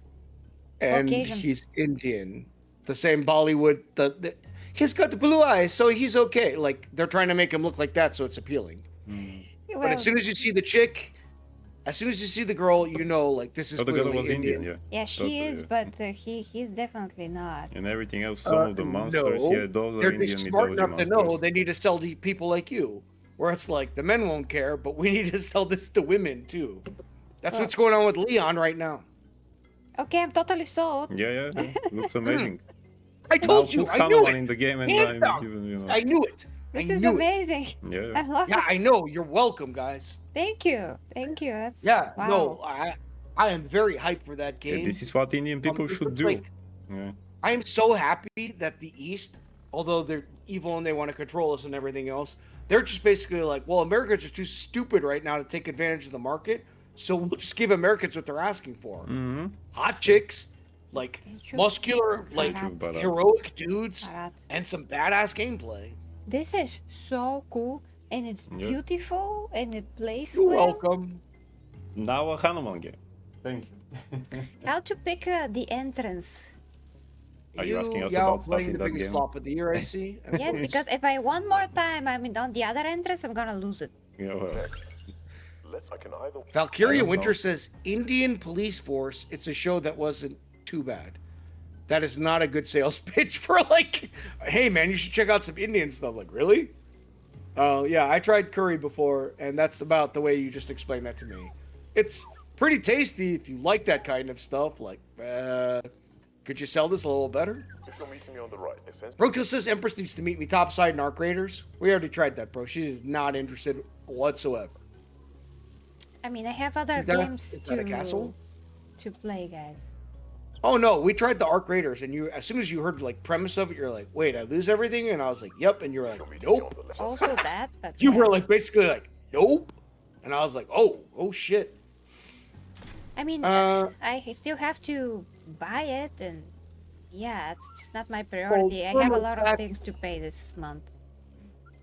And Caucasian. he's Indian. The same Bollywood. He's got the blue eyes, so he's okay. Like they're trying to make him look like that, so it's appealing. But Well, as soon as you see the chick, as soon as you see the girl, you know, like this is Oh, the girl clearly was Indian, yeah. yeah, she Totally, is, yeah. but he's definitely not. And everything else, some of the monsters, no, yeah, those are they're Indian just smart mythology enough to monsters. know they need to sell to people like you. Where it's like the men won't care, but we need to sell this to women too. That's Well- what's going on with Leon right now. Okay, I'm totally sold. Yeah, looks amazing. I told Now you, put I knew Hanuman it. in the game and Hands I'm down. even, you know. I knew it. This I is knew amazing. Yeah. I love Yeah, it. I know. You're welcome, guys. Thank you. Thank you. That's Yeah, wow. no, I am very hyped for that Yeah, game. this is what Indian people it's should just do. like- Yeah. I am so happy that the East, although they're evil and they want to control us and everything else, they're just basically like, well, Americans are too stupid right now to take advantage of the market, so we'll just give Americans what they're asking for. Mm-hmm. Hot chicks, like True. muscular, like True, but, heroic dudes, Alright. and some badass gameplay. This is so cool, and it's Yeah. beautiful, and it plays You're well. welcome. Now a Hanuman game. Thank you. How to pick the entrance? Are you asking us yeah, about stuff playing in the that biggest game? flop of the year, I see. Yes, because if I one more time, I mean on the other entrance, I'm gonna lose it. Yeah, well, I can either. I Valkyria don't Winter know. says Indian Police Force. It's a show that wasn't too bad. That is not a good sales pitch for like, hey man, you should check out some Indian stuff. Like, really? Oh yeah, I tried curry before, and that's about the way you just explained that to me. It's pretty tasty if you like that kind of stuff. Like, could you sell this a little better? If you're meeting me on the right, essentially. Brokill says Empress needs to meet me topside in Arc Raiders. We already tried that, bro. She is not interested whatsoever. I mean, I have other Is that a- games is that a castle? to play, guys. Oh no, we tried the Arc Raiders, and you, as soon as you heard like premise of it, you're like, wait, I lose everything, and I was like, yep, and you're like, nope. Also that, but You yeah. were like basically like, nope, and I was like, oh shit. I mean, Uh, I still have to buy it, and yeah, it's just not my priority. I have a remember lot of that- things to pay this month.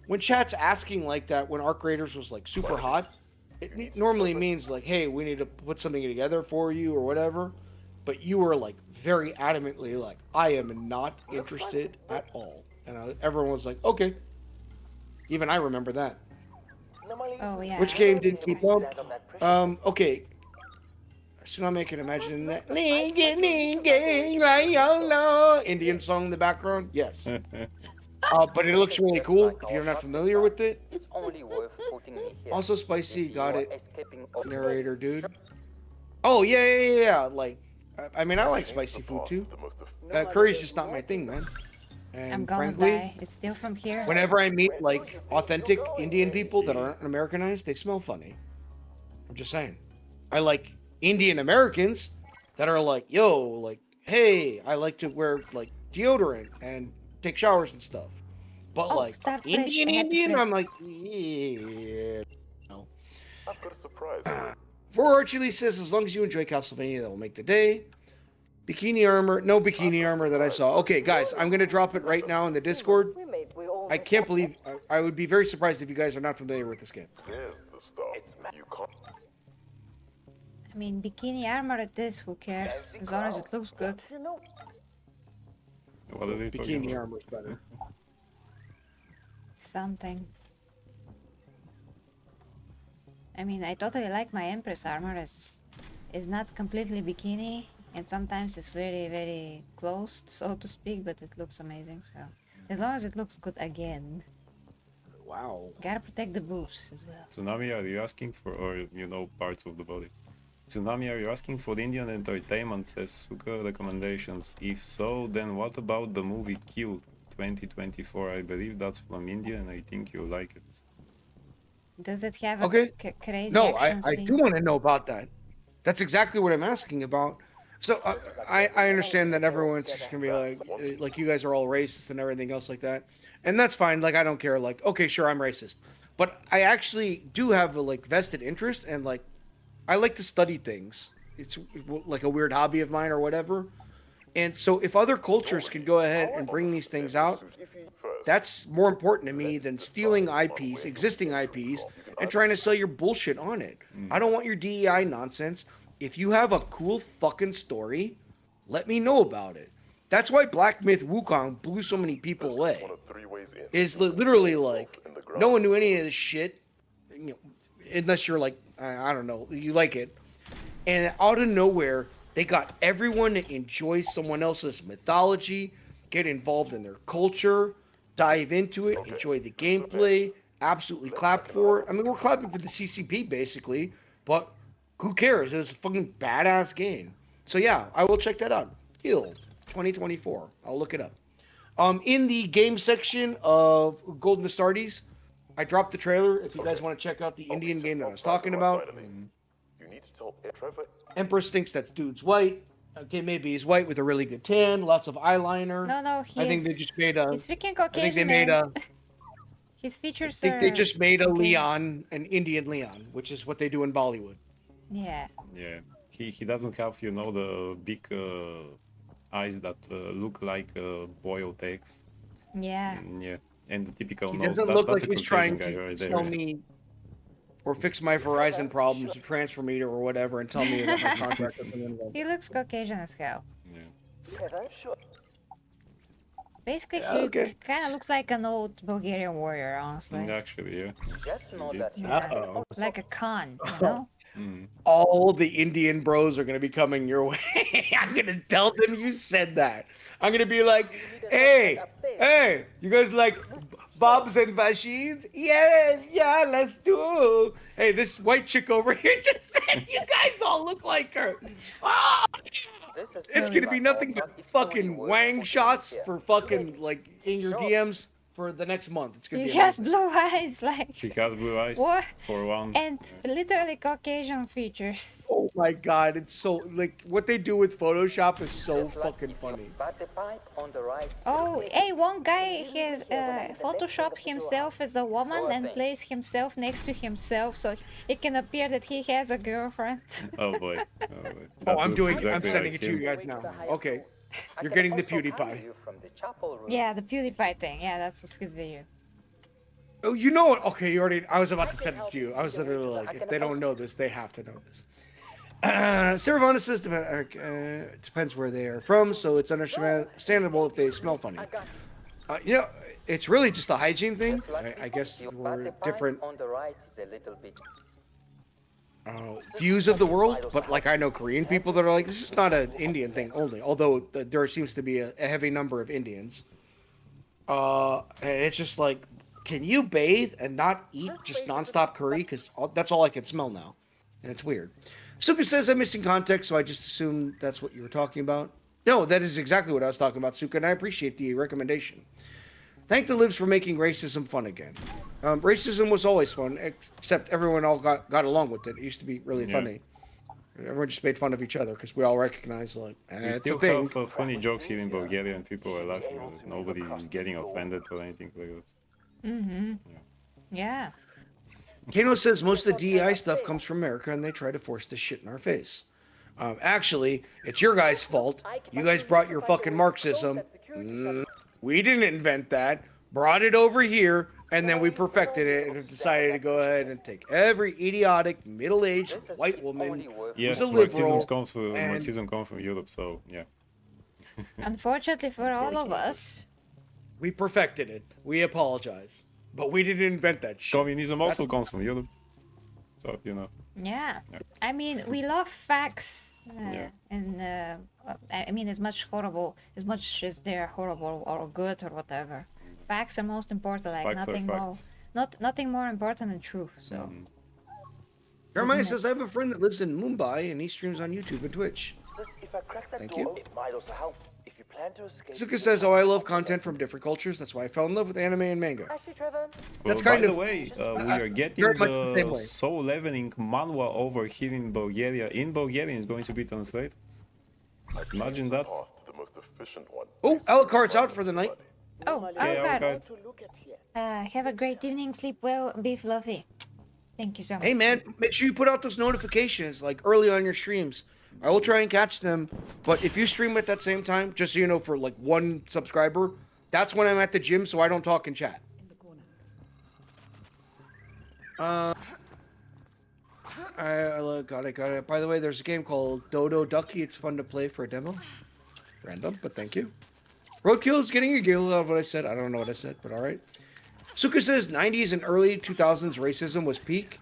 When chat's asking like that, when Arc Raiders was like super hot, it normally means like, hey, we need to put something together for you or whatever. But you were like very adamantly like, I am not interested at all, and everyone was like, okay. Even I remember that. Oh yeah. Which game didn't keep up? Okay. Tsunami can imagine that Indian song in the background. Yes. But it looks really cool if you're not familiar with it. It's only worth putting me here. Also, Spicy If got you are it. escaping of Narrator, dude. Oh yeah. Like, I mean, I like spicy food too. Curry's just not my thing, man. And I'm gonna frankly, die. It's still from here. whenever I meet like authentic Indian people that aren't Americanized, they smell funny. I'm just saying. I like Indian Americans that are like, yo, like, hey, I like to wear like deodorant and take showers and stuff. But Oh, like start fresh, Indian, happy fresh. I'm like, yeah. No. I've got a surprise. For Archie says, as long as you enjoy Castlevania, that will make the day. Bikini armor, no bikini armor that I saw. Okay, guys, I'm gonna drop it right now in the Discord. I can't believe I would be very surprised if you guys are not familiar with this game. There's the stuff. You can't. I mean, bikini armor it is. Who cares? As long as it looks good. What are they talking Bikini about? armor is better. Something. I mean, I totally like my Empress armor. It's not completely bikini, and sometimes it's very, very closed, so to speak, but it looks amazing. So, as long as it looks good again, Wow. gotta protect the boobs as well. Tsunami, are you asking for, or you know, parts of the body? Tsunami, are you asking for the Indian entertainment, says Suka recommendations? If so, then what about the movie Kill 2024? I believe that's from India, and I think you like it. Does it have a Okay. crazy No, action I scene? do want to know about that. That's exactly what I'm asking about. So I understand that everyone's just gonna be like you guys are all racist and everything else like that, and that's fine. Like I don't care. Like okay, sure, I'm racist, but I actually do have a like vested interest and like I like to study things. It's like a weird hobby of mine or whatever. And so if other cultures can go ahead and bring these things out, That's more important to me than stealing IPs, existing IPs, and trying to sell your bullshit on it. I don't want your DEI nonsense. If you have a cool fucking story, let me know about it. That's why Black Myth Wukong blew so many people away. Is literally like no one knew any of this shit, you know, unless you're like I don't know, you like it, and out of nowhere they got everyone to enjoy someone else's mythology, get involved in their culture, dive into it, enjoy the gameplay, absolutely clap for it. I mean, we're clapping for the CCP basically, but who cares? It was a fucking badass game. So yeah, I will check that out. Hill 2024. I'll look it up. In the game section of Golden Astartes, I dropped the trailer. If you guys want to check out the Indian game that I was talking about, You need to tell Trevor. Empress thinks that dude's white. Okay, maybe he's white with a really good tan, lots of eyeliner. No, I think they just made a. He's freaking I Caucasian. think they made a. His features I think they are just made a okay. Leon, an Indian Leon, which is what they do in Bollywood. Yeah. Yeah, he doesn't have, you know, the big eyes that look like boiled eggs. Yeah. Yeah, and the typical He nose. doesn't look that's like a he's trying Caucasian guy to right sell there. me or fix my Verizon problems or transfer me or whatever and tell me that my contract doesn't involve. He looks Caucasian as hell. Yeah. Sure. Basically, Yeah, he okay. kind of looks like an old Bulgarian warrior, honestly. Actually, yeah. Just know Indeed. that you Yeah. Uh-oh. Like a Khan, you know? Mm. All the Indian bros are going to be coming your way. I'm going to tell them you said that. I'm going to be like, hey, you guys like Bobs and Vashins? Yeah, let's do. Hey, this white chick over here just said you guys all look like her. Ah! this is It's going to be nothing but fucking wang shots for fucking, like, in your DMs for the next month. It's going to He be has amazing. blue eyes, like, She has blue eyes What? for one. and literally Caucasian features. Oh my god, it's so, like, what they do with Photoshop is so just like fucking if you funny. pat the pipe on the right. Oh, hey, one guy has photoshopped himself as a woman and placed himself next to himself so it can appear that he has a girlfriend. Oh boy. Oh, That I'm looks doing. exactly I'm sending like it to you him. guys now. Okay, I you're can getting the also PewDiePie. hire you from the chapel room. Yeah, the PewDiePie thing. Yeah, that was his video. Oh, you know what? Okay, you already. I was about to send it to you. I was literally like, if they don't know this, they have to know this. Saravana says depends where they are from, so it's understandable if they smell funny. You know, it's really just a hygiene thing. Just like I guess you pat we're the pipe different on the right is a little bit. views of the world, but like I know Korean people that are like, this is not an Indian thing only, although there seems to be a heavy number of Indians. And it's just like, can you bathe and not eat just nonstop curry? Because that's all I can smell now, and it's weird. Suka says I'm missing context, so I just assumed that's what you were talking about. No, that is exactly what I was talking about, Suka, and I appreciate the recommendation. Thank the libs for making racism fun again. Racism was always fun, except everyone all got along with it. It used to be really funny. Everyone just made fun of each other because we all recognize, like, We it's still a thing. have funny jokes here in Bulgaria and people are laughing at it. Nobody's getting offended or anything like that. Mm-hmm. Yeah. Kano says most of the DEI stuff comes from America and they try to force this shit in our face. Actually, it's your guys' fault. You guys brought your fucking Marxism. We didn't invent that. Brought it over here, and then we perfected it and have decided to go ahead and take every idiotic, middle-aged This is white it's woman only worth Yeah, who's a liberal. Marxism comes from Europe, so yeah. Unfortunately for all of us. We perfected it. We apologize. But we didn't invent that shit. Communism also comes from Europe. So, you know. Yeah. Yeah. I mean, we love facts. Yeah. And I mean, as much as they're horrible or good or whatever, facts are most important. Like Facts are nothing more, facts. nothing more important than truth. So Jeremiah Isn't it? says, I have a friend that lives in Mumbai and he streams on YouTube and Twitch. Says if I crack that Thank door, you. it might also help. If you plan to escape. Suka says, oh, I love content from different cultures. That's why I fell in love with anime and manga. Actually, Trevor, That's Well, kind by of- the way, we are getting very much the same the way. Soul Leveling manhwa over here in Bulgaria. In Bulgarian, it's going to be translated. Imagine that. Path to the most efficient one. Oh, Alucard's out for the night. oh, Okay, God. Alucard. To look at here. Have a great evening. Sleep well. Be fluffy. Thank you so much. Hey, man, make sure you put out those notifications like early on your streams. I will try and catch them. But if you stream at that same time, just so you know, for like one subscriber, That's when I'm at the gym, so I don't talk in chat. Got it. By the way, there's a game called Dodo Ducky. It's fun to play for a demo. Random, but thank you. Roadkill is getting a giggle out of what I said. I don't know what I said, but all right. Suka says 90s and early 2000s racism was peak.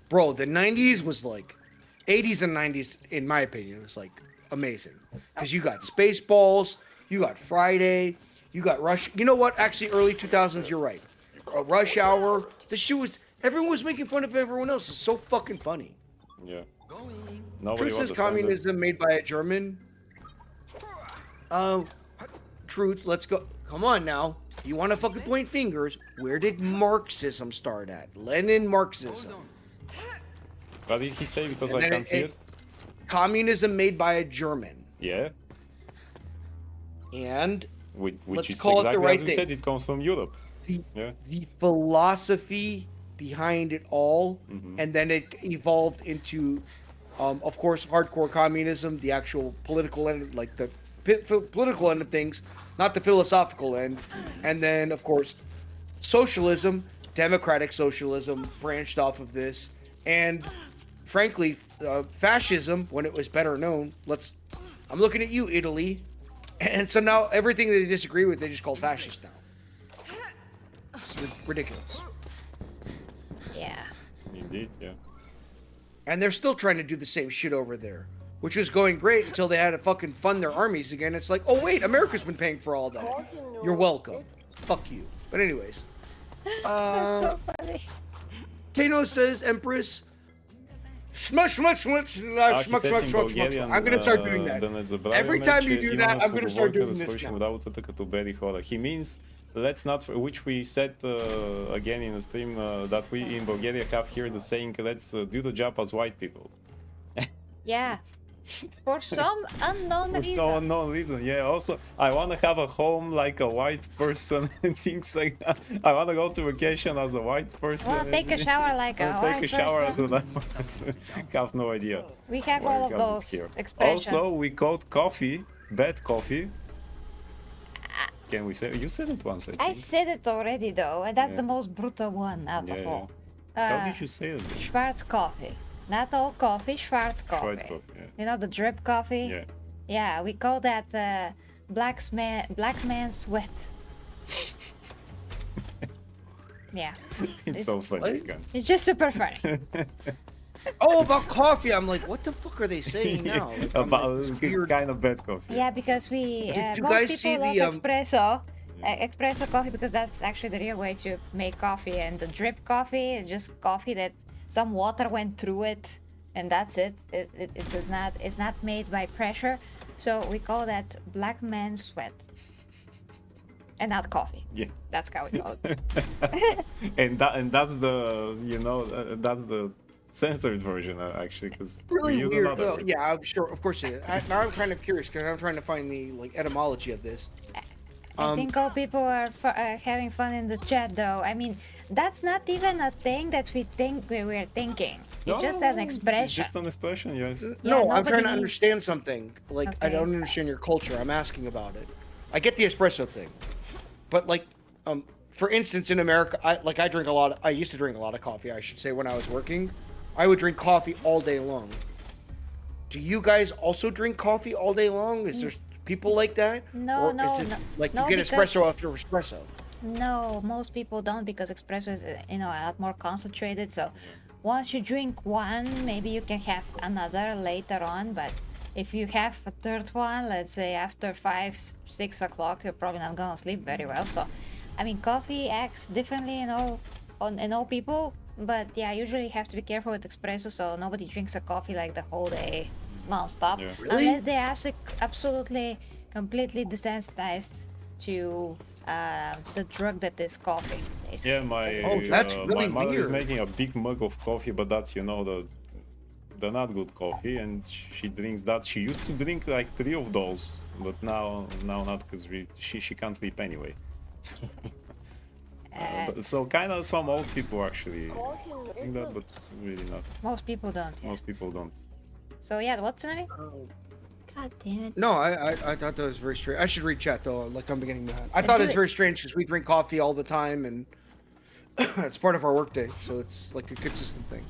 Bro, the 90s was like 80s and 90s, in my opinion, was like amazing. Because you got Spaceballs, you got Friday, you got Rush. You know what? Actually, early 2000s, you're right. Rush Hour. This shit was, everyone was making fun of everyone else. It's so fucking funny. Yeah. Truth says communism made by a German. Truth, let's go. Come on now. You want to fucking point fingers? Where did Marxism start at? Lenin Marxism. What did he say? Because And I then can't see it. Communism made by a German. Yeah. And Which let's is call it the exactly right as we thing. said, it comes from Europe. the philosophy behind it all, and then it evolved into, of course, hardcore communism, the actual political end, like the political end of things, not the philosophical end, and then, of course, socialism, democratic socialism, branched off of this, and frankly, fascism, when it was better known. I'm looking at you, Italy, and so now everything that they disagree with, they just call fascist now. It's ridiculous. Yeah. Indeed, yeah. And they're still trying to do the same shit over there, which was going great until they had to fucking fund their armies again. It's like, oh wait, America's been paying for all that. You're welcome. Fuck you. But anyways. That's so funny. Kano says, Empress, shmush. I'm gonna start doing that. Every time you do that, I'm gonna start doing this now. He means, let's not, which we said again in the stream, that we in Bulgaria have here the saying, let's do the job as white people. Yeah. For some unknown For reason. some unknown reason, yeah. Also, I want to have a home like a white person and things like that. I want to go to vacation as a white person. I want to take a shower like a white Take a shower as person. a have no idea. We have where all we of got this those here. expressions. Also, we called coffee bad coffee. Can we say? You said it once, I think. I said it already though, and that's Yeah. the most brutal one out Yeah, of yeah. all. How did you say it? Schwarz coffee. Not all coffee, Schwarz coffee. Schwarz coffee, yeah. You know the drip coffee? Yeah. Yeah, we call that black man sweat. Yeah. It's so funny. What? It's just super funny. Oh, about coffee. I'm like, what the fuck are they saying now? Like, I'm About like, this weird. kind of bad coffee. Yeah, because we Did you most guys see people love the, espresso. Espresso coffee because that's actually the real way to make coffee, and the drip coffee is just coffee that some water went through it, and that's it. It does not. It's not made by pressure, so we call that black man sweat, and not coffee. Yeah. That's how we call it. and that's the that's the censored version actually, because Really we use weird. another Well, word. yeah, I'm sure. Of course it is. Now I'm kind of curious because I'm trying to find the etymology of this. I think all people are having fun in the chat, though. I mean, that's not even a thing that we think we're thinking. It's just an expression. It's just an expression, yes. Yeah, No, I'm nobody trying to needs- understand something. Like, I Okay. don't understand your culture. I'm asking about it. I get the espresso thing, but like, for instance, in America, I drink a lot. I used to drink a lot of coffee. I should say when I was working, I would drink coffee all day long. Do you guys also drink coffee all day long? Is there people like that? No, Or no, is it no. like No, you get because- espresso after espresso? No, most people don't because espresso is, a lot more concentrated. So once you drink one, maybe you can have another later on. But if you have a third one, let's say after 5, 6 o'clock, you're probably not gonna sleep very well. So, I mean, coffee acts differently in all people. But yeah, usually you have to be careful with espresso, so nobody drinks a coffee like the whole day, non-stop, Yeah. Really? unless they're absolutely, completely desensitized to the drug that is coffee. Basically. Yeah, my Oh, that's really my mother is weird. making a big mug of coffee, but that's the not good coffee, and she drinks that. She used to drink like 3 of those, but now not, because she can't sleep anyway. So kind of some old people actually think that, but really not. Most people don't. Yeah. Most people don't. So yeah, what's the name? God damn it. No, I thought that was very strange. I should read chat though, like I'm beginning to. I Do thought it's it. very strange because we drink coffee all the time and it's part of our workday, so it's like a consistent thing.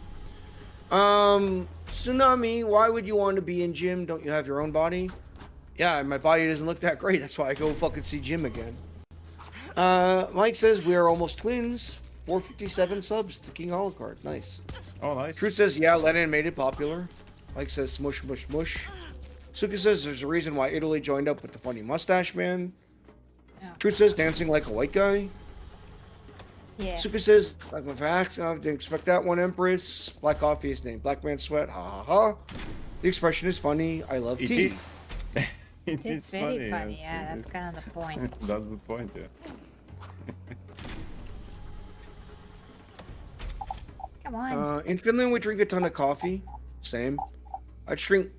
Tsunami, why would you want to be in gym? Don't you have your own body? Yeah, my body doesn't look that great. That's why I go fucking see Jim again. Mike says we are almost twins. 457 subs to King Alucard. Nice. Oh, nice. Truth says, yeah, Lenin made it popular. Mike says, smush, mush, mush. Suka says, there's a reason why Italy joined up with the funny mustache man. Yeah. Truth says, dancing like a white guy. Yeah. Suka says, like my fact, I didn't expect that one, Empress. Black coffee is named Black Man Sweat. Ha ha ha. The expression is funny. I love It tea. is. It It's is very funny. yes, Yeah, it that's is. kind of the point. That's the point, yeah. Come on. In Finland, we drink a ton of coffee. Same. I drink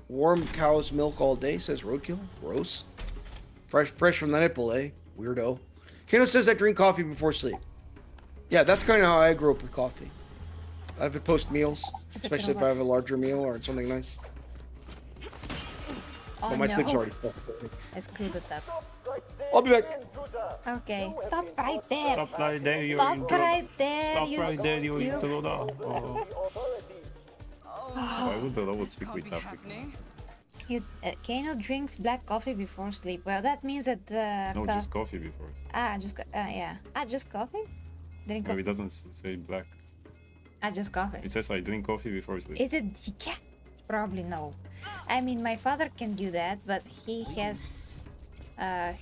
warm cow's milk all day, says Roadkill. Gross. Fresh from the nipple, eh? Weirdo. Kano says I drink coffee before sleep. Yeah, that's kind of how I grew up with coffee. I have it post meals, especially if I have a larger meal or something nice. Oh, But my no. sleep's already full. I screwed it up. I'll be back. Okay. Stop right there. Stop right there, you Stop intruder. right there. Stop you, right there, you you- intruder. Oh. Why would the robot This speak can't with be African? happening. Kano drinks black coffee before sleep. Well, that means that No, just coffee before. yeah. Just coffee. Drink No, coffee. it doesn't say black. Just coffee. It says I drink coffee before sleep. Is it decaf? Probably no. I mean, my father can do that, but he has a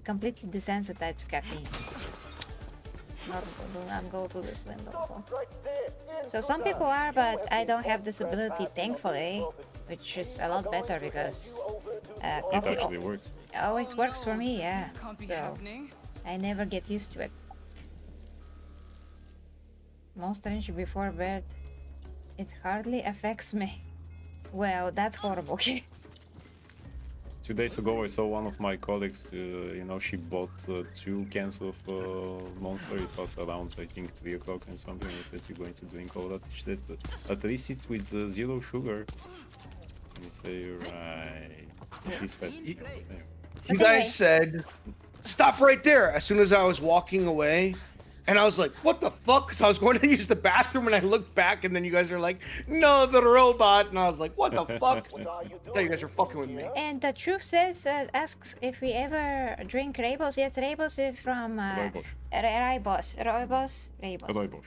completely desensitized to caffeine. Do not go to this window. So some people are, but I don't have this ability, thankfully, which is a lot better because It coffee actually works. always works for me. Yeah. This can't be So happening. I never get used to it. Monster Energy before bed, it hardly affects me. Well, that's horrible. 2 days ago, I saw one of my colleagues. She bought 2 cans of Monster. It was around, I think, 3 o'clock and something. I said, "You're going to drink all that?" She said, "At least it's with 0 sugar." I say, "Right." He's fat. You Okay. guys said, stop right there. As soon as I was walking away, and I was like, what the fuck? Because I was going to use the bathroom and I looked back and then you guys are like, no, the robot. And I was like, what the fuck? I thought you guys were fucking with me. And the truth says, asks if we ever drink Raybos. Yes, Raybos is from Rooibos.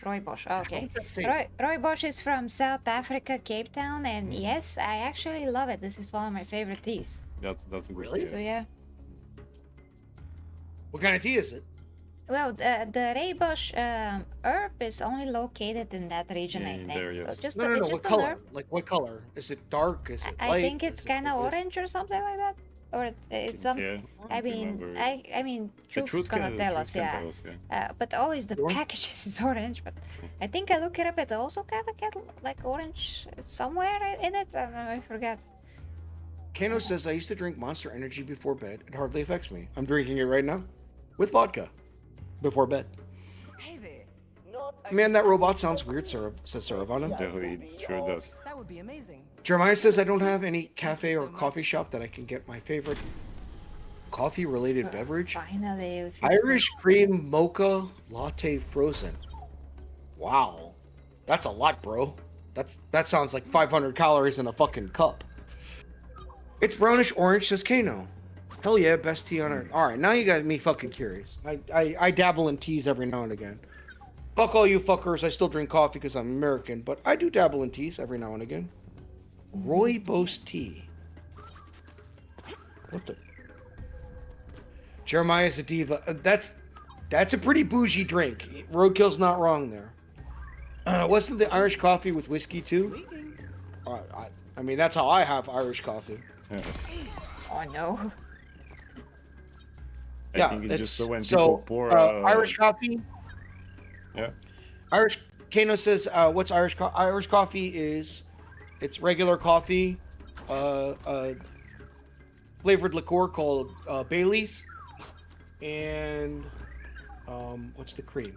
Rooibos. Okay. That's it. Rooibos is from South Africa, Cape Town, and yes, I actually love it. This is one of my favorite teas. That's a good Really? So guess. yeah. What kind of tea is it? Well, the Rooibos herb is only located in that region, Yeah, I in think. there, yes. So just No, a, no, no. just What an color? herb. Like what color? Is it dark? Is it I light? think it's Is it kind of like this? orange or something like that. Or it's some. Yeah, I don't mean, remember. I mean, The truth is gonna can- tell truth us, can yeah. tell us, yeah. But always the Orange? packages is orange. But I think I look it up. It also kind of get like orange somewhere in it. I don't know. I forgot. Kano says, I used to drink Monster Energy before bed. It hardly affects me. I'm drinking it right now with vodka before bed. Hey there. Man, that robot sounds weird, says Saravana. Definitely, it sure does. That would be amazing. Jeremiah says, I don't have any cafe or coffee shop that I can get my favorite coffee-related beverage. Finally, we fixed Irish cream mocha latte frozen. Wow. That's a lot, bro. That sounds like 500 calories in a fucking cup. It's brownish orange, says Kano. Hell yeah, best tea on earth. Alright, now you got me fucking curious. I dabble in teas every now and again. Fuck all you fuckers, I still drink coffee because I'm American, but I do dabble in teas every now and again. Rooibos tea. What the? Jeremiah's a diva. That's a pretty bougie drink. Roadkill's not wrong there. Wasn't the Irish coffee with whiskey too? I mean, that's how I have Irish coffee. it. Oh no. I think it's just so when so, people pour. Irish coffee. Yeah. Irish. Kano says, "What's Irish? Irish coffee is, it's regular coffee, flavored liqueur called Bailey's, and what's the cream?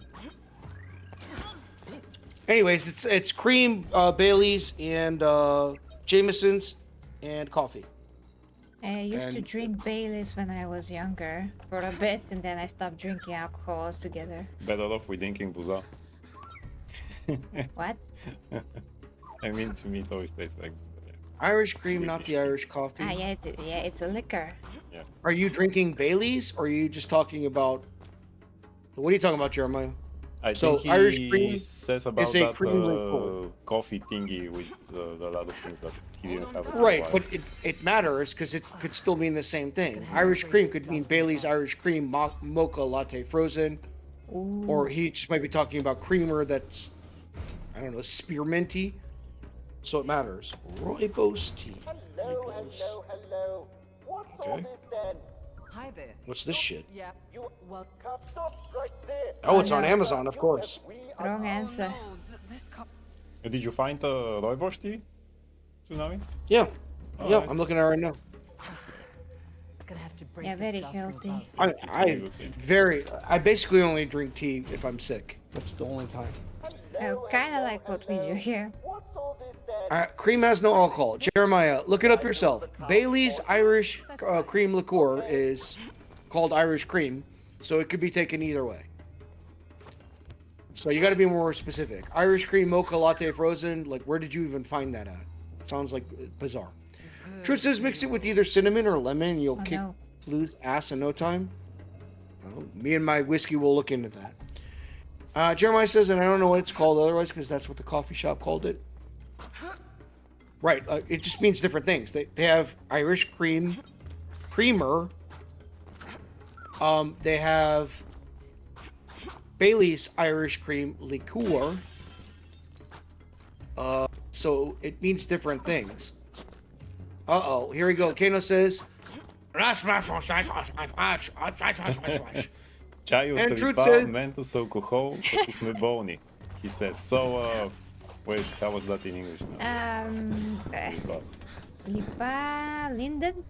Anyways, it's cream, Bailey's, and Jameson's, and coffee. I used to And- drink Baileys when I was younger for a bit, and then I stopped drinking alcohol altogether. Better off with drinking buza. What? I mean, to me, it always tastes like buza. Irish cream, not the Swedish. Irish coffee. Ah, yeah, it's a liquor. Are you drinking Bailey's, or are you just talking about? What are you talking about, Jeremiah? I So, think he Irish cream says about a that cream liqueur. coffee thingy with a lot of things that he didn't have. at Right, the but it matters because it could still mean the same thing. Irish cream could mean Bailey's Irish cream, mocha latte frozen, or he just might be talking about creamer that's, I don't know, spearminty. So it matters. Rooibos tea. Hello, hello, hello. What's all Okay. this then? Hi there. What's this shit? Yeah. You Well, stop right there. Oh, it's Oh, on no. Amazon, of course. We are Wrong answer. no, this cup. Did you find rooibos tea, Tsunami? Yeah, Oh, yeah, nice. I'm looking at it right now. Gonna have to break Yeah, this very dust from healthy. above. I basically only drink tea if I'm sick. That's the only time. Kind of like what we do here. What's all this then? Cream has no alcohol. Jeremiah, look it up yourself. Bailey's Irish cream liqueur is called Irish cream, so it could be taken either way. So you got to be more specific. Irish cream mocha latte frozen. Like, where did you even find that at? Sounds like bizarre. Truth says mix it with either cinnamon or lemon, and you'll Oh, kick no. flu's ass in no time. Well, me and my whiskey will look into that. Jeremiah says, and I don't know what it's called otherwise because that's what the coffee shop called it. Right, it just means different things. They have Irish creamer. They have Bailey's Irish cream liqueur. So it means different things. Uh-oh, here we go. Kano says, Чаю And Truth трипа, said- ментос, alcohol, като сме болни. He says. So, wait, how was that in English now? Трипа. Linden?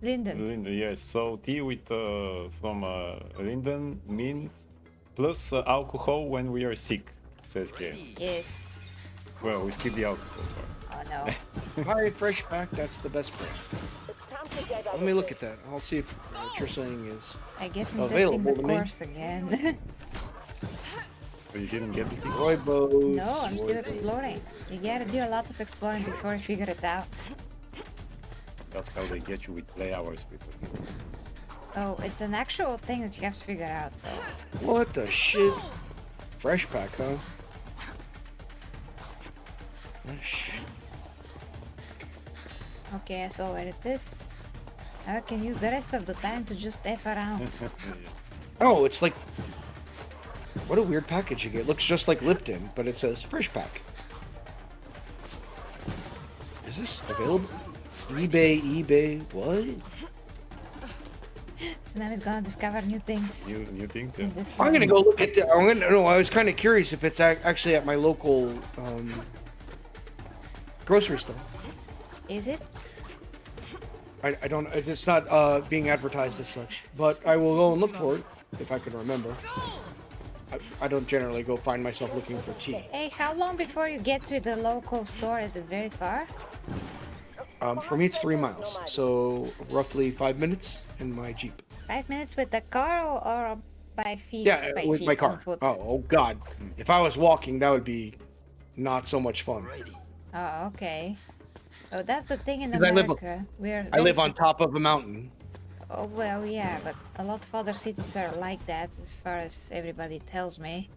Linden. Yes, so tea with from linden, mint, plus alcohol when we are sick, says here. Yes. Well, we skip the alcohol part. Oh no. hi, fresh pack, that's the best brand. It's time to get out Let me look at that. I'll see if what you're saying is. I guess I'm testing Available the to me. course again. But you didn't get the tea? Rooibos. No, I'm still exploring. You gotta do a lot of exploring before you figure it out. That's how they get you with play hours, people. Oh, it's an actual thing that you have to figure out, so. What the shit? Fresh pack, huh? Fresh. Okay, so edit this. I can use the rest of the time to just F around. Oh, it's like. What a weird packaging. It looks just like Lipton, but it says fresh pack. Is this available? eBay, what? Tsunami's gonna discover new things. New things, yeah. in this I'm gonna land. go look at the. I'm gonna. No, I was kind of curious if it's actually at my local grocery store. Is it? I don't. It's not being advertised as such, but I will go and look for it if I can remember. I don't generally go find myself looking for tea. Hey, how long before you get to the local store? Is it very far? For me, it's 3 miles, so roughly 5 minutes in my Jeep. 5 minutes with the car or by feet? Yeah, by with feet my on car. foot? Oh God! If I was walking, that would be not so much fun. Oh, okay. Oh, that's the thing in 'Cause I live- America. We're I live on very top of a mountain. Oh, well, yeah, but a lot of other cities are like that, as far as everybody tells me.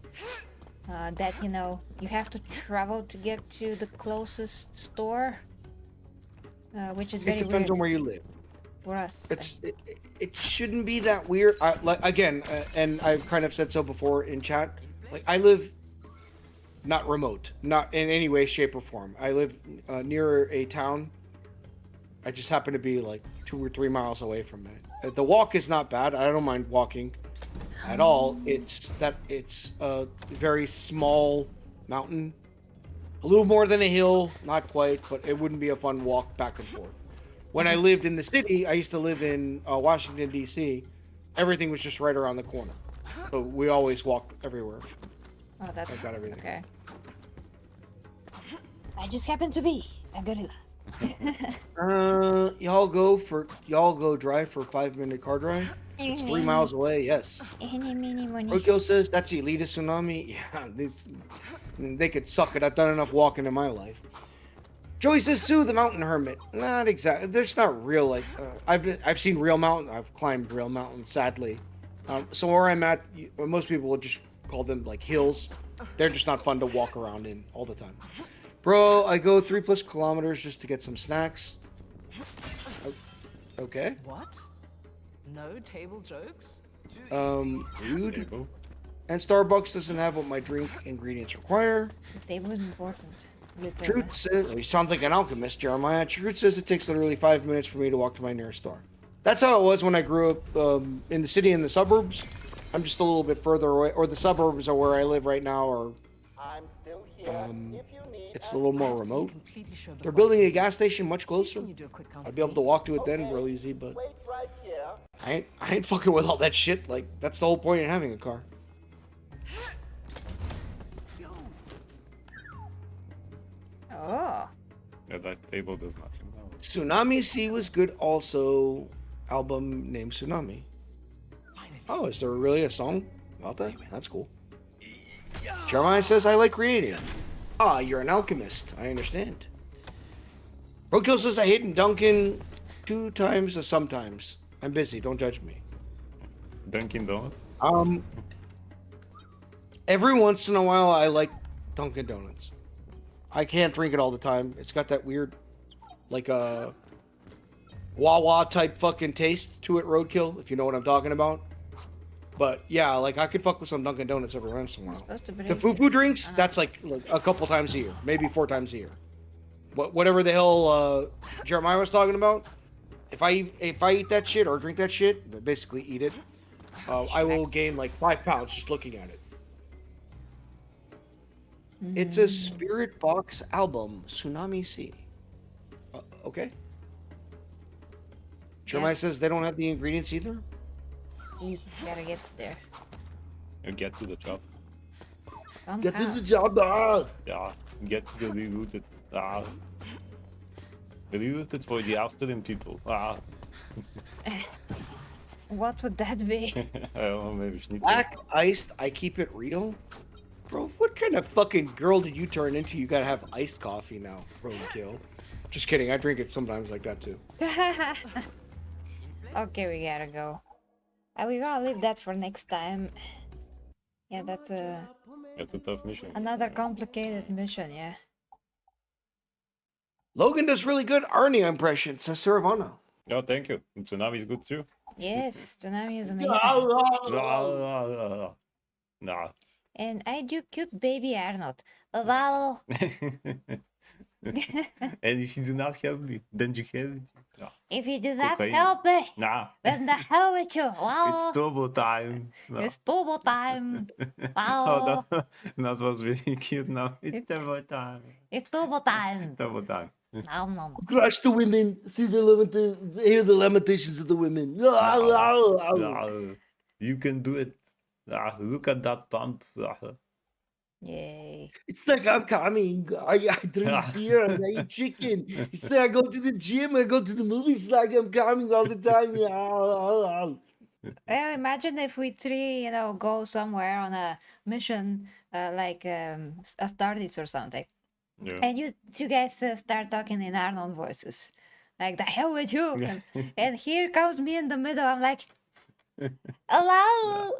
That, you know, you have to travel to get to the closest store, which is very It depends weird on where you live. for us. It shouldn't be that weird. Again, and I've kind of said so before in chat. Like I live not remote, not in any way, shape, or form. I live near a town. I just happen to be like 2 or 3 miles away from it. The walk is not bad. I don't mind walking at all. It's a very small mountain, a little more than a hill, not quite, but it wouldn't be a fun walk back and forth. When I lived in the city, I used to live in Washington, D.C. Everything was just right around the corner. So we always walked everywhere. Oh, that's I got everything. okay. I just happen to be a gorilla. Y'all go drive for a 5-minute car drive. It's 3 miles away. Yes. Any, mini, money. Rokyo says that's elitist tsunami. Yeah, they could suck it. I've done enough walking in my life. Joey says Sue the mountain hermit. Not exactly. There's not real like. I've seen real mountain. I've climbed real mountains. Sadly, so where I'm at, most people would just call them like hills. They're just not fun to walk around in all the time. Bro, I go 3+ kilometers just to get some snacks. Okay. What? No table jokes? Rude. Table. And Starbucks doesn't have what my drink ingredients require. The table is important. Literally. Truth says, he sounds like an alchemist, Jeremiah. Truth says it takes literally 5 minutes for me to walk to my nearest store. That's how it was when I grew up in the city and the suburbs. I'm just a little bit further away, or the suburbs are where I live right now, or I'm still here if you need it's a little more To be remote. completely sure They're before building a gas station much closer. Can you do a quick count I'd for be able me? to walk to it then real easy, but wait right here. I ain't fucking with all that shit. Like, that's the whole point in having a car. Oh. Yeah, that table does nothing. No. Tsunami Sea was good also. Album named Tsunami. Oh, is there really a song about that? That's cool. Jeremiah says, I like creating. Ah, you're an alchemist. I understand. Roadkill says, I hit Duncan 2 times or sometimes. I'm busy. Don't judge me. Dunkin' Donuts. Every once in a while, I like Dunkin' Donuts. I can't drink it all the time. It's got that weird, like a Wawa type fucking taste to it, Roadkill, if you know what I'm talking about. But yeah, like I could fuck with some Dunkin' Donuts every once in a while. Supposed to be The foo drinks, that's like a couple times a year, maybe 4 times a year. Whatever the hell Jeremiah was talking about, if I eat that shit or drink that shit, basically eat it, I will gain like 5 pounds just looking at it. It's a Spirit Box album, Tsunami Sea. Okay. Jeremiah says they don't have the ingredients either. You gotta get there. You get to the job. Somehow. Get to the job. Ja, get to the relooted. Relooted for the Australian people. What would that be? I don't know, maybe schnitzel. Black iced, I keep it real. Bro, what kind of fucking girl did you turn into? You gotta have iced coffee now, Roadkill. Just kidding, I drink it sometimes like that too. Okay, we gotta go. We're gonna leave that for next time. Yeah, that's That's a tough mission. another complicated mission, yeah. Logan does really good Arnie impression, says Saravana. Oh, thank you. Tsunami is good too. Yes, Tsunami is amazing. Nah. And I do cute baby Arnold. Well, And if you do not help me, then you have it. Nah. if you do not Okay. help me, Nah. then the hell with you. Wow. It's turbo time. No. It's turbo time. Oh, Wow. that was really cute now. It's turbo time. It's turbo time. Turbo time. Nom nom. Crush the women, hear the lamentations of the women. You can do it. Look at that pump. Yay. It's like I'm coming. I drink beer and I eat chicken. It's like I go to the gym, I go to the movies. It's like I'm coming all the time. Well, imagine if we three, go somewhere on a mission, like Astartes or something, Yeah. and you two guys start talking in Arnold voices, like the hell with you, and here comes me in the middle. I'm like, hello,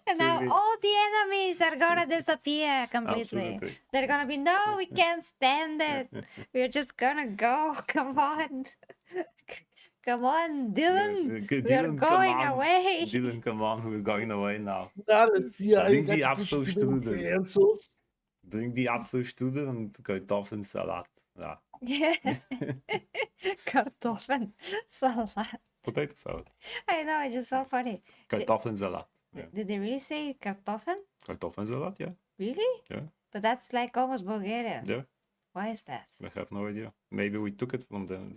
and now Absolutely. all the enemies are gonna disappear completely. Absolutely. They're gonna be, no, we can't stand it. We're just gonna go. Come on. Come on, Dylan. We're Dylan, come going on. away. Dylan, come on. We're going away now. Ja, Drink die Apfelstrudel. cancels. Drink die Apfelstrudel und Kartoffelsalat. Ja. Kartoffelsalat. Potato salad. I know, it's just so funny. Kartoffelsalat. Yeah. Did they really say kartoffen? Kartoffelsalat, yeah. Really? Yeah. But that's like almost Bulgarian. Yeah. Why is that? I have no idea. Maybe we took it from them.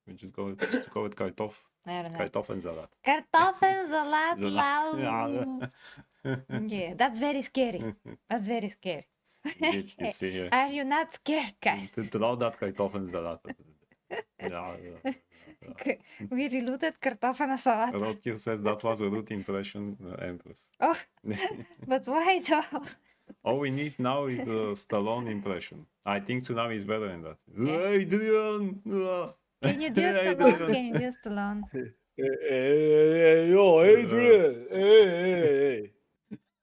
We just go with kartoff. I don't know. Kartoffelsalat. Kartoffelsalat. Salat. Lauw. Yeah, that's very scary. That's very scary. Indeed, you see here. Are you not scared, guys? Terwijl dat kartoffels dat. Ja, We reloaded kartoffel salad. Rodkill says that was a root impression, Empress. Oh, but why though? All we need now is a Stallone impression. I think Tsunami is better than that. Yeah. Adrian! Can you do Hey, Stallone? Adrian. Can you do Stallone? Hey, yo, Adrian. Hey.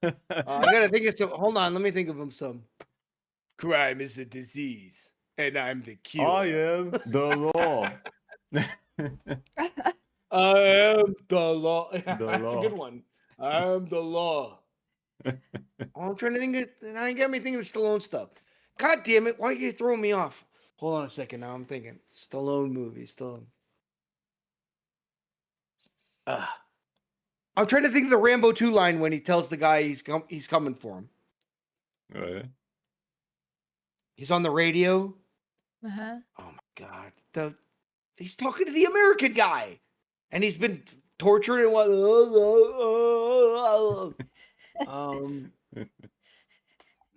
I gotta think of some. Hold on, let me think of him some. Crime is a disease, and I'm the cure. I am the law. I am the law. That's law. a good one. I am the law. I'm trying to think of. Now you got me thinking of Stallone stuff. God damn it! Why are you throwing me off? Hold on a second. Now I'm thinking Stallone movie. Stallone. I'm trying to think of the Rambo 2 line when he tells the guy he's coming for him. Right. He's on the radio. Uh-huh. Oh my god. He's talking to the American guy. And he's been tortured and what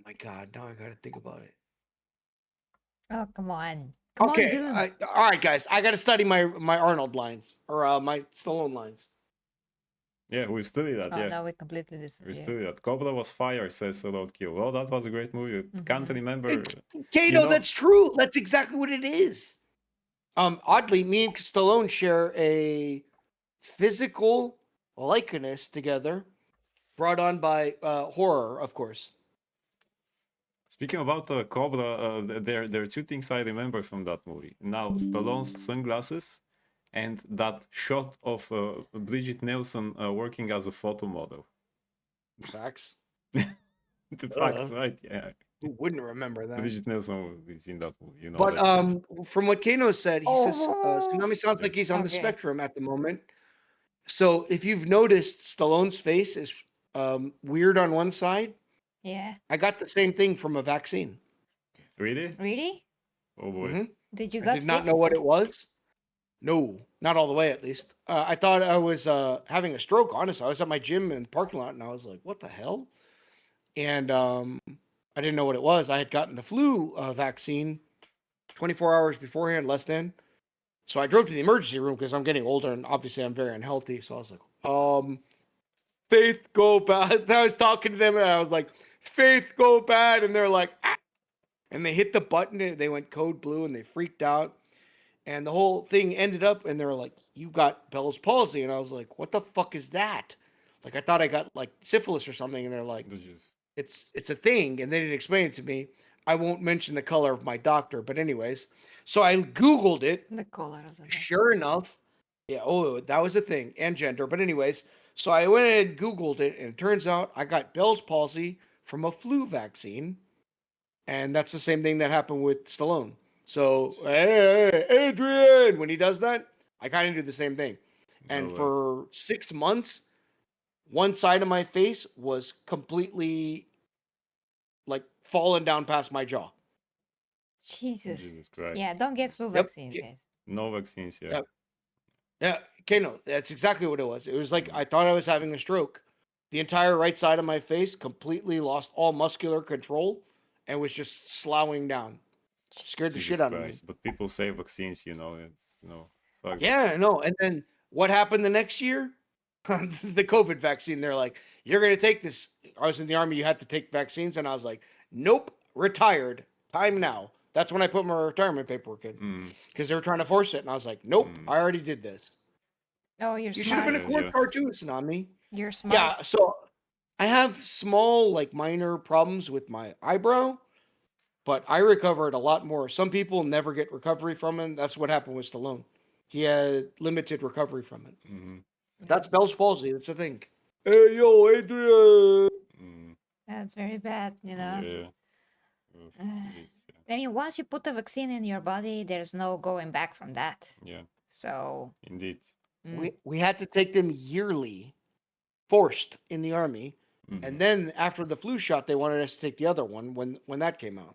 my god, now I gotta think about it. Oh, come on. Come Okay. on, dude. All right, guys. I gotta study my Arnold lines. Or my Stallone lines. Yeah, we studied that, Oh, yeah. no, we completely We disappeared. studied that. Cobra was fire, says Roadkill. Well, that was a great movie. Can't remember. Kato, know- that's true. That's exactly what it is. Oddly, me and Stallone share a physical likeness together, brought on by horror, of course. Speaking about Cobra, there are two things I remember from that movie. Now, Stallone's sunglasses and that shot of Bridget Nelson working as a photo model. Facts. The facts, right? Yeah. Who wouldn't remember that? Bridget Nelson is in that movie, you know. But that. from what Kano said, he says Oh. Tsunami sounds like he's on the Okay. spectrum at the moment. So if you've noticed, Stallone's face is weird on one side. Yeah. I got the same thing from a vaccine. Really? Really? Oh boy. Mhm. Did you I got did not know fixed? what it was. No, not all the way at least. I thought I was having a stroke, honestly. I was at my gym in the parking lot and I was like, what the hell? And I didn't know what it was. I had gotten the flu vaccine 24 hours beforehand, less than. So I drove to the emergency room because I'm getting older and obviously I'm very unhealthy. So I was like, Faith, go bad. I was talking to them and I was like, Faith, go bad. And they're like, ah. And they hit the button and they went code blue and they freaked out. And the whole thing ended up and they were like, you got Bell's palsy. And I was like, what the fuck is that? Like, I thought I got like syphilis or something. And they're like, it's a thing. And they didn't explain it to me. I won't mention the color of my doctor. But anyways, so I Googled it. The color of the doctor. Sure enough, yeah, that was a thing, and gender. But anyways, so I went and Googled it, and it turns out I got Bell's palsy from a flu vaccine, and that's the same thing that happened with Stallone. So, hey, Adrian, when he does that, I kind of do the same thing. And for 6 months, one side of my face was completely like fallen down past my jaw. Jesus. Jesus Christ. Yeah, don't get flu Yep. vaccines, Yeah. guys. No vaccines yet. Yep. Yeah, Kano, that's exactly what it was. It was like I thought I was having a stroke. The entire right side of my face completely lost all muscular control and was just sloughing down. Scared the Jesus shit out of me. Christ. But people say vaccines, you know, it's fuck. Yeah, no. And then what happened the next year? The COVID vaccine. They're like, you're going to take this. I was in the army. You had to take vaccines. And I was like, nope, retired. Time now. That's when I put my retirement paperwork in because they were trying to force it. And I was like, nope, I already did this. Oh, you're You should have smart. been a court cartoon, Tsunami. You're smart. Yeah, so I have small, like minor problems with my eyebrow, but I recovered a lot more. Some people never get recovery from it. That's what happened with Stallone. He had limited recovery from it. That's Bell's palsy. That's the thing. Hey, yo, Adrian. That's very bad, you know. Yeah. I mean, once you put the vaccine in your body, there's no going back from that. Yeah. So Indeed. We had to take them yearly, forced in the army. And then after the flu shot, they wanted us to take the other one when that came out.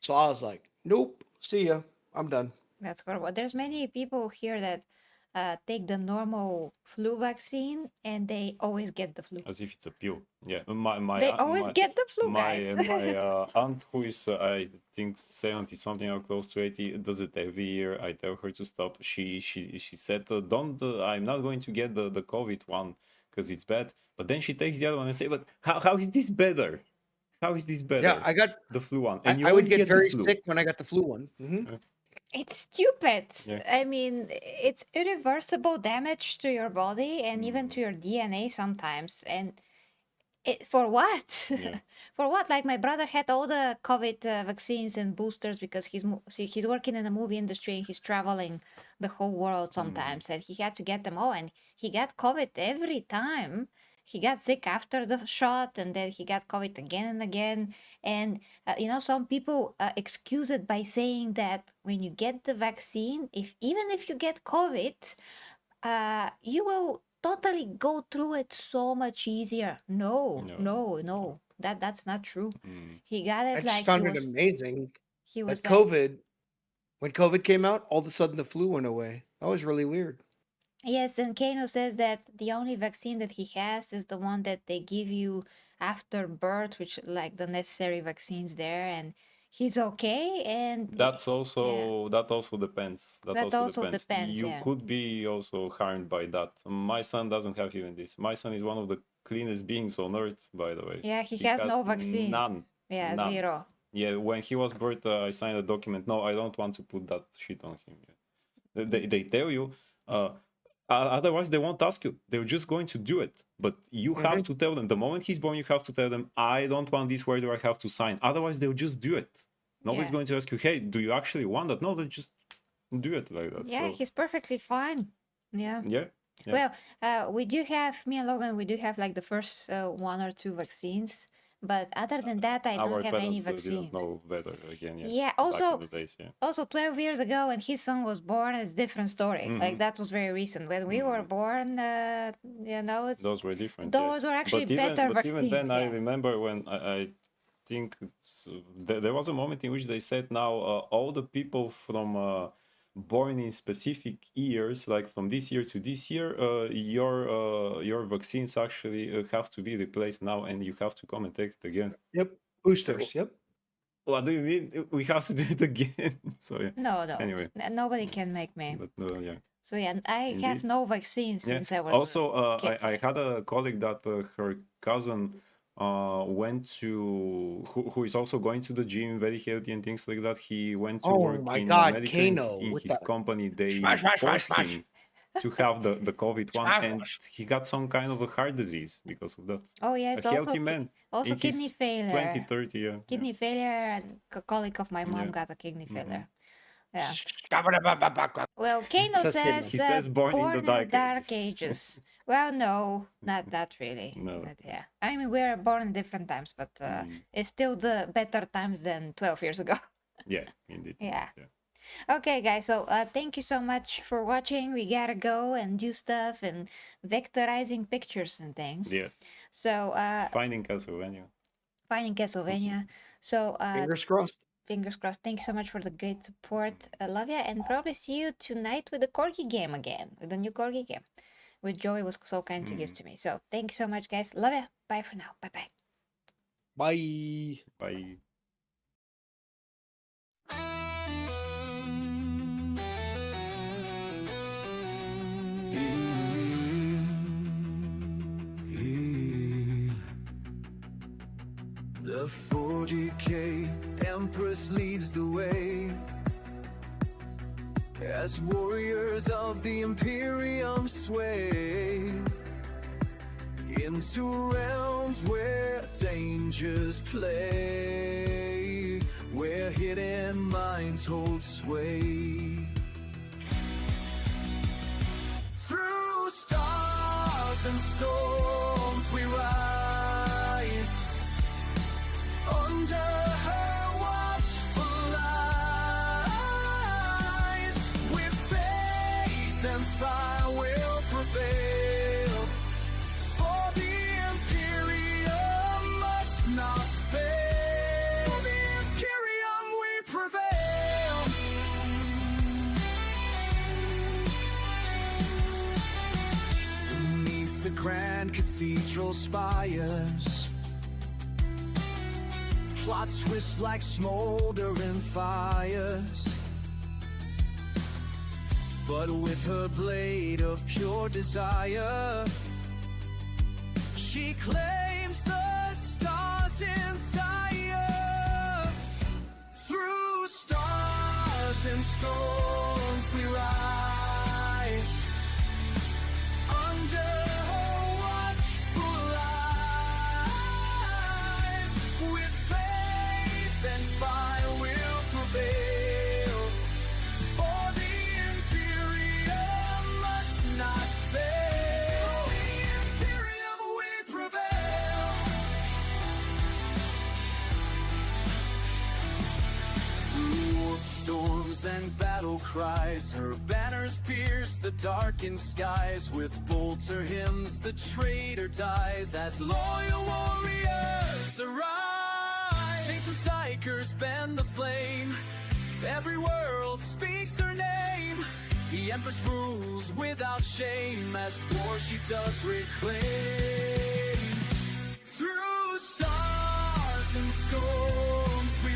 So I was like, nope, see ya. I'm done. that's horrible. There's many people here that take the normal flu vaccine, and they always get the flu. As if it's a pill. Yeah, my They always get the flu, guys. my aunt, who is I think 70 something or close to 80, does it every year. I tell her to stop. She said, don't I'm not going to get the COVID one because it's bad. But then she takes the other one and say, but how is this better? How is this better? Yeah, I got the flu one, and you I would always get the very flu. sick when I got the flu one. It's stupid. Yeah. I mean, it's irreversible damage to your body and even to your DNA sometimes. And for what? Yeah. For what? Like my brother had all the COVID vaccines and boosters because he's working in the movie industry and he's traveling the whole world sometimes, and he had to get them all, and he got COVID every time. He got sick after the shot, and then he got COVID again and again. And some people excuse it by saying that when you get the vaccine, even if you get COVID, you will totally go through it so much easier. No, that's not true. He got I it just like found it amazing he that was like, COVID, when COVID came out, all of a sudden the flu went away. That was really weird. yes, and Kano says that the only vaccine that he has is the one that they give you after birth, which like the necessary vaccines there, and he's okay. And That also depends. That also depends, You yeah. could be also harmed by that. My son doesn't have even this. My son is one of the cleanest beings on earth, by the way. yeah, he has no vaccines. None. Yeah, None. zero. Yeah, when he was birthed, I signed a document. No, I don't want to put that shit on him. They tell you, otherwise they won't ask you. They're just going to do it. But you have to tell them. The moment he's born, you have to tell them, I don't want this. Where do I have to sign? Otherwise, they'll just do it. Nobody's Yeah. going to ask you, hey, do you actually want that? No, they just do it like that. Yeah, So, he's perfectly fine. Yeah. yeah. Well, we do have, me and Logan, we do have like the first one or two vaccines. But other than that, I Our don't have any parents vaccines. didn't know better again. Yeah, Back also, in the days, yeah. also 12 years ago when his son was born, it's different story. Like Mhm. that was very recent. When we were born, it's Those were different. those were actually but even, better but even then, vaccines, I yeah. remember when I think there was a moment in which they said now all the people from born in specific years, like from this year to this year, your vaccines actually have to be replaced now, and you have to come and take it again. Yep. Boosters. Yep. What do you mean? We have to do it again? So yeah. No. Anyway. Nobody can make me. But yeah. So yeah, I have Indeed. no vaccines Yeah. since I was Also, a kid. I had a colleague that her cousin went to who is also going to the gym, very healthy and things like that. He went to Oh work my in God, America Kano in with his the company. They smash, smash, smash, forced smash. him to have the COVID one, Smash, and he got some kind of a heart disease because of that. Oh yes, A also healthy man. also in kidney his failure. 20, 30, yeah. Kidney failure, and a colleague of my mom Yeah. got a kidney failure. Yeah. Well, Well, Kano Says Kano. says He says born in the Dark Ages. Ages. Well, no, not really. No. But yeah, I mean we're born in different times, but it's still the better times than 12 years ago. Yeah, indeed. Yeah. Yeah. Okay, guys. So thank you so much for watching. We gotta go and do stuff and vectorizing pictures and things. Yeah. So Finding Castlevania. finding Castlevania. So fingers crossed. fingers crossed. Thank you so much for the great support. I love you, and probably see you tonight with the Corgi game again, with the new Corgi game, which Joey was so kind to give to me. So thank you so much, guys. Love you. Bye for now. Bye bye. Bye. Bye. The 40k Empress leads the way as warriors of the imperium sway into realms where dangers play, where hidden minds hold sway. Through stars and storms we rise, under her watchful eyes, with faith and fire will prevail, for the imperium must not fail. For the imperium we prevail. grand cathedral spires. Plots twist like smoldering fires. But with her blade of pure desire, she claims the stars entire. Through stars and storms we rise, under her watchful eyes. With faith and fire we'll prevail, for the imperium must not fail. The imperium we prevail. Through storms and battle cries, her banners pierce the darkened skies. With bolter hymns the traitor dies, as loyal warriors arise. Saints and psychers bend the flame, every world speaks her name. The Empress rules without shame, as war she does reclaim. Through stars and storms